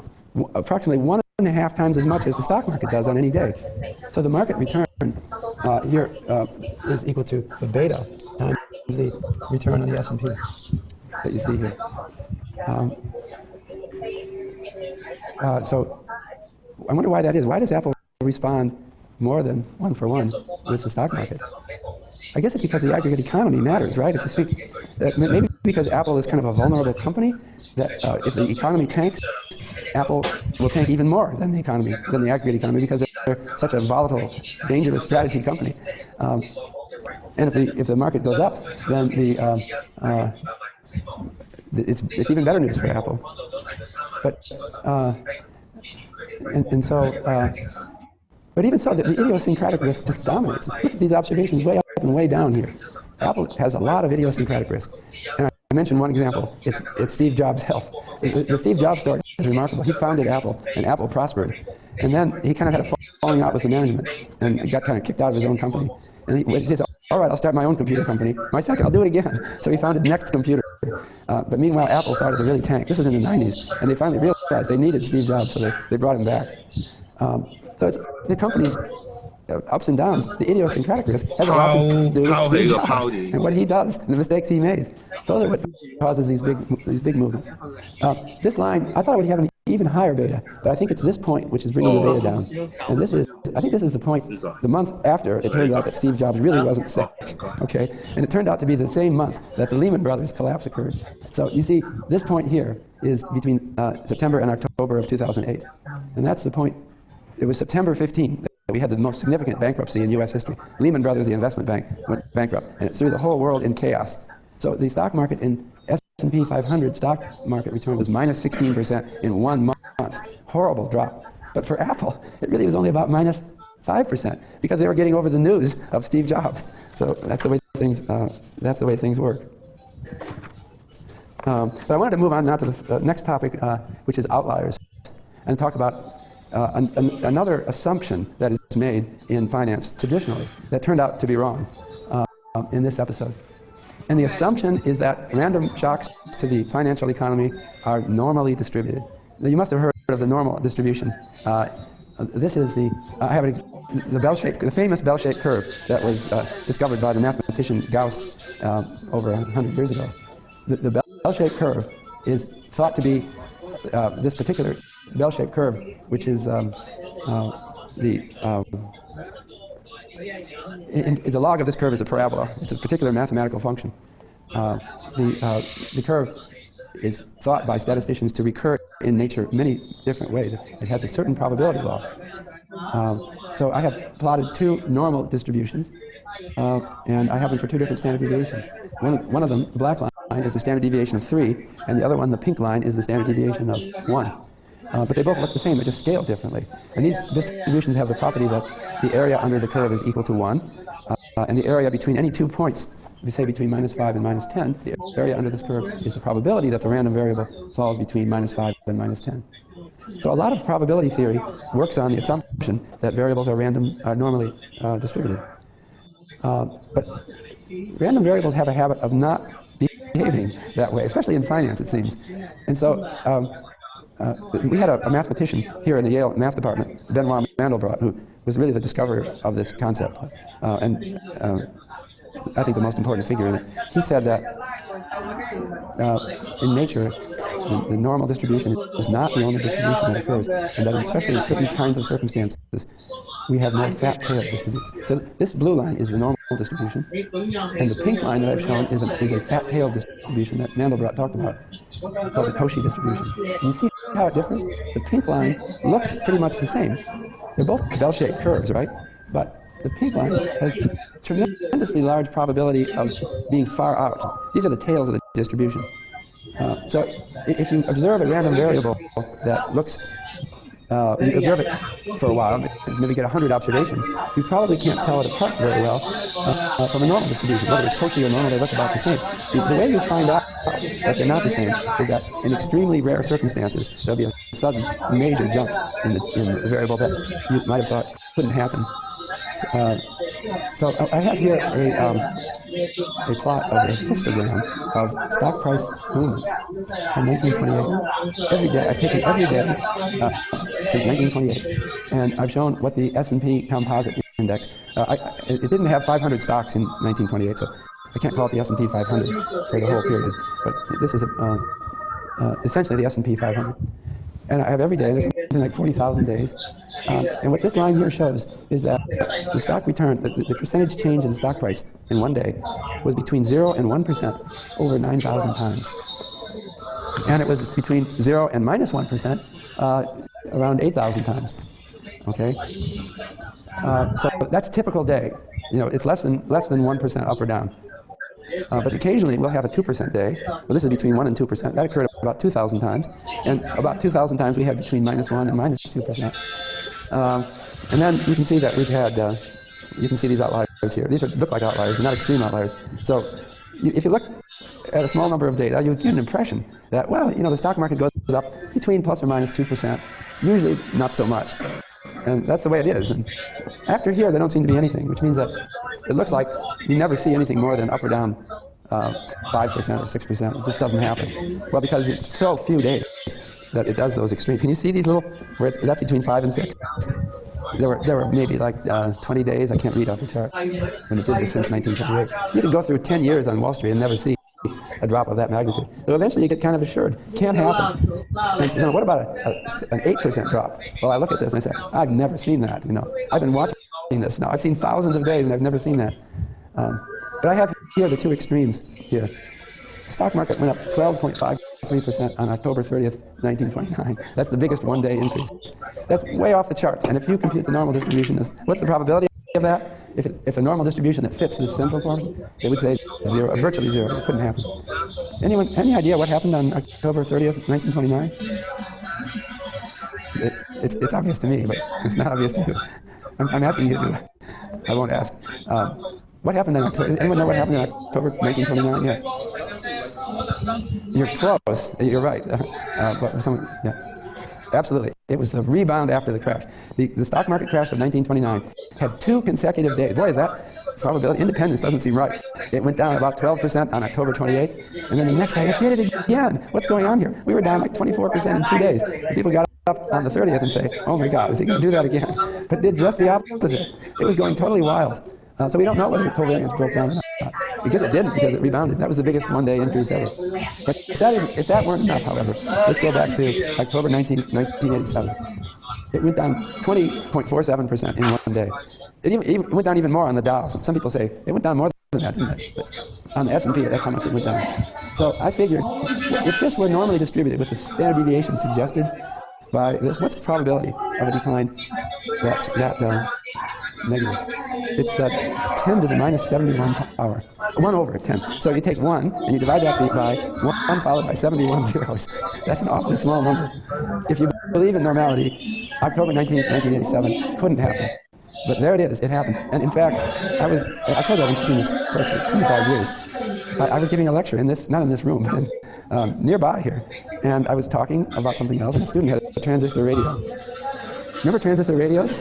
approximately 1.5 times as much as the stock market does on any day. So the market return here is equal to the beta times the return on the S&P. that you see here. So I wonder why that is. Why does Apple respond more than 1 for 1 with the stock market? I guess it's because the aggregate economy matters, right? If you think that maybe because Apple is kind of a vulnerable company, that if the economy tanks, Apple will tank even more than the economy, than the aggregate economy, because they're such a volatile, dangerous strategy company. And if the market goes up, then it's even better news for Apple. But but even so, the idiosyncratic risk just dominates. Look at these observations way up and way down here. Apple has a lot of idiosyncratic risk. And I mentioned one example. It's Steve Jobs' health. The Steve Jobs story is remarkable. He founded Apple, and Apple prospered. And then he kind of had a falling out with the management and got kind of kicked out of his own company. And he said, all right, I'll start my own computer company. My second, I'll do it again. So he founded Next Computer. But meanwhile, Apple started to really tank. This was in the 90s. And they finally realized they needed Steve Jobs, so they brought him back. So it's the company's ups and downs, the idiosyncratic risk has a lot to do with Steve Jobs and what he does, and the mistakes he made. Those are what causes these big movements. This line, I thought it would have an even higher beta, but I think it's this point which is bringing the beta down. And I think this is the point, the month after it turned out that Steve Jobs really wasn't sick, okay? And it turned out to be the same month that the Lehman Brothers collapse occurred. So you see, this point here is between September and October of 2008. And that's the point. It was September 15 that we had the most significant bankruptcy in U.S. history. Lehman Brothers, the investment bank, went bankrupt, and it threw the whole world in chaos. So the stock market in S&P 500 stock market return was minus 16% in 1 month. Horrible drop. But for Apple, it really was only about minus 5% because they were getting over the news of Steve Jobs. So that's the way things work. But I wanted to move on now to the next topic, which is outliers, and talk about another assumption that is made in finance traditionally that turned out to be wrong in this episode. And the assumption is that random shocks to the financial economy are normally distributed. Now, you must have heard of the normal distribution. This is the famous bell-shaped curve that was discovered by the mathematician Gauss over 100 years ago. The bell-shaped curve is thought to be this particular bell-shaped curve, which is the log of this curve is a parabola. It's a particular mathematical function. The curve is thought by statisticians to recur in nature many different ways. It has a certain probability law. So I have plotted 2 normal distributions, and I have them for 2 different standard deviations. One of them, the black line, is the standard deviation of 3, and the other one, the pink line, is the standard deviation of 1. But they both look the same, they just scale differently. And these distributions have the property that the area under the curve is equal to 1, and the area between any 2 points, we say between minus 5 and minus 10, the area under this curve is the probability that the random variable falls between minus 5 and minus 10. So a lot of probability theory works on the assumption that variables are normally distributed. But random variables have a habit of not behaving that way, especially in finance, it seems. And so we had a mathematician here in the Yale math department, Benoit Mandelbrot, who was really the discoverer of this concept, and I think the most important figure in it. He said that in nature, the normal distribution is not the only distribution that occurs, and that especially in certain kinds of circumstances, we have more fat-tailed distribution. So this blue line is the normal distribution, and the pink line that I've shown is a fat-tailed distribution that Mandelbrot talked about, called the Cauchy distribution. And you see how it differs? The pink line looks pretty much the same. They're both bell-shaped curves, right? But the pink line has tremendously large probability of being far out. These are the tails of the distribution. So if you observe a random variable that looks, you observe it for a while, maybe get 100 observations, you probably can't tell it apart very well from a normal distribution. Whether it's Cauchy or normal, they look about the same. The way you find out that they're not the same is that in extremely rare circumstances, there'll be a sudden major jump in the variable that you might have thought couldn't happen. So I have here a plot of a histogram of stock price movements from 1928. Every day, I've taken every day since 1928, and I've shown what the S&P Composite Index. It didn't have 500 stocks in 1928, so I can't call it the S&P 500 for the whole period, but this is essentially the S&P 500. And I have every day, there's something like 40,000 days. And what this line here shows is that the stock return, the percentage change in the stock price in one day was between 0 and 1% over 9,000 times. And it was between 0 and minus 1% around 8,000 times. Okay? So that's typical day. You know, it's less than 1% up or down. But occasionally we'll have a 2% day. Well, this is between 1 and 2%. That occurred about 2,000 times. And about 2,000 times we had between minus 1 and minus 2%. And then you can see that we've had, you can see these outliers here. These look like outliers, they're not extreme outliers. So if you look at a small number of data, you get an impression that, well, you know, the stock market goes up between plus or minus 2%, usually not so much. And that's the way it is. And after here, there don't seem to be anything, which means that it looks like you never see anything more than up or down 5% or 6%. It just doesn't happen. Well, because it's so few days that it does those extremes. Can you see these little, where that's between 5 and 6? There were maybe like 20 days, I can't read off the chart, when it did this since 1928. You can go through 10 years on Wall Street and never see a drop of that magnitude. So eventually you get kind of assured, can't happen. And so what about an 8% drop? Well, I look at this and I say, I've never seen that, you know. I've been watching this now. I've seen thousands of days and I've never seen that. But I have here the two extremes here. The stock market went up 12.53% on October 30th, 1929. That's the biggest one-day increase. That's way off the charts. And if you compute the normal distribution, what's the probability of that? If a normal distribution that fits this central portion, it would say 0, virtually 0. It couldn't happen. Any idea what happened on October 30th, 1929? It's obvious to me, but it's not obvious to you. I'm asking you to. I won't ask. What happened in October? Anyone know what happened in October 1929? Yeah. You're close. You're right. Yeah. Absolutely. It was the rebound after the crash. The stock market crash of 1929 had 2 consecutive days. Boy, is that probability. Independence doesn't seem right. It went down about 12% on October 28th, and then the next day it did it again. What's going on here? We were down like 24% in 2 days. People got up on the 30th and say, oh my God, is he going to do that again? But did just the opposite. It was going totally wild. So we don't know whether covariance broke down or not. Because it didn't, because it rebounded. That was the biggest one-day increase ever. But if that weren't enough, however, let's go back to October 1987. It went down 20.47% in one day. It went down even more on the Dow. Some people say it went down more than that, didn't it? But on the S&P, that's how much it went down. So I figured, if this were normally distributed with the standard deviation suggested by this, what's the probability of a decline that's negative? It's 10 to the minus 71 power. 1 over 10. So you take 1 and you divide that by 1 followed by 71 zeros. That's an awfully small number. If you believe in normality, October 1987 couldn't happen. But there it is. It happened. And in fact, I told you I've been teaching this course for 25 years. I was giving a lecture in this, not in this room, but nearby here. And I was talking about something else, and a student had a transistor radio. Remember transistor radios?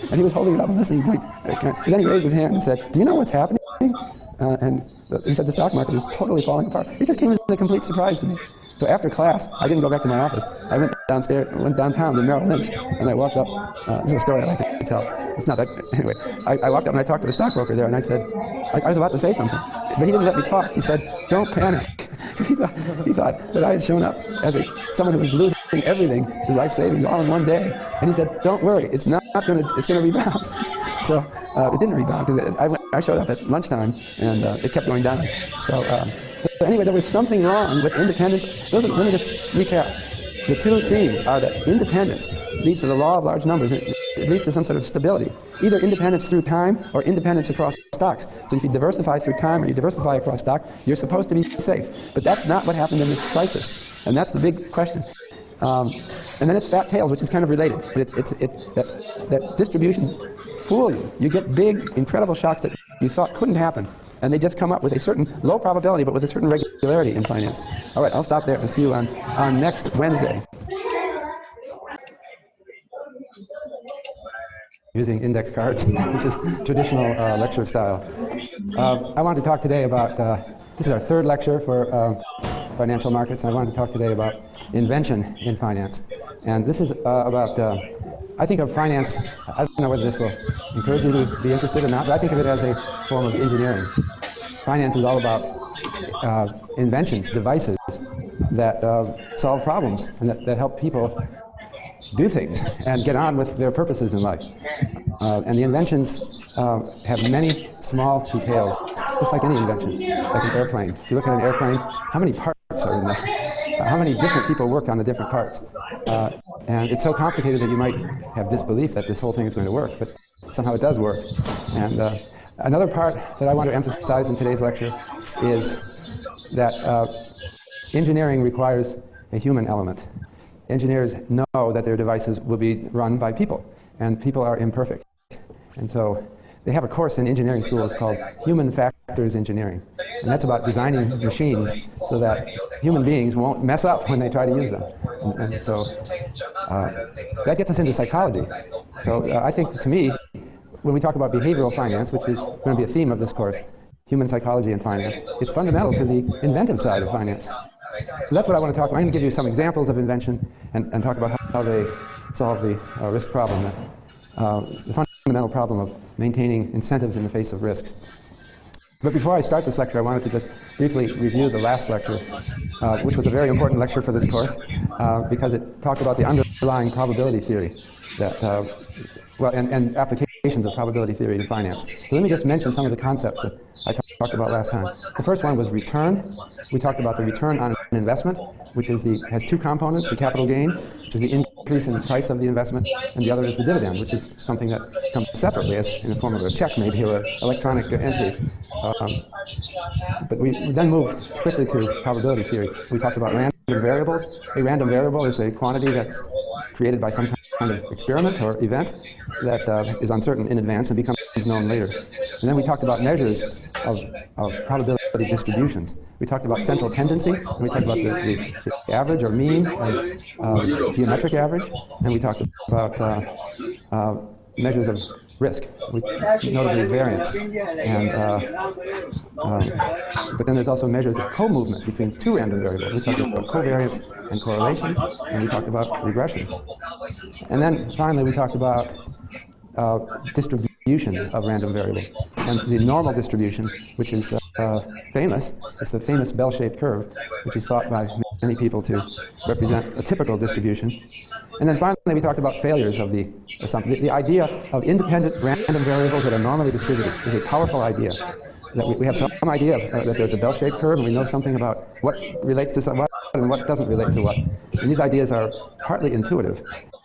And he was holding it up and listening. And then he raised his hand and said, do you know what's happening? And he said the stock market is totally falling apart. It just came as a complete surprise to me. So after class, I didn't go back to my office. I went downtown to Merrill Lynch, and I walked up. This is a story I like to tell. It's not that, anyway. I walked up and I talked to the stockbroker there, and I said, I was about to say something, but he didn't let me talk. He said, don't panic. He thought that I had shown up as someone who was losing everything, his life savings, all in one day. And he said, don't worry, it's going to rebound. So it didn't rebound, because I showed up at lunchtime, and it kept going down. So anyway, there was something wrong with independence. Let me just recap. The two themes are that independence leads to the law of large numbers. It leads to some sort of stability. Either independence through time or independence across stocks. So if you diversify through time or you diversify across stock, you're supposed to be safe. But that's not what happened in this crisis. And that's the big question. And then it's fat tails, which is kind of related. But that distributions fool you. You get big, incredible shocks that you thought couldn't happen. And they just come up with a certain low probability, but with a certain regularity in finance. All right, I'll stop there and see you on next Wednesday. Using index cards, which is traditional lecture style. I wanted to talk today about, this is our third lecture for financial markets, and I wanted to talk today about invention in finance. And this is about, I think of finance, I don't know whether this will encourage you to be interested or not, but I think of it as a form of engineering. finance is all about inventions, devices that solve problems and that help people do things and get on with their purposes in life. And the inventions have many small details, just like any invention, like an airplane. If you look at an airplane, how many parts are in there? How many different people worked on the different parts? And it's so complicated that you might have disbelief that this whole thing is going to work, but somehow it does work. And another part that I want to emphasize in today's lecture is that engineering requires a human element. Engineers know that their devices will be run by people, and people are imperfect. And so they have a course in engineering schools called Human Factors Engineering. And that's about designing machines so that human beings won't mess up when they try to use them. And so that gets us into psychology. So I think, to me, when we talk about behavioral finance, which is going to be a theme of this course, human psychology and finance, it's fundamental to the inventive side of finance. So that's what I want to talk about. I'm going to give you some examples of invention and talk about how they solve the risk problem, the fundamental problem of maintaining incentives in the face of risks. But before I start this lecture, I wanted to just briefly review the last lecture, which was a very important lecture for this course, because it talked about the underlying probability theory that, and applications of probability theory to finance. So let me just mention some of the concepts that I talked about last time. The first one was return. We talked about the return on an investment, which is has two components: the capital gain, which is the increase in the price of the investment, and the other is the dividend, which is something that comes separately as in the form of a check, maybe, or electronic entry. But we then moved quickly to probability theory. We talked about random variables. A random variable is a quantity that's created by some kind of experiment or event that is uncertain in advance and becomes known later. And then we talked about measures of probability distributions. We talked about central tendency, and we talked about the average or mean, and geometric average, and we talked about measures of risk, notably variance. And, but then there's also measures of co-movement between two random variables. We talked about covariance and correlation, and we talked about regression. And then finally we talked about distributions of random variables. And the normal distribution, which is famous, it's the famous bell-shaped curve, which is thought by many people to represent a typical distribution. And then finally we talked about failures of the assumption. The idea of independent random variables that are normally distributed is a powerful idea. That we have some idea that there's a bell-shaped curve, and we know something about what relates to what and what doesn't relate to what. And these ideas are partly intuitive,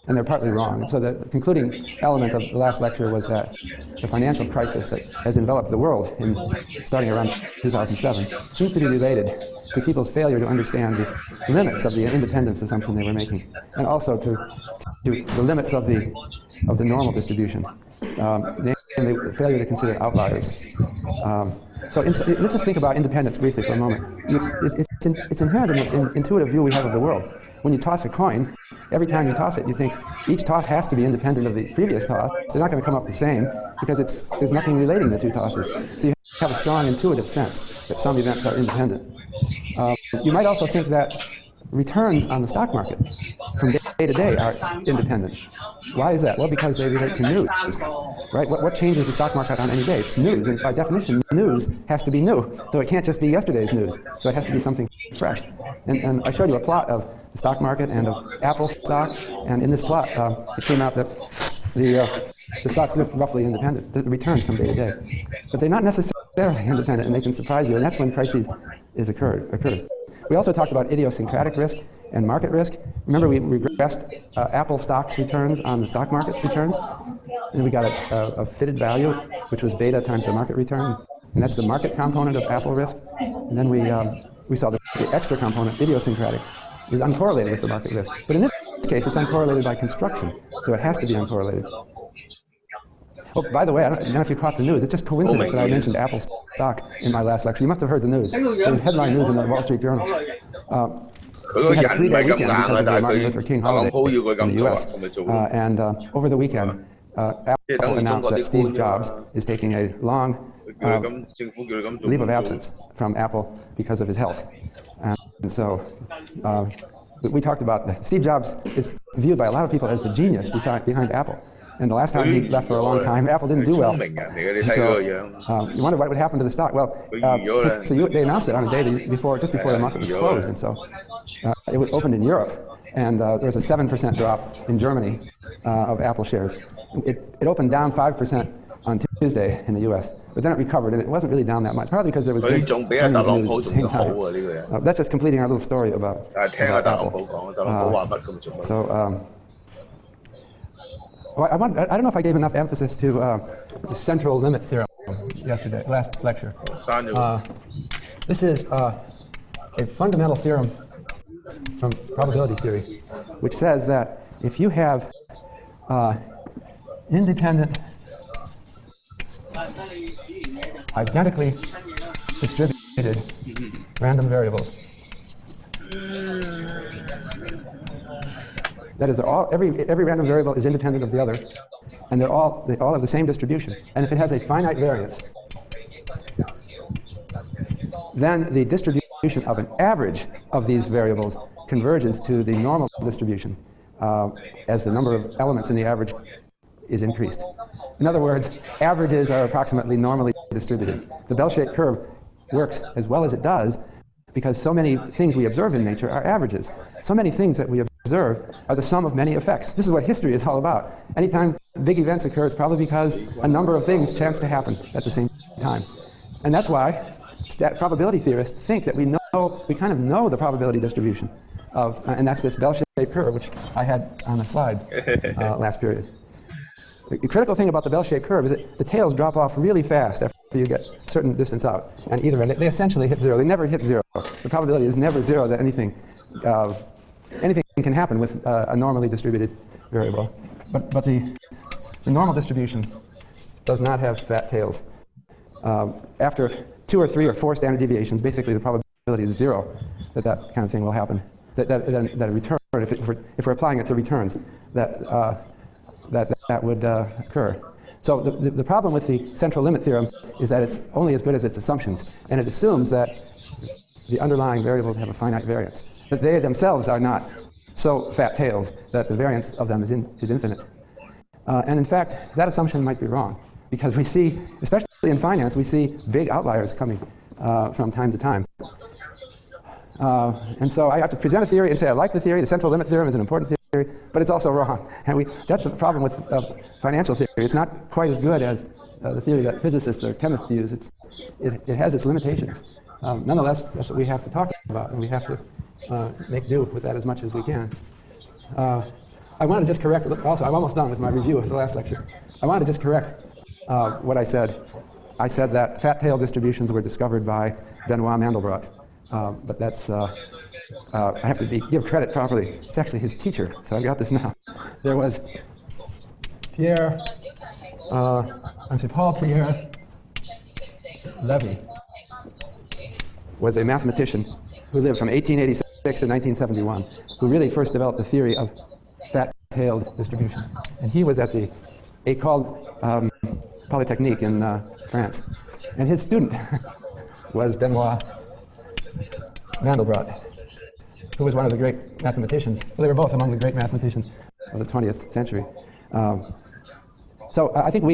and they're partly wrong. So the concluding element of the last lecture was that the financial crisis that has enveloped the world starting around 2007 seems to be related to people's failure to understand the limits of the independence assumption they were making, and also to the limits of the normal distribution, namely the failure to consider outliers. So let's just think about independence briefly for a moment. It's inherent in the intuitive view we have of the world. When you toss a coin, every time you toss it, you think each toss has to be independent of the previous toss. They're not going to come up the same because there's nothing relating the two tosses. So you have a strong intuitive sense that some events are independent. You might also think that returns on the stock market from day to day are independent. Why is that? Well, because they relate to news, right? What changes the stock market on any day? It's news, and by definition, news has to be new. So it can't just be yesterday's news. So it has to be something fresh. And I showed you a plot of the stock market and of Apple stock, and in this plot, it came out that the stocks look roughly independent, the returns from day to day. But they're not necessarily independent, and they can surprise you, and that's when crises occurs. We also talked about idiosyncratic risk and market risk. Remember, we regressed Apple stock's returns on the stock market's returns, and we got a fitted value, which was beta times the market return, and that's the market component of Apple risk. And then we saw the extra component, idiosyncratic, is uncorrelated with the market risk. But in this case, it's uncorrelated by construction, so it has to be uncorrelated. Oh, by the way, I don't know if you caught the news. It's just coincidence that I mentioned Apple stock in my last lecture. You must have heard the news. There was headline news in the Wall Street Journal. We had a 3-day weekend because of the Martin Luther King holiday in the U.S. And over the weekend, Apple announced that Steve Jobs is taking a long leave of absence from Apple because of his health. And so we talked about that. Steve Jobs is viewed by a lot of people as the genius behind Apple. And the last time he left for a long time, Apple didn't do well. So you wonder what would happen to the stock. Well, they announced it on a day before, just before the market was closed, and so it was opened in Europe, and there was a 7% drop in Germany of Apple shares. It opened down 5% on Tuesday in the U.S., but then it recovered, and it wasn't really down that much, probably because there was good earnings news at the same time. That's just completing our little story about Apple. I don't know if I gave enough emphasis to the central limit theorem last lecture. This is a fundamental theorem from probability theory, which says that if you have independent, identically distributed random variables, that is, every random variable is independent of the other, and they all have the same distribution. And if it has a finite variance, then the distribution of an average of these variables converges to the normal distribution as the number of elements in the average is increased. In other words, averages are approximately normally distributed. The bell-shaped curve works as well as it does because so many things we observe in nature are averages. So many things that we observe are the sum of many effects. This is what history is all about. Anytime big events occur, it's probably because a number of things chance to happen at the same time. And that's why probability theorists think that we kind of know the probability distribution of, and that's this bell-shaped curve, which I had on the slide last period. The critical thing about the bell-shaped curve is that the tails drop off really fast after you get a certain distance out. And either end, they essentially hit zero. They never hit zero. The probability is never zero that anything can happen with a normally distributed variable. But the normal distribution does not have fat tails. After 2 or 3 or 4 standard deviations, basically the probability is zero that kind of thing will happen. That a return, if we're applying it to returns, that would occur. So the problem with the central limit theorem is that it's only as good as its assumptions, and it assumes that the underlying variables have a finite variance, that they themselves are not so fat-tailed that the variance of them is infinite. And in fact, that assumption might be wrong, because we see, especially in finance, we see big outliers coming from time to time. And so I have to present a theory and say I like the theory. The central limit theorem is an important theory, but it's also wrong. And that's the problem with financial theory. It's not quite as good as the theory that physicists or chemists use. It has its limitations. Nonetheless, that's what we have to talk about, and we have to make do with that as much as we can. I want to just correct, also, I'm almost done with my review of the last lecture. I want to just correct what I said. I said that fat-tail distributions were discovered by Benoit Mandelbrot. But that's, I have to give credit properly. It's actually his teacher, so I've got this now. There was Paul Pierre Levy was a mathematician who lived from 1886 to 1971, who really first developed the theory of fat-tailed distribution. And he was at the École Polytechnique in France. And his student was Benoit Mandelbrot, who was one of the great mathematicians. Well, they were both among the great mathematicians of the 20th century. So I think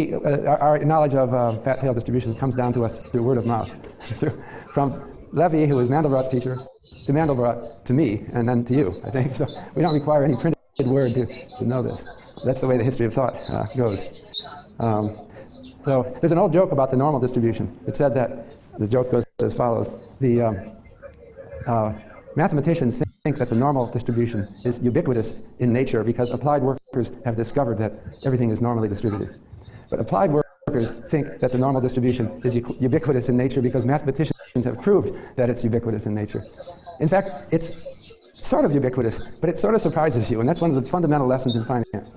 our knowledge of fat-tailed distributions comes down to us through word of mouth. From Levy, who was Mandelbrot's teacher, to Mandelbrot, to me, and then to you, I think. So we don't require any printed word to know this. That's the way the history of thought goes. So there's an old joke about the normal distribution. It said that, the joke goes as follows. Mathematicians think that the normal distribution is ubiquitous in nature because applied workers have discovered that everything is normally distributed. But applied workers think that the normal distribution is ubiquitous in nature because mathematicians have proved that it's ubiquitous in nature. In fact, it's sort of ubiquitous, but it sort of surprises you, and that's one of the fundamental lessons in finance.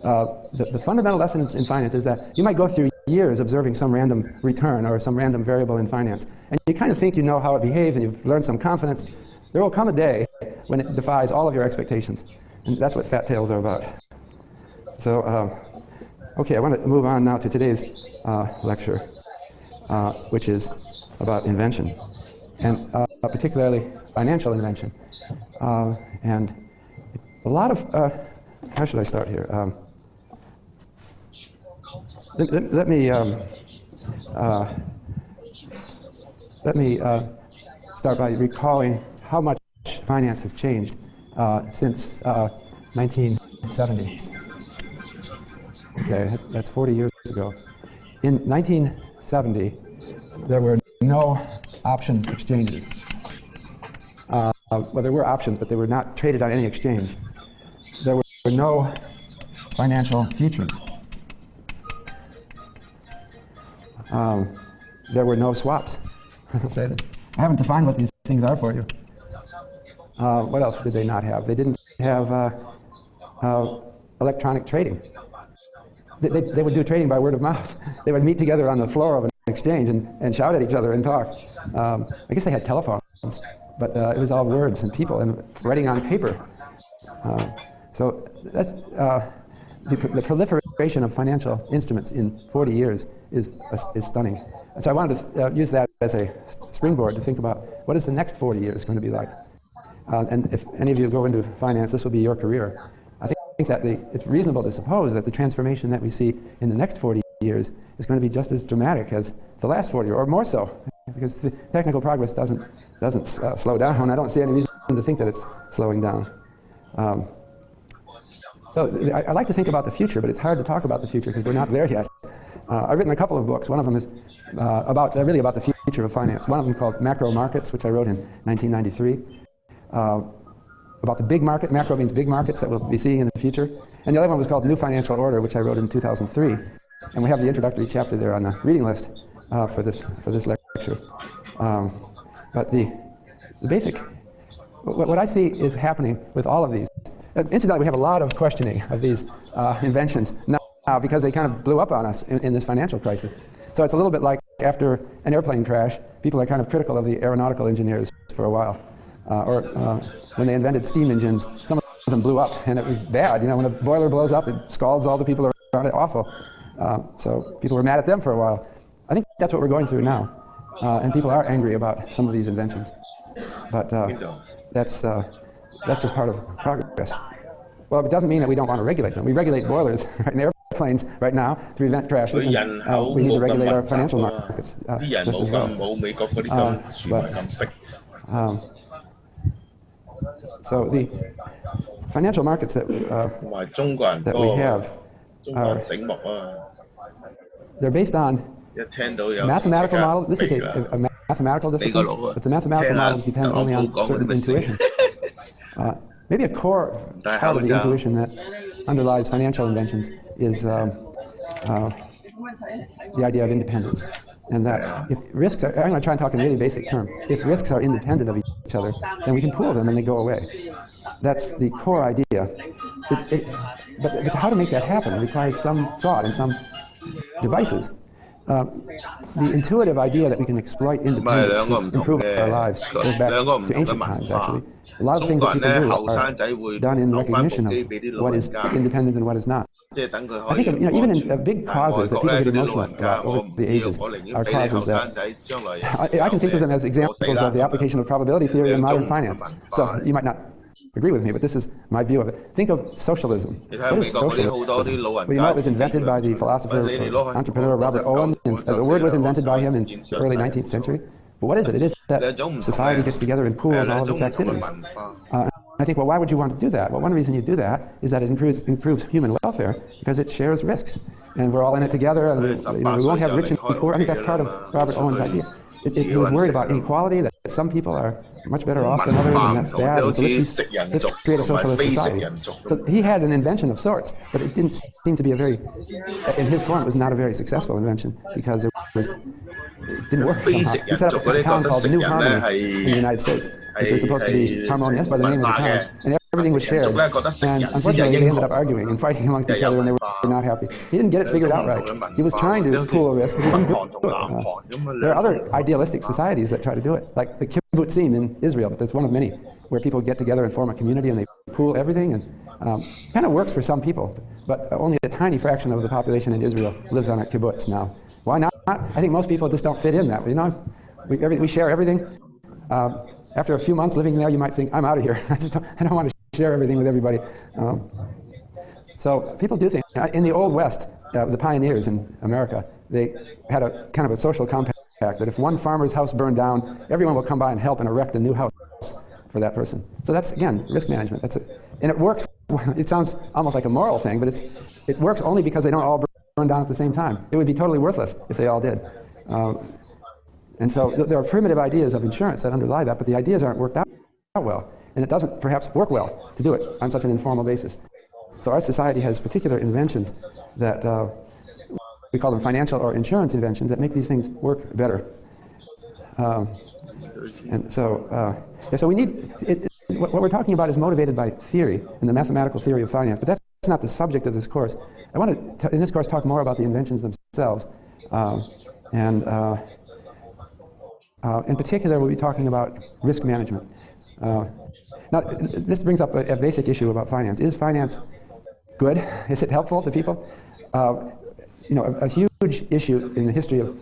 The fundamental lesson in finance is that you might go through years observing some random return or some random variable in finance, and you kind of think you know how it behaves and you've learned some confidence. There will come a day when it defies all of your expectations, and that's what fat tails are about. So, okay, I want to move on now to today's lecture, which is about invention, and particularly financial invention. And a lot of, how should I start here? let me start by recalling how much finance has changed since 1970. Okay, that's 40 years ago. In 1970, there were no options exchanges. Well, there were options, but they were not traded on any exchange. There were no financial futures. There were no swaps. I'll say that. I haven't defined what these things are for you. What else did they not have? They didn't have electronic trading. They would do trading by word of mouth. They would meet together on the floor of an exchange and shout at each other and talk. I guess they had telephones, but it was all words and people and writing on paper. So that's the proliferation of financial instruments in 40 years is stunning. And so I wanted to use that as a springboard to think about what is the next 40 years going to be like. And if any of you go into finance, this will be your career. I think that it's reasonable to suppose that the transformation that we see in the next 40 years is going to be just as dramatic as the last 40, or more so, because the technical progress doesn't slow down. I don't see any reason to think that it's slowing down. So I like to think about the future, but it's hard to talk about the future because we're not there yet. I've written a couple of books. One of them is really about the future of finance. One of them called Macro Markets, which I wrote in 1993. About the big market. Macro means big markets that we'll be seeing in the future. And the other one was called New Financial Order, which I wrote in 2003. And we have the introductory chapter there on the reading list for this lecture. But the basic, what I see is happening with all of these. Incidentally, we have a lot of questioning of these inventions now because they kind of blew up on us in this financial crisis. So it's a little bit like after an airplane crash, people are kind of critical of the aeronautical engineers for a while. Or when they invented steam engines, some of them blew up, and it was bad. You know, when a boiler blows up, it scalds all the people around it. Awful. So people were mad at them for a while. I think that's what we're going through now, and people are angry about some of these inventions. But that's just part of progress. Well, it doesn't mean that we don't want to regulate them. We regulate boilers in airplanes right now to prevent crashes, and we need to regulate our financial markets just as well. So the financial markets that we have they're based on mathematical models. This is a mathematical discipline, but the mathematical models depend only on certain intuition. Maybe a core part of the intuition that underlies financial inventions is the idea of independence. And that if risks are, I'm going to try and talk in really basic terms, if risks are independent of each other, then we can pool them and they go away. That's the core idea. But how to make that happen requires some thought and some devices. The intuitive idea that we can exploit independence to improve our lives goes back to ancient times, actually. A lot of things that people do are done in recognition of what is independent and what is not. I think even in big causes that people get emotional about over the ages are causes that I can think of them as examples of the application of probability theory in modern finance. So you might not agree with me, but this is my view of it. Think of socialism. What is socialism? Well, you know, it was invented by the philosopher, entrepreneur Robert Owen, and the word was invented by him in the early 19th century. But what is it? It is that society gets together and pools all of its activities. I think, well, why would you want to do that? Well, one reason you do that is that it improves human welfare because it shares risks. And we're all in it together, and we won't have rich and poor. I think that's part of Robert Owen's idea. It was worried about inequality, that some people are much better off than others, and that's bad. And so let's create a socialist society. So he had an invention of sorts, but it didn't seem to be in his form, it was not a very successful invention because it didn't work somehow. He set up a town called New Harmony in the United States, which was supposed to be harmonious by the name of the town. And everything was shared. And unfortunately, they ended up arguing and fighting amongst each other, and they were not happy. He didn't get it figured out right. He was trying to pool a risk, but he didn't do it. There are other idealistic societies that try to do it, like the kibbutzim in Israel, but that's one of many, where people get together and form a community and they pool everything, and kind of works for some people, but only a tiny fraction of the population in Israel lives on a kibbutz now. Why not? I think most people just don't fit in that. You know, we share everything. After a few months living there, you might think, I'm out of here. I don't want to share everything with everybody. So people do things. In the Old West, the pioneers in America, they had a kind of a social compact that if one farmer's house burned down, everyone will come by and help and erect a new house for that person. So that's, again, risk management. And it works. It sounds almost like a moral thing, but it works only because they don't all burn down at the same time. It would be totally worthless if they all did. And so there are primitive ideas of insurance that underlie that, but the ideas aren't worked out well. And it doesn't perhaps work well to do it on such an informal basis. So our society has particular inventions that we call them financial or insurance inventions that make these things work better. And so, so we need, what we're talking about is motivated by theory and the mathematical theory of finance, but that's not the subject of this course. I want to, in this course, talk more about the inventions themselves. In particular, we'll be talking about risk management. Now, this brings up a basic issue about finance. Is finance good? Is it helpful to people? You know, a huge issue in the history of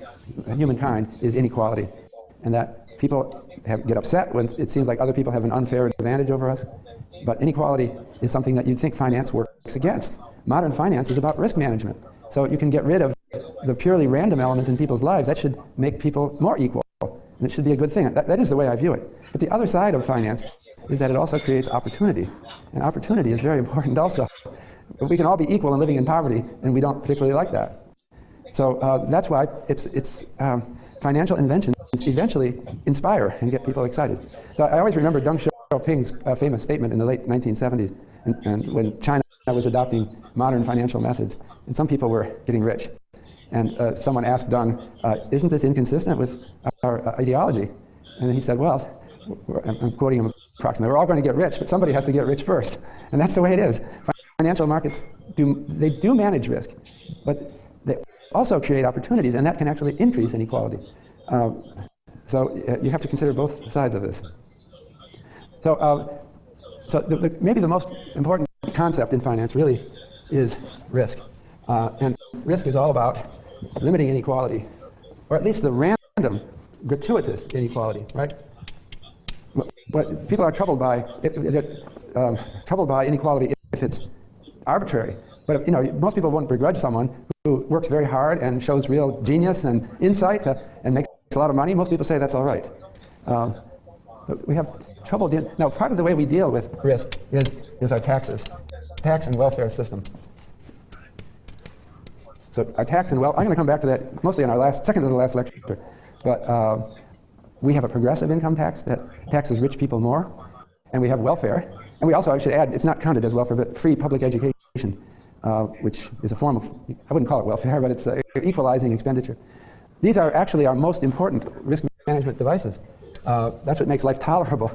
humankind is inequality, and that people get upset when it seems like other people have an unfair advantage over us. But inequality is something that you'd think finance works against. Modern finance is about risk management. So you can get rid of the purely random element in people's lives. That should make people more equal, and it should be a good thing. That is the way I view it. But the other side of finance is that it also creates opportunity, and opportunity is very important also. We can all be equal and living in poverty, and we don't particularly like that. So that's why financial inventions eventually inspire and get people excited. So I always remember Deng Xiaoping's famous statement in the late 1970s, and when China was adopting modern financial methods, and some people were getting rich. And someone asked Deng, isn't this inconsistent with our ideology? And he said, well, I'm quoting him approximately, we're all going to get rich, but somebody has to get rich first. And that's the way it is. Financial markets do manage risk, but they also create opportunities, and that can actually increase inequality. So you have to consider both sides of this. So, maybe the most important concept in finance really is risk. And risk is all about limiting inequality, or at least the random, gratuitous inequality, right? What people are troubled by, inequality if it's arbitrary. But you know, most people won't begrudge someone who works very hard and shows real genius and insight and makes a lot of money. Most people say that's all right. But we have trouble dealing. Now, part of the way we deal with risk is our taxes, tax and welfare system. So our tax and wealth, I'm going to come back to that mostly in our second to the last lecture. But we have a progressive income tax that taxes rich people more, and we have welfare. And we also, I should add, it's not counted as welfare, but free public education, which is a form of, I wouldn't call it welfare, but it's equalizing expenditure. These are actually our most important risk management devices. That's what makes life tolerable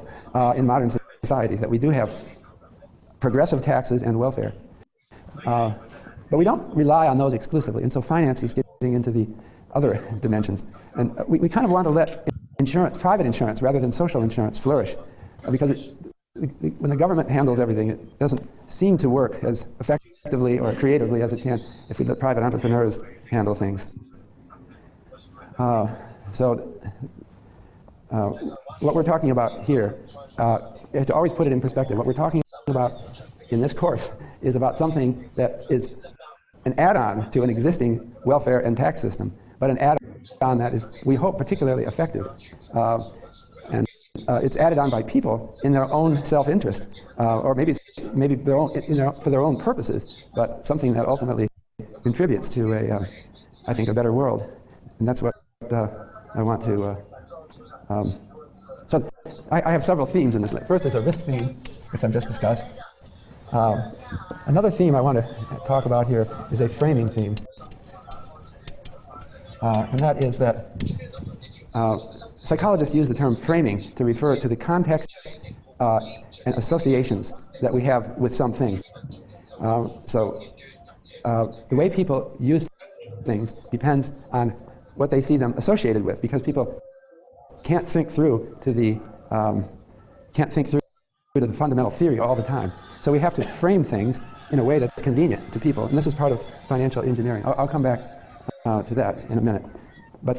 in modern society, that we do have progressive taxes and welfare. But we don't rely on those exclusively, and so finance is getting into the other dimensions. And we kind of want to let insurance, private insurance, rather than social insurance, flourish, because when the government handles everything, it doesn't seem to work as effectively or creatively as it can if we let private entrepreneurs handle things. What we're talking about here, you have to always put it in perspective. What we're talking about in this course is about something that is an add-on to an existing welfare and tax system, but an add-on that is, we hope, particularly effective. And it's added on by people in their own self-interest, or maybe their own, for their own purposes, but something that ultimately contributes to I think, a better world. And that's what I want to. So I have several themes in this. First is a risk theme, which I've just discussed. Another theme I want to talk about here is a framing theme, and that is that psychologists use the term framing to refer to the context and associations that we have with something. The way people use things depends on what they see them associated with, because people can't think through to the fundamental theory all the time. So we have to frame things in a way that's convenient to people, and this is part of financial engineering. I'll come back to that in a minute. But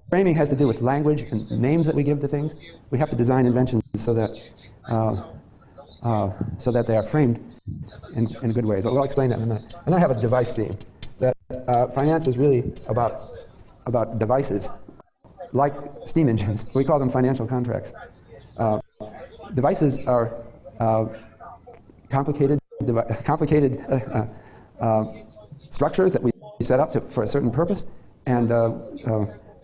framing has to do with language and names that we give to things. We have to design inventions so that so that they are framed in good ways. But we'll explain that in a minute. And then I have a device theme, that finance is really about devices, like steam engines. We call them financial contracts. Devices are complicated structures that we set up for a certain purpose, and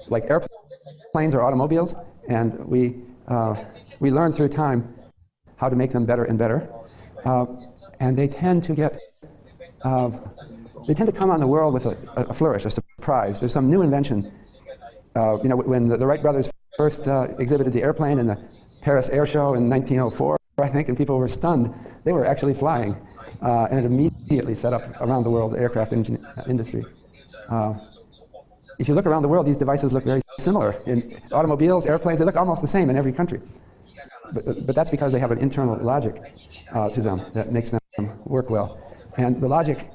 like airplanes or automobiles, and we learn through time how to make them better and better, and they tend to come on the world with a flourish, a surprise. There's some new invention. When the Wright brothers first exhibited the airplane in the Paris Air Show in 1904, I think, and people were stunned. They were actually flying, and it immediately set up around the world the aircraft industry. If you look around the world, these devices look very similar. In automobiles, airplanes, they look almost the same in every country. But that's because they have an internal logic to them that makes them work well. And the logic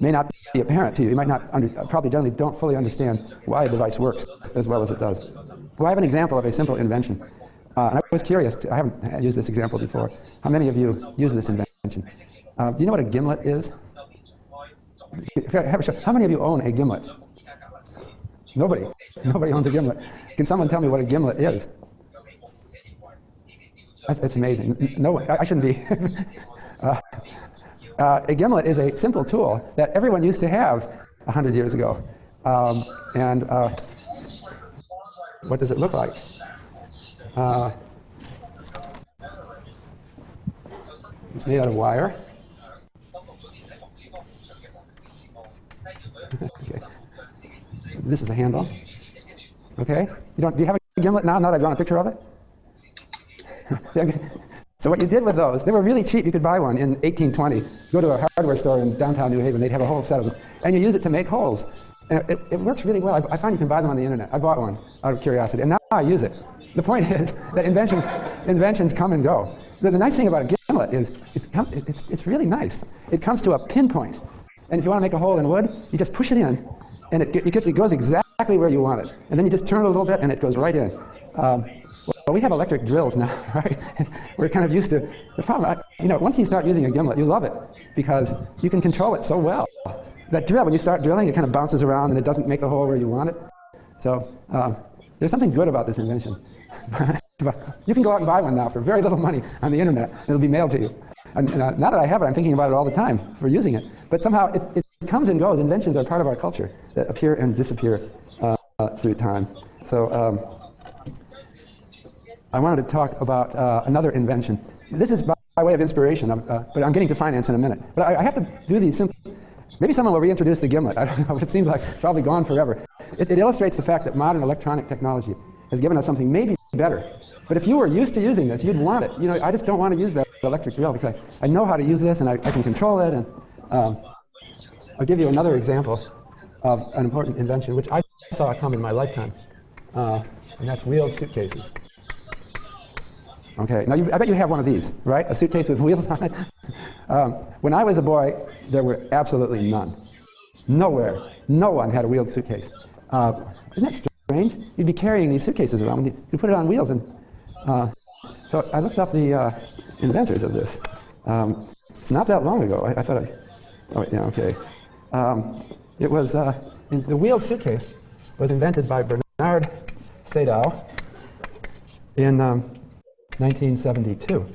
may not be apparent to you. You might not, probably generally don't fully understand why a device works as well as it does. Well, I have an example of a simple invention. And I was curious, I haven't used this example before. How many of you use this invention? Do you know what a gimlet is? How many of you own a gimlet? Nobody. Nobody owns a gimlet. Can someone tell me what a gimlet is? It's amazing. No one. I shouldn't be. A gimlet is a simple tool that everyone used to have 100 years ago. What does it look like? It's made out of wire. Okay. This is a handle. Okay. Do you have a gimlet now that I've drawn a picture of it? So what you did with those, they were really cheap. You could buy one in 1820. Go to a hardware store in downtown New Haven. They'd have a whole set of them. And you use it to make holes. And it works really well. I find you can buy them on the internet. I bought one out of curiosity. And now I use it. The point is that inventions come and go. The nice thing about a gimlet is it's really nice. It comes to a pinpoint. And if you want to make a hole in wood, you just push it in. And it goes exactly where you want it. And then you just turn it a little bit, and it goes right in. Well, we have electric drills now, right? We're kind of used to the problem. Once you start using a gimlet, you love it because you can control it so well. That drill, when you start drilling, it kind of bounces around and it doesn't make the hole where you want it. So there's something good about this invention. You can go out and buy one now for very little money on the internet. It'll be mailed to you. And now that I have it, I'm thinking about it all the time for using it. But somehow it comes and goes. Inventions are part of our culture that appear and disappear through time. So I wanted to talk about another invention. This is by way of inspiration, but I'm getting to finance in a minute. But I have to do these simple. Maybe someone will reintroduce the gimlet. I don't know, but it seems like it's probably gone forever. It illustrates the fact that modern electronic technology has given us something maybe better. But if you were used to using this, you'd want it. I just don't want to use that electric drill because I know how to use this and I can control it. And I'll give you another example of an important invention which I saw come in my lifetime, and that's wheeled suitcases. Okay, now I bet you have one of these, right? A suitcase with wheels on it. When I was a boy, there were absolutely none. Nowhere. No one had a wheeled suitcase. Isn't that strange? You'd be carrying these suitcases around. You put it on wheels. And so I looked up the inventors of this. It's not that long ago. I thought okay. It was, the wheeled suitcase was invented by Bernard Sadow in 1972.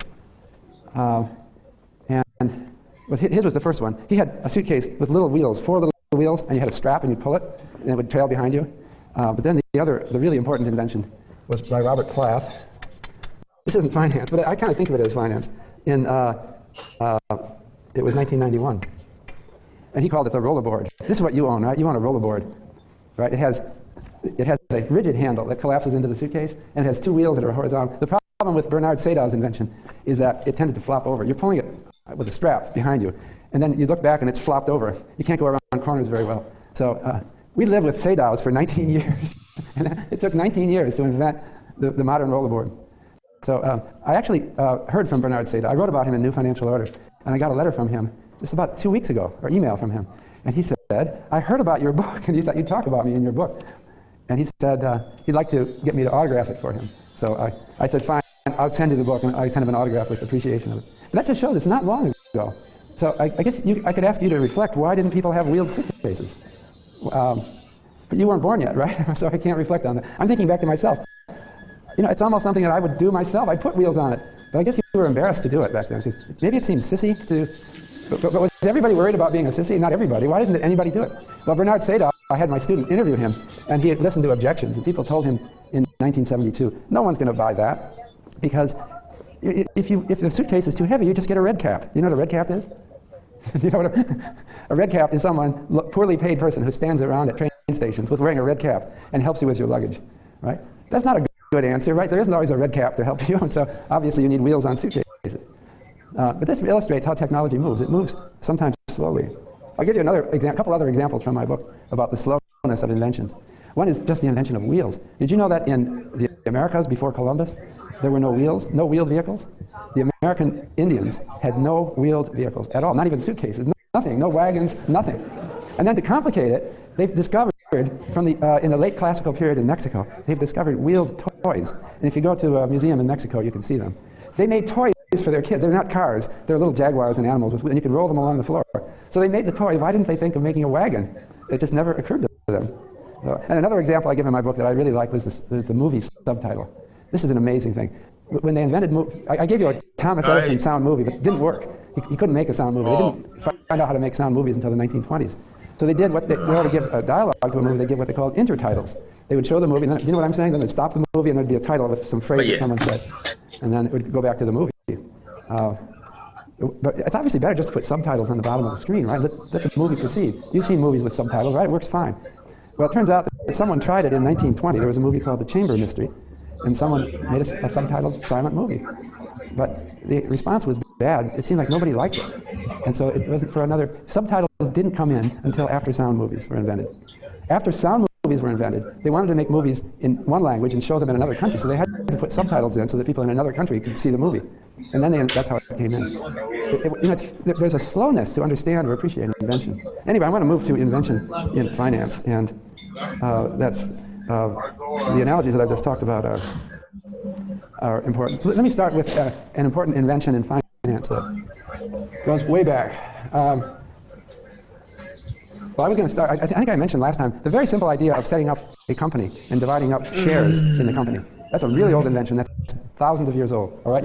His was the first one. He had a suitcase with little wheels, 4 little wheels, and you had a strap and you'd pull it, and it would trail behind you. But then the really important invention was by Robert Plath. This isn't finance, but I kind of think of it as finance. It was 1991. And he called it the rollerboard. This is what you own, right? You own a rollerboard, right? It has a rigid handle that collapses into the suitcase, and it has 2 wheels that are horizontal. The problem with Bernard Sadow's invention is that it tended to flop over. You're pulling it with a strap behind you, and then you look back and it's flopped over. You can't go around corners very well. So we lived with Sadow's for 19 years, and it took 19 years to invent the modern rollerboard. So I actually heard from Bernard Sadow. I wrote about him in New Financial Order, and I got a letter from him just about 2 weeks ago, or email from him. And he said, I heard about your book, and he thought you'd talk about me in your book. And he said he'd like to get me to autograph it for him. So I said, fine, I'll send you the book, and I send him an autograph with appreciation of it. And that just shows it's not long ago. So I guess I could ask you to reflect, why didn't people have wheeled suitcases? But you weren't born yet, right? So I can't reflect on that. I'm thinking back to myself. You know, it's almost something that I would do myself. I'd put wheels on it. But I guess you were embarrassed to do it back then, because maybe it seemed sissy to... But was everybody worried about being a sissy? Not everybody. Why doesn't anybody do it? Well, Bernard Sadow, I had my student interview him, and he had listened to objections. And people told him in 1972, no one's going to buy that, because if the suitcase is too heavy, you just get a red cap. You know what a red cap is? You know what a red cap is? Someone, poorly paid person who stands around at train stations with wearing a red cap and helps you with your luggage, right? That's not a good answer, right? There isn't always a red cap to help you, and so obviously you need wheels on suitcases. But this illustrates how technology moves. It moves sometimes slowly. I'll give you a couple other examples from my book about the slowness of inventions. One is just the invention of wheels. Did you know that in the Americas before Columbus, there were no wheels, no wheeled vehicles? The American Indians had no wheeled vehicles at all, not even suitcases, nothing, no wagons, nothing. And then to complicate it, they've discovered from in the late classical period in Mexico, they've discovered wheeled toys. And if you go to a museum in Mexico, you can see them. They made toys for their kids. They're not cars. They're little jaguars and animals, and you can roll them along the floor. So they made the toy. Why didn't they think of making a wagon? It just never occurred to them. And another example I give in my book that I really like was the movie subtitle. This is an amazing thing. When they invented I gave you a Thomas Edison sound movie, but it didn't work. He couldn't make a sound movie. They didn't find out how to make sound movies until the 1920s. So they did in order to give a dialogue to a movie, they give what they called intertitles. They would show the movie, and then, you know what I'm saying? Then they'd stop the movie, and there'd be a title with some phrase that someone said. And then it would go back to the movie. But it's obviously better just to put subtitles on the bottom of the screen, right? Let the movie proceed. You've seen movies with subtitles, right? It works fine. Well, it turns out that someone tried it in 1920. There was a movie called The Chamber Mystery, and someone made a subtitled silent movie. But the response was bad. It seemed like nobody liked it. And so it wasn't for another... Subtitles didn't come in until after sound movies were invented. After sound movies were invented, they wanted to make movies in one language and show them in another country, so they had to put subtitles in so that people in another country could see the movie. And then that's how it came in. There's a slowness to understand or appreciate invention. Anyway, I want to move to invention in finance, and that's the analogies that I've just talked about are important. So let me start with an important invention in finance that goes way back. Well, I was going to start, I think I mentioned last time, the very simple idea of setting up a company and dividing up shares in the company. That's a really old invention. That's thousands of years old. All right,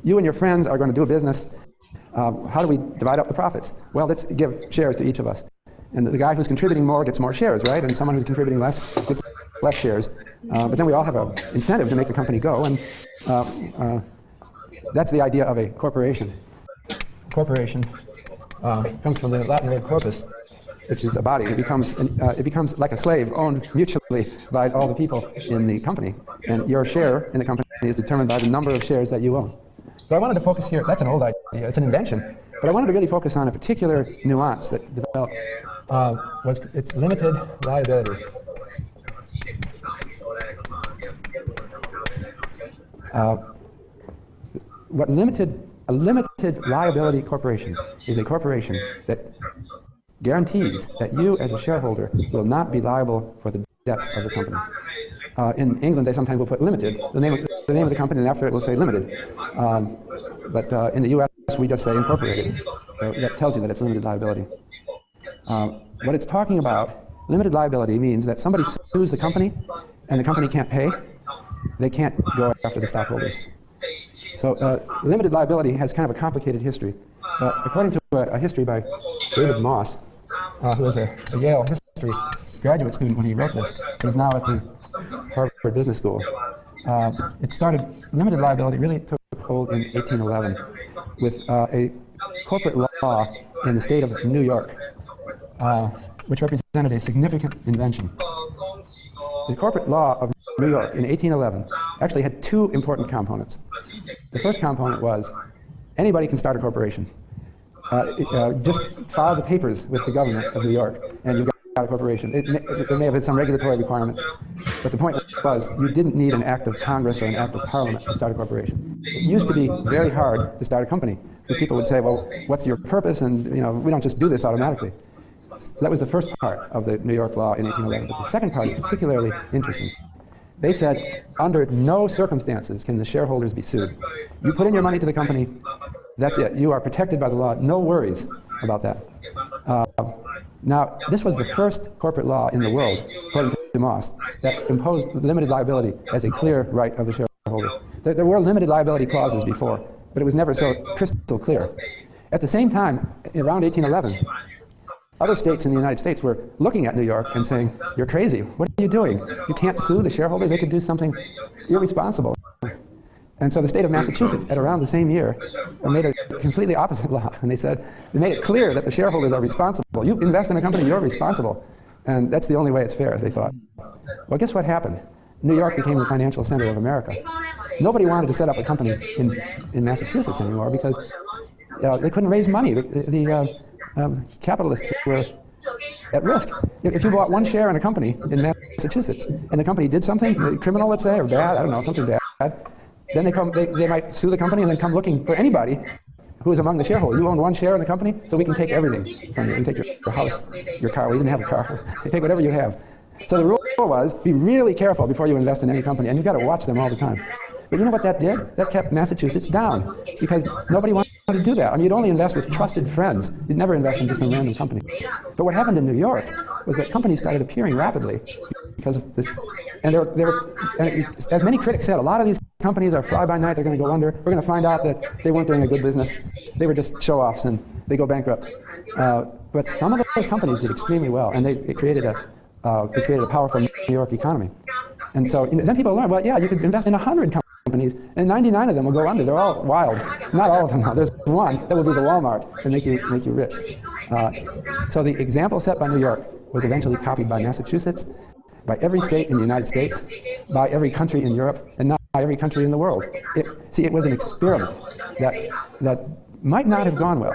you and your friends are going to do a business. How do we divide up the profits? Well, let's give shares to each of us. And the guy who's contributing more gets more shares, right? And someone who's contributing less gets less shares. But then we all have an incentive to make the company go, and that's the idea of a corporation. Corporation comes from the Latin word corpus, which is a body. It becomes like a slave, owned mutually by all the people in the company. And your share in the company is determined by the number of shares that you own. So I wanted to focus here, that's an old idea, it's an invention, but I wanted to really focus on a particular nuance that developed, its limited liability. A limited liability corporation is a corporation that guarantees that you as a shareholder will not be liable for the debts of the company. In England, they sometimes will put limited, the name of the company, and after it will say limited. But in the US, we just say incorporated. So that tells you that it's limited liability. What it's talking about, limited liability means that somebody sues the company and the company can't pay. They can't go after the stockholders. So limited liability has kind of a complicated history. According to a history by David Moss, who was a Yale history graduate student when he wrote this, he's now at the Harvard Business School. Limited liability really took hold in 1811 with a corporate law in the state of New York, which represented a significant invention. The corporate law of New York in 1811 actually had two important components. The first component was anybody can start a corporation. Just file the papers with the government of New York, and you've got a corporation. There may have been some regulatory requirements, but the point was you didn't need an act of Congress or an act of Parliament to start a corporation. It used to be very hard to start a company, because people would say, well, what's your purpose? And we don't just do this automatically. So that was the first part of the New York law in 1811. But the second part is particularly interesting. They said, under no circumstances can the shareholders be sued. You put in your money to the company, that's it. You are protected by the law. No worries about that. Now, this was the first corporate law in the world, according to Moss, that imposed limited liability as a clear right of the shareholder. There were limited liability clauses before, but it was never so crystal clear. At the same time, around 1811, other states in the United States were looking at New York and saying, you're crazy. What are you doing? You can't sue the shareholders. They could do something irresponsible. And so the state of Massachusetts, at around the same year, made a completely opposite law. And they made it clear that the shareholders are responsible. You invest in a company, you're responsible. And that's the only way it's fair, they thought. Well, guess what happened? New York became the financial center of America. Nobody wanted to set up a company in Massachusetts anymore because they couldn't raise money. The capitalists were at risk. If you bought one share in a company in Massachusetts, and the company did something criminal, let's say, or bad, I don't know, something bad, then they might sue the company and then come looking for anybody who is among the shareholders. You own one share in the company, so we can take everything from you. We can take your house, your car. We didn't have a car. They take whatever you have. So the rule was, be really careful before you invest in any company, and you've got to watch them all the time. But you know what that did? That kept Massachusetts down, because nobody wanted to do that. I mean, you'd only invest with trusted friends. You'd never invest in just some random company. But what happened in New York was that companies started appearing rapidly because of this. And as many critics said, a lot of these companies are fly-by-night. They're going to go under. We're going to find out that they weren't doing a good business. They were just show-offs, and they go bankrupt. But some of those companies did extremely well, and they created a powerful New York economy. And so then people learned, well, yeah, you could invest in 100 companies, and 99 of them will go under. They're all wild. Not all of them, though. There's one that will be the Walmart and make you rich. So the example set by New York was eventually copied by Massachusetts, by every state in the United States, by every country in Europe, and now by every country in the world. It was an experiment that might not have gone well.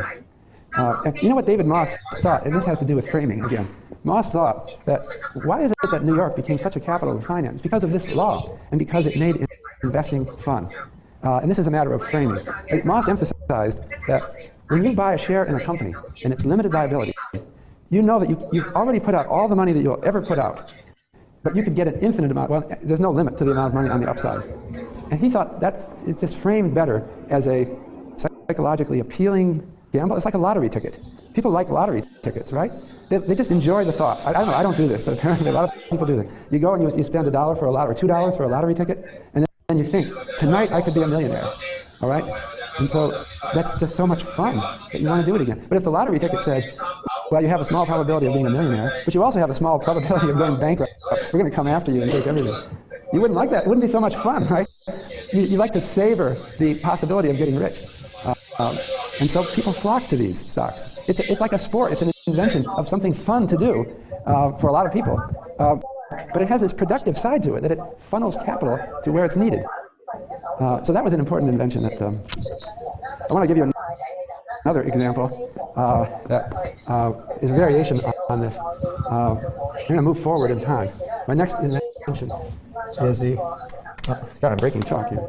And you know what David Moss thought, and this has to do with framing again. Moss thought that, why is it that New York became such a capital of finance? Because of this law, and because it made investing fun. And this is a matter of framing. Moss emphasized that when you buy a share in a company, and it's limited liability, you know that you've already put out all the money that you'll ever put out. But you could get an infinite amount. Well, there's no limit to the amount of money on the upside. And he thought that it just framed better as a psychologically appealing gamble. It's like a lottery ticket. People like lottery tickets, right? They just enjoy the thought. I don't know, I don't do this, but apparently a lot of people do this. You go and you spend $1 for a lottery, or $2 for a lottery ticket, and then you think, tonight I could be a millionaire, all right? And so that's just so much fun that you want to do it again. But if the lottery ticket said, well, you have a small probability of being a millionaire, but you also have a small probability of going bankrupt, we're going to come after you and take everything. You wouldn't like that. It wouldn't be so much fun, right? You like to savor the possibility of getting rich. And so people flock to these stocks. It's like a sport. It's an invention of something fun to do for a lot of people. But it has this productive side to it, that it funnels capital to where it's needed. So that was an important invention that I want to give you another example that is a variation on this. I'm going to move forward in time. My next invention is the... God, I'm breaking chalk here.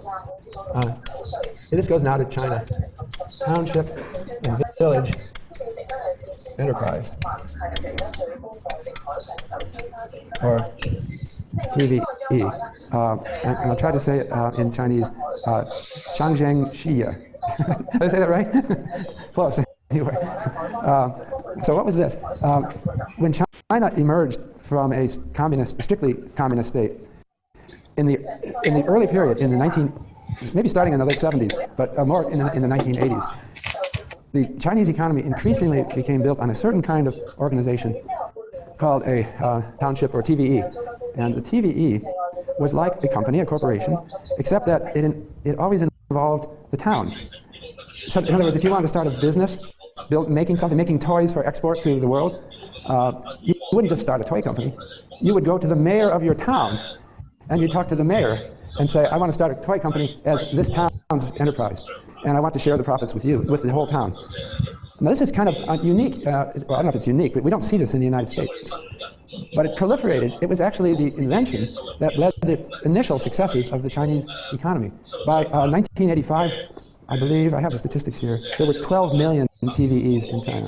This goes now to China. Township and village enterprise, or TVE. And I'll try to say it in Chinese, Changjeng Xia. Did I say that right? Close. Anyway. So what was this? When China emerged from a strictly communist state, in the early period, maybe starting in the late 70s, but more in the 1980s, the Chinese economy increasingly became built on a certain kind of organization called a township, or TVE. And the TVE was like a company, a corporation, except that it always involved the town. So in other words, if you wanted to start a business, making toys for export to the world, you wouldn't just start a toy company. You would go to the mayor of your town, and you talk to the mayor and say, I want to start a toy company as this town's enterprise, and I want to share the profits with you, with the whole town. Now this is kind of unique. Well, I don't know if it's unique, but we don't see this in the United States. But it proliferated. It was actually the invention that led to the initial successes of the Chinese economy. By 1985, I believe, I have the statistics here, there were 12 million TVEs in China.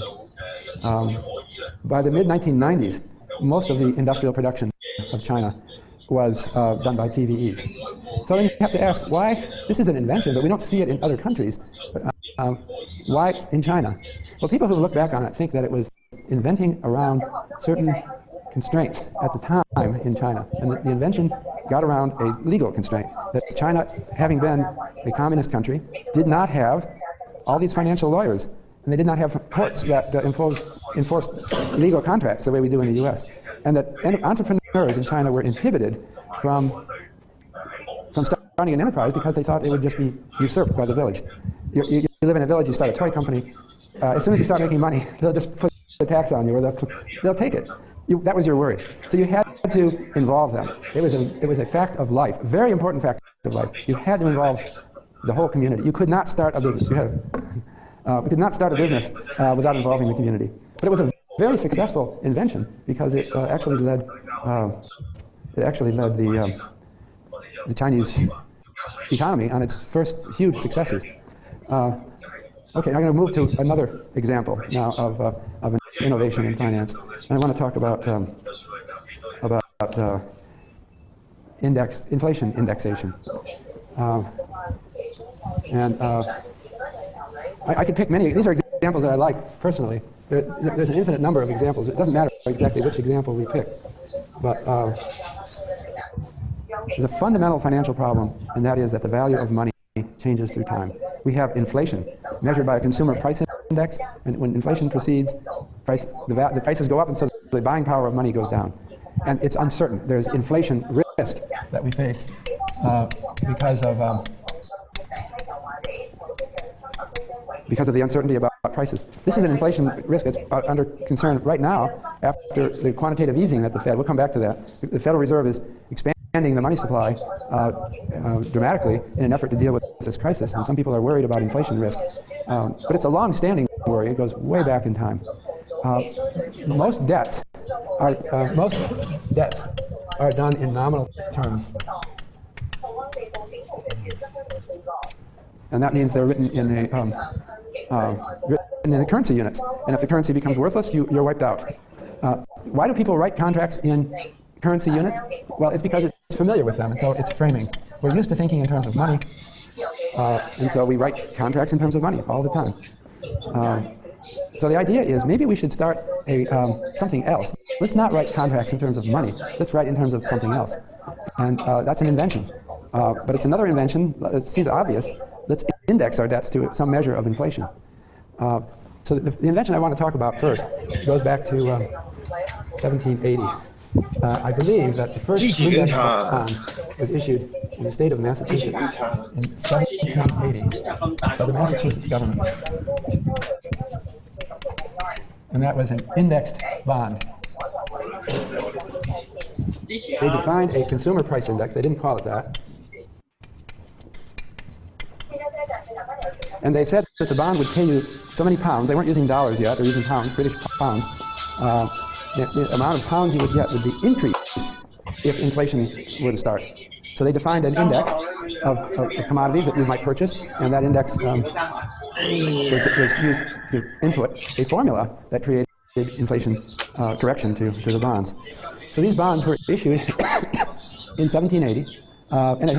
By the mid-1990s, most of the industrial production of China was done by TVEs. So then you have to ask why, this is an invention, but we don't see it in other countries. Why in China? Well, people who look back on it think that it was inventing around certain constraints at the time in China. And the invention got around a legal constraint, that China, having been a communist country, did not have all these financial lawyers. And they did not have courts that enforced legal contracts the way we do in the US. And that entrepreneurs in China were inhibited from starting an enterprise because they thought it would just be usurped by the village. You live in a village, you start a toy company. As soon as you start making money, they'll just put the tax on you, or they'll take it. That was your worry. So you had to involve them. It was a fact of life, a very important fact of life. You had to involve the whole community. You could not start a business. We could not start a business without involving the community. But it was a very successful invention because it actually led the Chinese economy on its first huge successes. Okay, I'm going to move to another example now of an innovation in finance. And I want to talk about inflation indexation. I could pick many. These are examples that I like personally. There's an infinite number of examples. It doesn't matter exactly which example we pick. But there's a fundamental financial problem, and that is that the value of money changes through time. We have inflation measured by a consumer price index, and when inflation proceeds, the prices go up, and so the buying power of money goes down. And it's uncertain. There's inflation risk that we face because of the uncertainty about prices. This is an inflation risk that's under concern right now after the quantitative easing at the Fed. We'll come back to that. The Federal Reserve is expanding the money supply dramatically in an effort to deal with this crisis, and some people are worried about inflation risk. But it's a long-standing worry. It goes way back in time. Most debts are done in nominal terms. And that means they're written in the currency units. And if the currency becomes worthless, you're wiped out. Why do people write contracts in currency units? Well, it's because it's familiar with them, and so it's framing. We're used to thinking in terms of money, and so we write contracts in terms of money all the time. So the idea is maybe we should start something else. Let's not write contracts in terms of money. Let's write in terms of something else. And that's an invention. But it's another invention. It seems obvious. Let's index our debts to some measure of inflation. So the invention I want to talk about first goes back to 1780. I believe that the first index bond was issued in the state of Massachusetts in 1780 by the Massachusetts government. And that was an indexed bond. They defined a consumer price index. They didn't call it that. And they said that the bond would pay you so many pounds. They weren't using dollars yet. They're using pounds, British pounds. The amount of pounds you would get would be increased if inflation were to start. So they defined an index of commodities that you might purchase, and that index was used to input a formula that created inflation correction to the bonds. So these bonds were issued in 1780. And it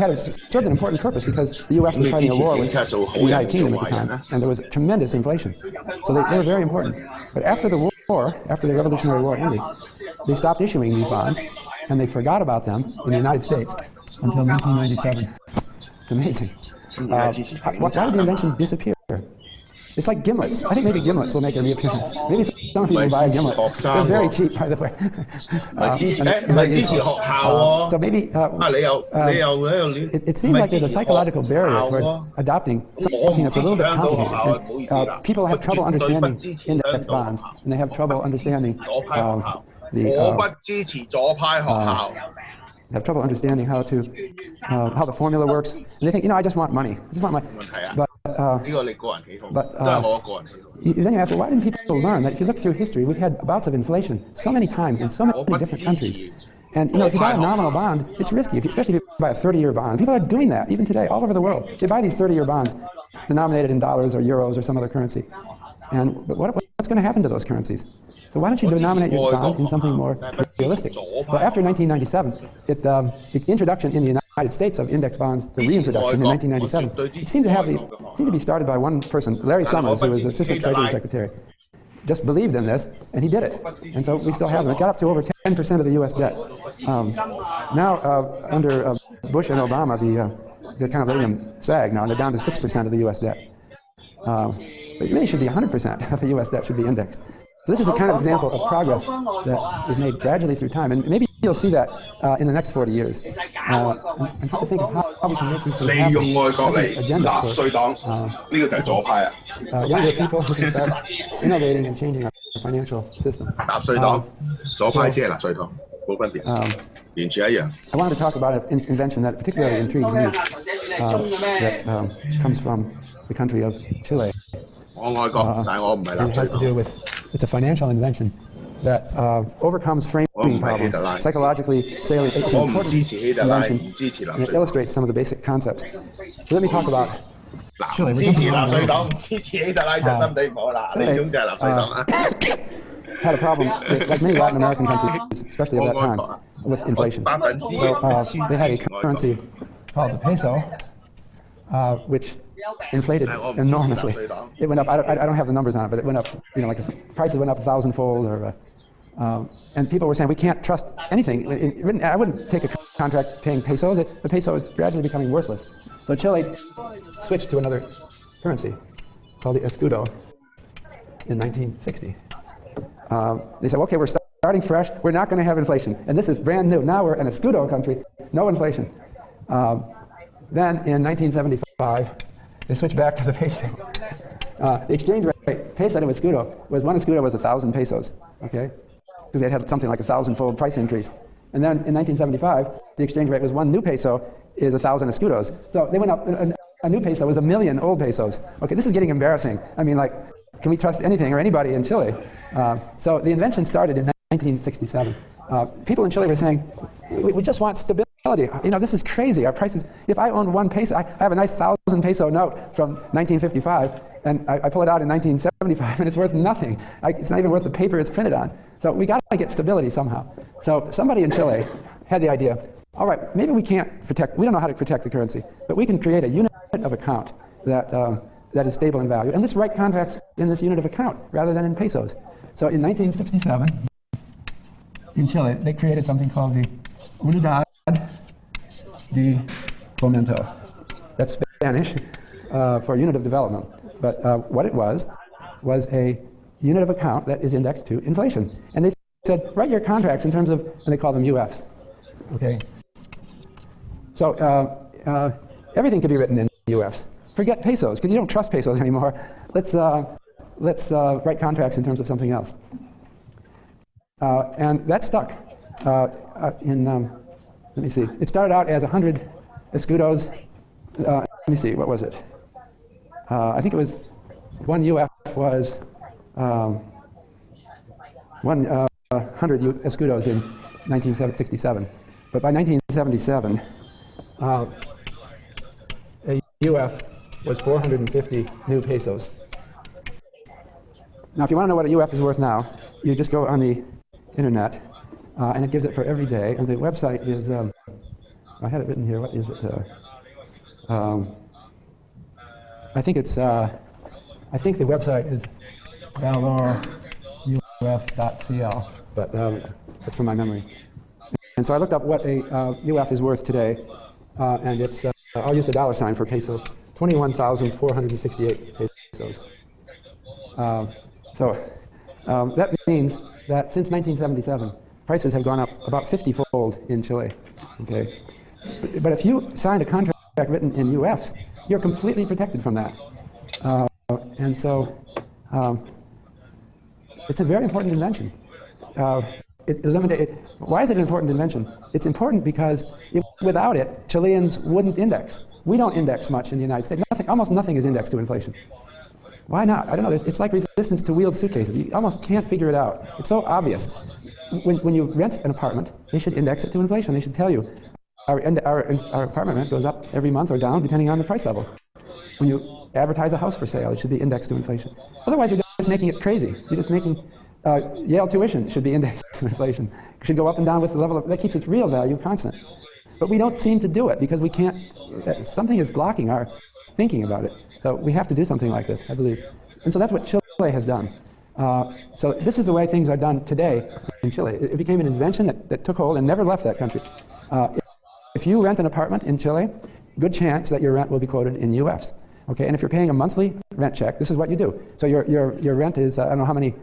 served an important purpose because the U.S. was fighting a war with the United Kingdom at the time, and there was tremendous inflation. So they were very important. But after the war, after the Revolutionary War ended, they stopped issuing these bonds, and they forgot about them in the United States until 1997. It's amazing. Why did the invention disappear? It's like gimlets. I think maybe gimlets will make a reappearance. Maybe some people will buy a gimlet. They're very cheap, by the way. So maybe it seems like there's a psychological barrier toward adopting something that's a little bit complicated. And, people have trouble understanding index bonds, and they have trouble understanding have trouble understanding how the formula works. And they think, I just want money. I just want money. But then you ask, well, why didn't people learn that if you look through history, we've had bouts of inflation so many times in so many different countries. And if you buy a nominal bond, it's risky, especially if you buy a 30-year bond. People are doing that even today, all over the world. They buy these 30-year bonds denominated in dollars or euros or some other currency. But what's going to happen to those currencies? So why don't you denominate your bond in something more realistic? Well, after 1997, the introduction in the United States of index bonds, the reintroduction in 1997, it seemed to be started by one person, Larry Summers, who was Assistant Treasury Secretary. Just believed in this, and he did it. And so we still have them. It got up to over 10% of the U.S. debt. Now, under Bush and Obama, they're kind of letting them sag now, and they're down to 6% of the U.S. debt. But it really should be 100% of the U.S. debt should be indexed. So this is a kind of example of progress that is made gradually through time, and maybe you'll see that in the next 40 years. I'm trying to think of how we can make these things happen. Younger people who can start innovating and changing our financial system. I wanted to talk about an invention that particularly intrigues me, that comes from the country of Chile. It has to do with, it's a financial invention that overcomes framing problems, psychologically salient. It's an important invention, and it illustrates some of the basic concepts. So let me talk about Chile. Had a problem, like many Latin American countries, especially at that time, with inflation. So they had a currency called the peso, which inflated enormously. It went up. I don't have the numbers on it, but it went up. You know, like prices went up 1,000-fold, or and people were saying we can't trust anything. I wouldn't take a contract paying pesos. The peso is gradually becoming worthless. So Chile switched to another currency called the escudo in 1960. They said, okay, we're starting fresh. We're not going to have inflation, and this is brand new. Now we're an escudo country, no inflation. Then in 1975. They switched back to the peso. The exchange rate, peso to escudo, one escudo was 1,000 pesos, okay? Because they had something like 1,000-fold price increase. And then in 1975, the exchange rate was one new peso is 1,000 escudos. So they went up, a new peso was 1,000,000 old pesos. Okay, this is getting embarrassing. I mean, like, can we trust anything or anybody in Chile? So the invention started in 1967. People in Chile were saying, we just want stability. You know, this is crazy. Our prices, if I own one peso, I have a nice 1,000 peso note from 1955, and I pull it out in 1975, and it's worth nothing. It's not even worth the paper it's printed on. So we got to get stability somehow. So somebody in Chile had the idea, all right, maybe we don't know how to protect the currency, but we can create a unit of account that is stable in value, and let's write contracts in this unit of account rather than in pesos. So in 1967, in Chile, they created something called the Unidad de Fomento. That's Spanish for unit of development. But what it was a unit of account that is indexed to inflation. And they said, write your contracts in terms of, and they call them UFs. Okay. So everything could be written in UFs. Forget pesos, because you don't trust pesos anymore. Let's write contracts in terms of something else. And that stuck let me see. It started out as 100 escudos. Let me see, what was it? I think it was, one UF was 100 escudos in 1967. But by 1977, a UF was 450 new pesos. Now, if you want to know what a UF is worth now, you just go on the internet, and it gives it for every day. And the website is, I had it written here. What is it? I think it's, I think the website is valoruf.cl, but that's from my memory. And so I looked up what a UF is worth today, and it's, I'll use the dollar sign for peso, 21,468 pesos. That means that since 1977, prices have gone up about 50-fold in Chile. Okay, but if you signed a contract written in UFs, you're completely protected from that. And so it's a very important invention. Why is it an important invention? It's important because without it, Chileans wouldn't index. We don't index much in the United States. Almost nothing is indexed to inflation. Why not? I don't know. It's like resistance to wheeled suitcases. You almost can't figure it out. It's so obvious. When you rent an apartment, they should index it to inflation. They should tell you, our apartment rent goes up every month or down depending on the price level. When you advertise a house for sale, it should be indexed to inflation. Otherwise, you're just making it crazy. You're just making Yale tuition should be indexed to inflation. It should go up and down with the level of, that keeps its real value constant. But we don't seem to do it because we can't, something is blocking our thinking about it. So we have to do something like this, I believe. And so that's what Chile has done. So this is the way things are done today in Chile. It became an invention that took hold and never left that country. If you rent an apartment in Chile, good chance that your rent will be quoted in US. Okay, and if you're paying a monthly rent check, this is what you do. So your rent is, I don't know how many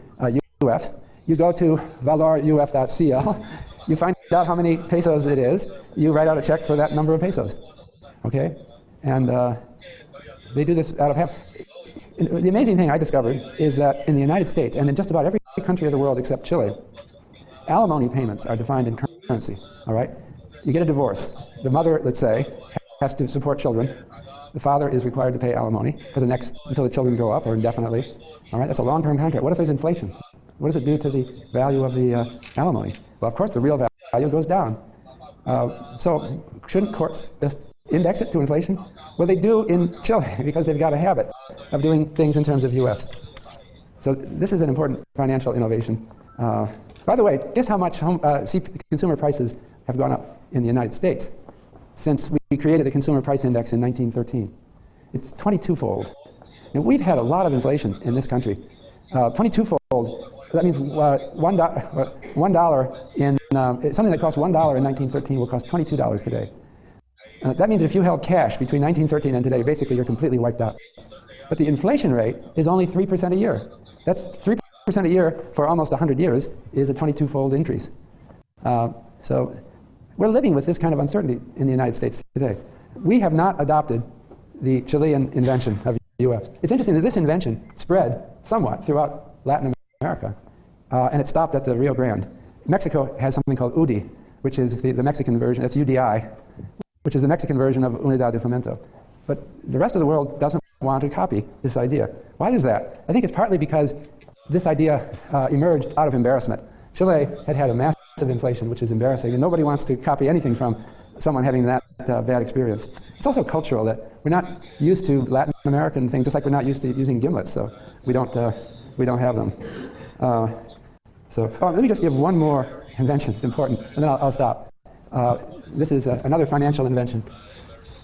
UFs. You go to valoruf.cl, you find out how many pesos it is, you write out a check for that number of pesos. Okay, and they do this out of habit. The amazing thing I discovered is that in the United States, and in just about every country of the world except Chile, alimony payments are defined in currency, all right? You get a divorce. The mother, let's say, has to support children. The father is required to pay alimony for the next, until the children grow up or indefinitely. All right, that's a long-term contract. What if there's inflation? What does it do to the value of the alimony? Well, of course, the real value goes down. So shouldn't courts just index it to inflation? Well, they do in Chile because they've got a habit of doing things in terms of UFs. So this is an important financial innovation. By the way, guess how much consumer prices have gone up in the United States since we created the Consumer Price Index in 1913. It's 22-fold. And we've had a lot of inflation in this country. 22-fold, that means $1 in, something that cost $1 in 1913 will cost $22 today. That means if you held cash between 1913 and today, basically you're completely wiped out. But the inflation rate is only 3% a year. That's 3% a year for almost 100 years is a 22-fold increase. So we're living with this kind of uncertainty in the United States today. We have not adopted the Chilean invention of UFs. It's interesting that this invention spread somewhat throughout Latin America, and it stopped at the Rio Grande. Mexico has something called UDI, which is the Mexican version, that's UDI, which is the Mexican version of Unidad de Fomento. But the rest of the world doesn't want to copy this idea. Why is that? I think it's partly because this idea emerged out of embarrassment. Chile had had a massive inflation, which is embarrassing, and nobody wants to copy anything from someone having that bad experience. It's also cultural that we're not used to Latin American things, just like we're not used to using gimlets, so we don't have them. Let me just give one more invention. It's important, and then I'll stop. This is another financial invention.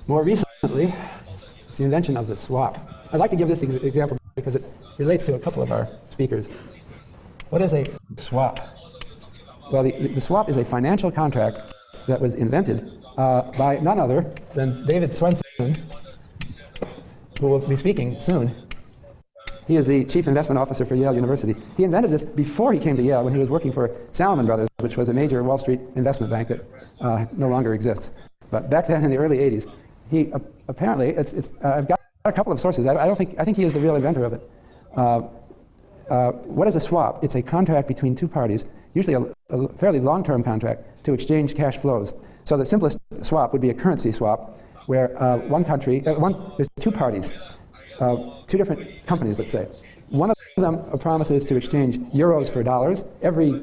More recently, it's the invention of the swap. I'd like to give this example because it relates to a couple of our speakers. What is a swap? Well, the swap is a financial contract that was invented by none other than David Swenson, who will be speaking soon. He is the chief investment officer for Yale University. He invented this before he came to Yale when he was working for Salomon Brothers, which was a major Wall Street investment bank that no longer exists. But back then in the early 80s, he apparently, I've got a couple of sources. I think he is the real inventor of it. What is a swap? It's a contract between two parties, usually a fairly long-term contract, to exchange cash flows. So the simplest swap would be a currency swap, where one country, there's two parties, two different companies, let's say. One of them promises to exchange euros for dollars every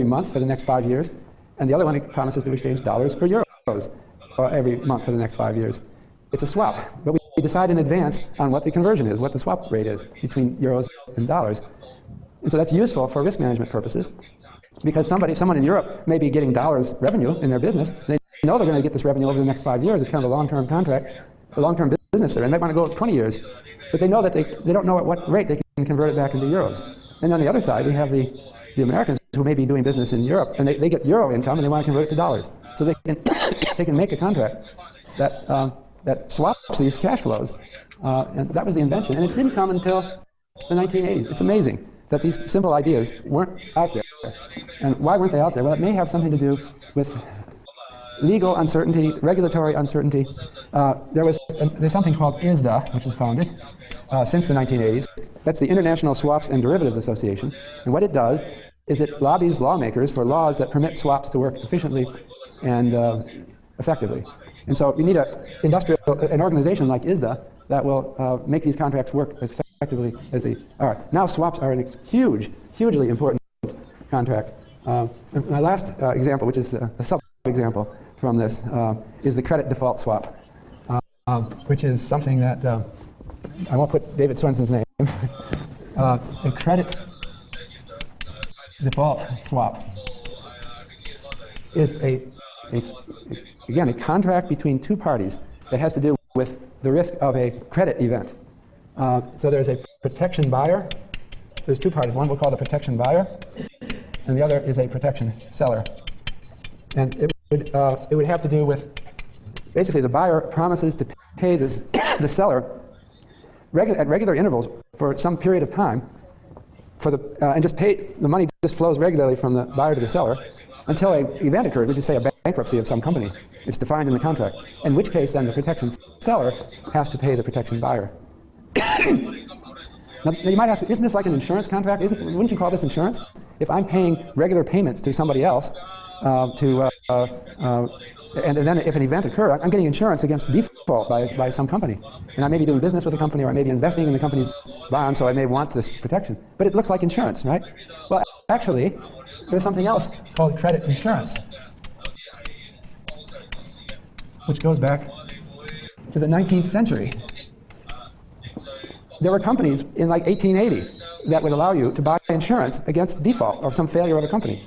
month for the next 5 years, and the other one promises to exchange dollars for euros every month for the next 5 years. It's a swap, but we decide in advance on what the conversion is, what the swap rate is between euros and dollars. And so that's useful for risk management purposes, because someone in Europe may be getting dollars revenue in their business. They know they're going to get this revenue over the next 5 years. It's kind of a long-term contract, a long-term business there, and they want to go 20 years. But they know that they don't know at what rate they can convert it back into euros. And on the other side, we have the Americans who may be doing business in Europe, and they get euro income, and they want to convert it to dollars. So they can make a contract that swaps these cash flows. And that was the invention. And it didn't come until the 1980s. It's amazing that these simple ideas weren't out there. And why weren't they out there? Well, it may have something to do with legal uncertainty, regulatory uncertainty. There's something called ISDA, which was founded since the 1980s. That's the International Swaps and Derivatives Association. And what it does is it lobbies lawmakers for laws that permit swaps to work efficiently and effectively. And so you need an organization like ISDA that will make these contracts work as effectively as they are. Now swaps are a hugely important contract. My last example, which is a sub-example from this, is the credit default swap, which is something that, I won't put David Swenson's name, a credit default swap is again, a contract between two parties that has to do with the risk of a credit event. So there's a protection buyer. There's two parties. One we'll call the protection buyer, and the other is a protection seller. And it would have to do with, basically, the buyer promises to pay the seller at regular intervals for some period of time, and just pay, the money just flows regularly from the buyer to the seller until an event occurs, which is, say, a bankruptcy of some company. It's defined in the contract, in which case then the protection seller has to pay the protection buyer. Now, you might ask, isn't this like an insurance contract? Wouldn't you call this insurance? If I'm paying regular payments to somebody else, and then if an event occurs, I'm getting insurance against default by some company. And I may be doing business with a company, or I may be investing in the company's bond, so I may want this protection. But it looks like insurance, right? Well, actually, there's something else called credit insurance, which goes back to the 19th century. There were companies in like 1880 that would allow you to buy insurance against default or some failure of a company.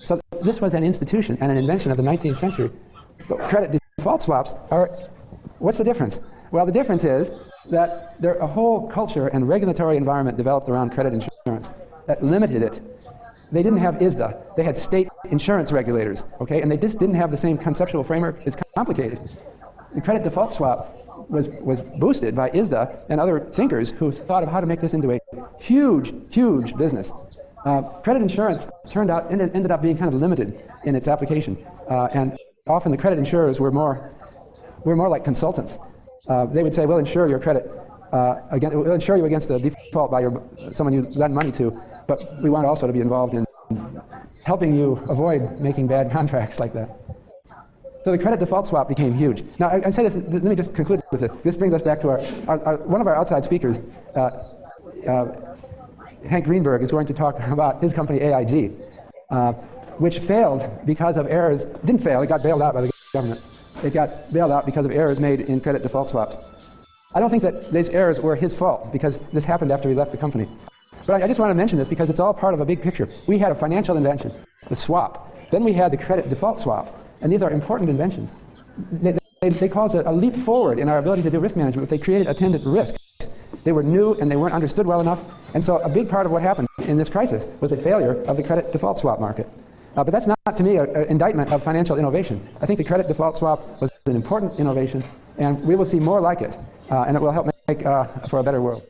So this was an institution and an invention of the 19th century. But credit default swaps are, what's the difference? Well, the difference is that a whole culture and regulatory environment developed around credit insurance that limited it. They didn't have ISDA. They had state insurance regulators, okay? And they just didn't have the same conceptual framework. It's complicated. The credit default swap was boosted by ISDA and other thinkers who thought of how to make this into a huge, huge business. Credit insurance ended up being kind of limited in its application, and often the credit insurers were more like consultants. They would say, "We'll insure your credit, we'll insure you against the default by someone you lend money to, but we want also to be involved in helping you avoid making bad contracts like that." So the credit default swap became huge. Now, I say this, let me just conclude with this. This brings us back to one of our outside speakers, Hank Greenberg, is going to talk about his company AIG, which failed because of errors. Didn't fail, it got bailed out by the government. It got bailed out because of errors made in credit default swaps. I don't think that these errors were his fault, because this happened after he left the company. But I just want to mention this because it's all part of a big picture. We had a financial invention, the swap. Then we had the credit default swap. And these are important inventions. They caused a leap forward in our ability to do risk management, but they created attendant risks. They were new and they weren't understood well enough. And so a big part of what happened in this crisis was a failure of the credit default swap market. But that's not, to me, an indictment of financial innovation. I think the credit default swap was an important innovation, and we will see more like it, and it will help make for a better world.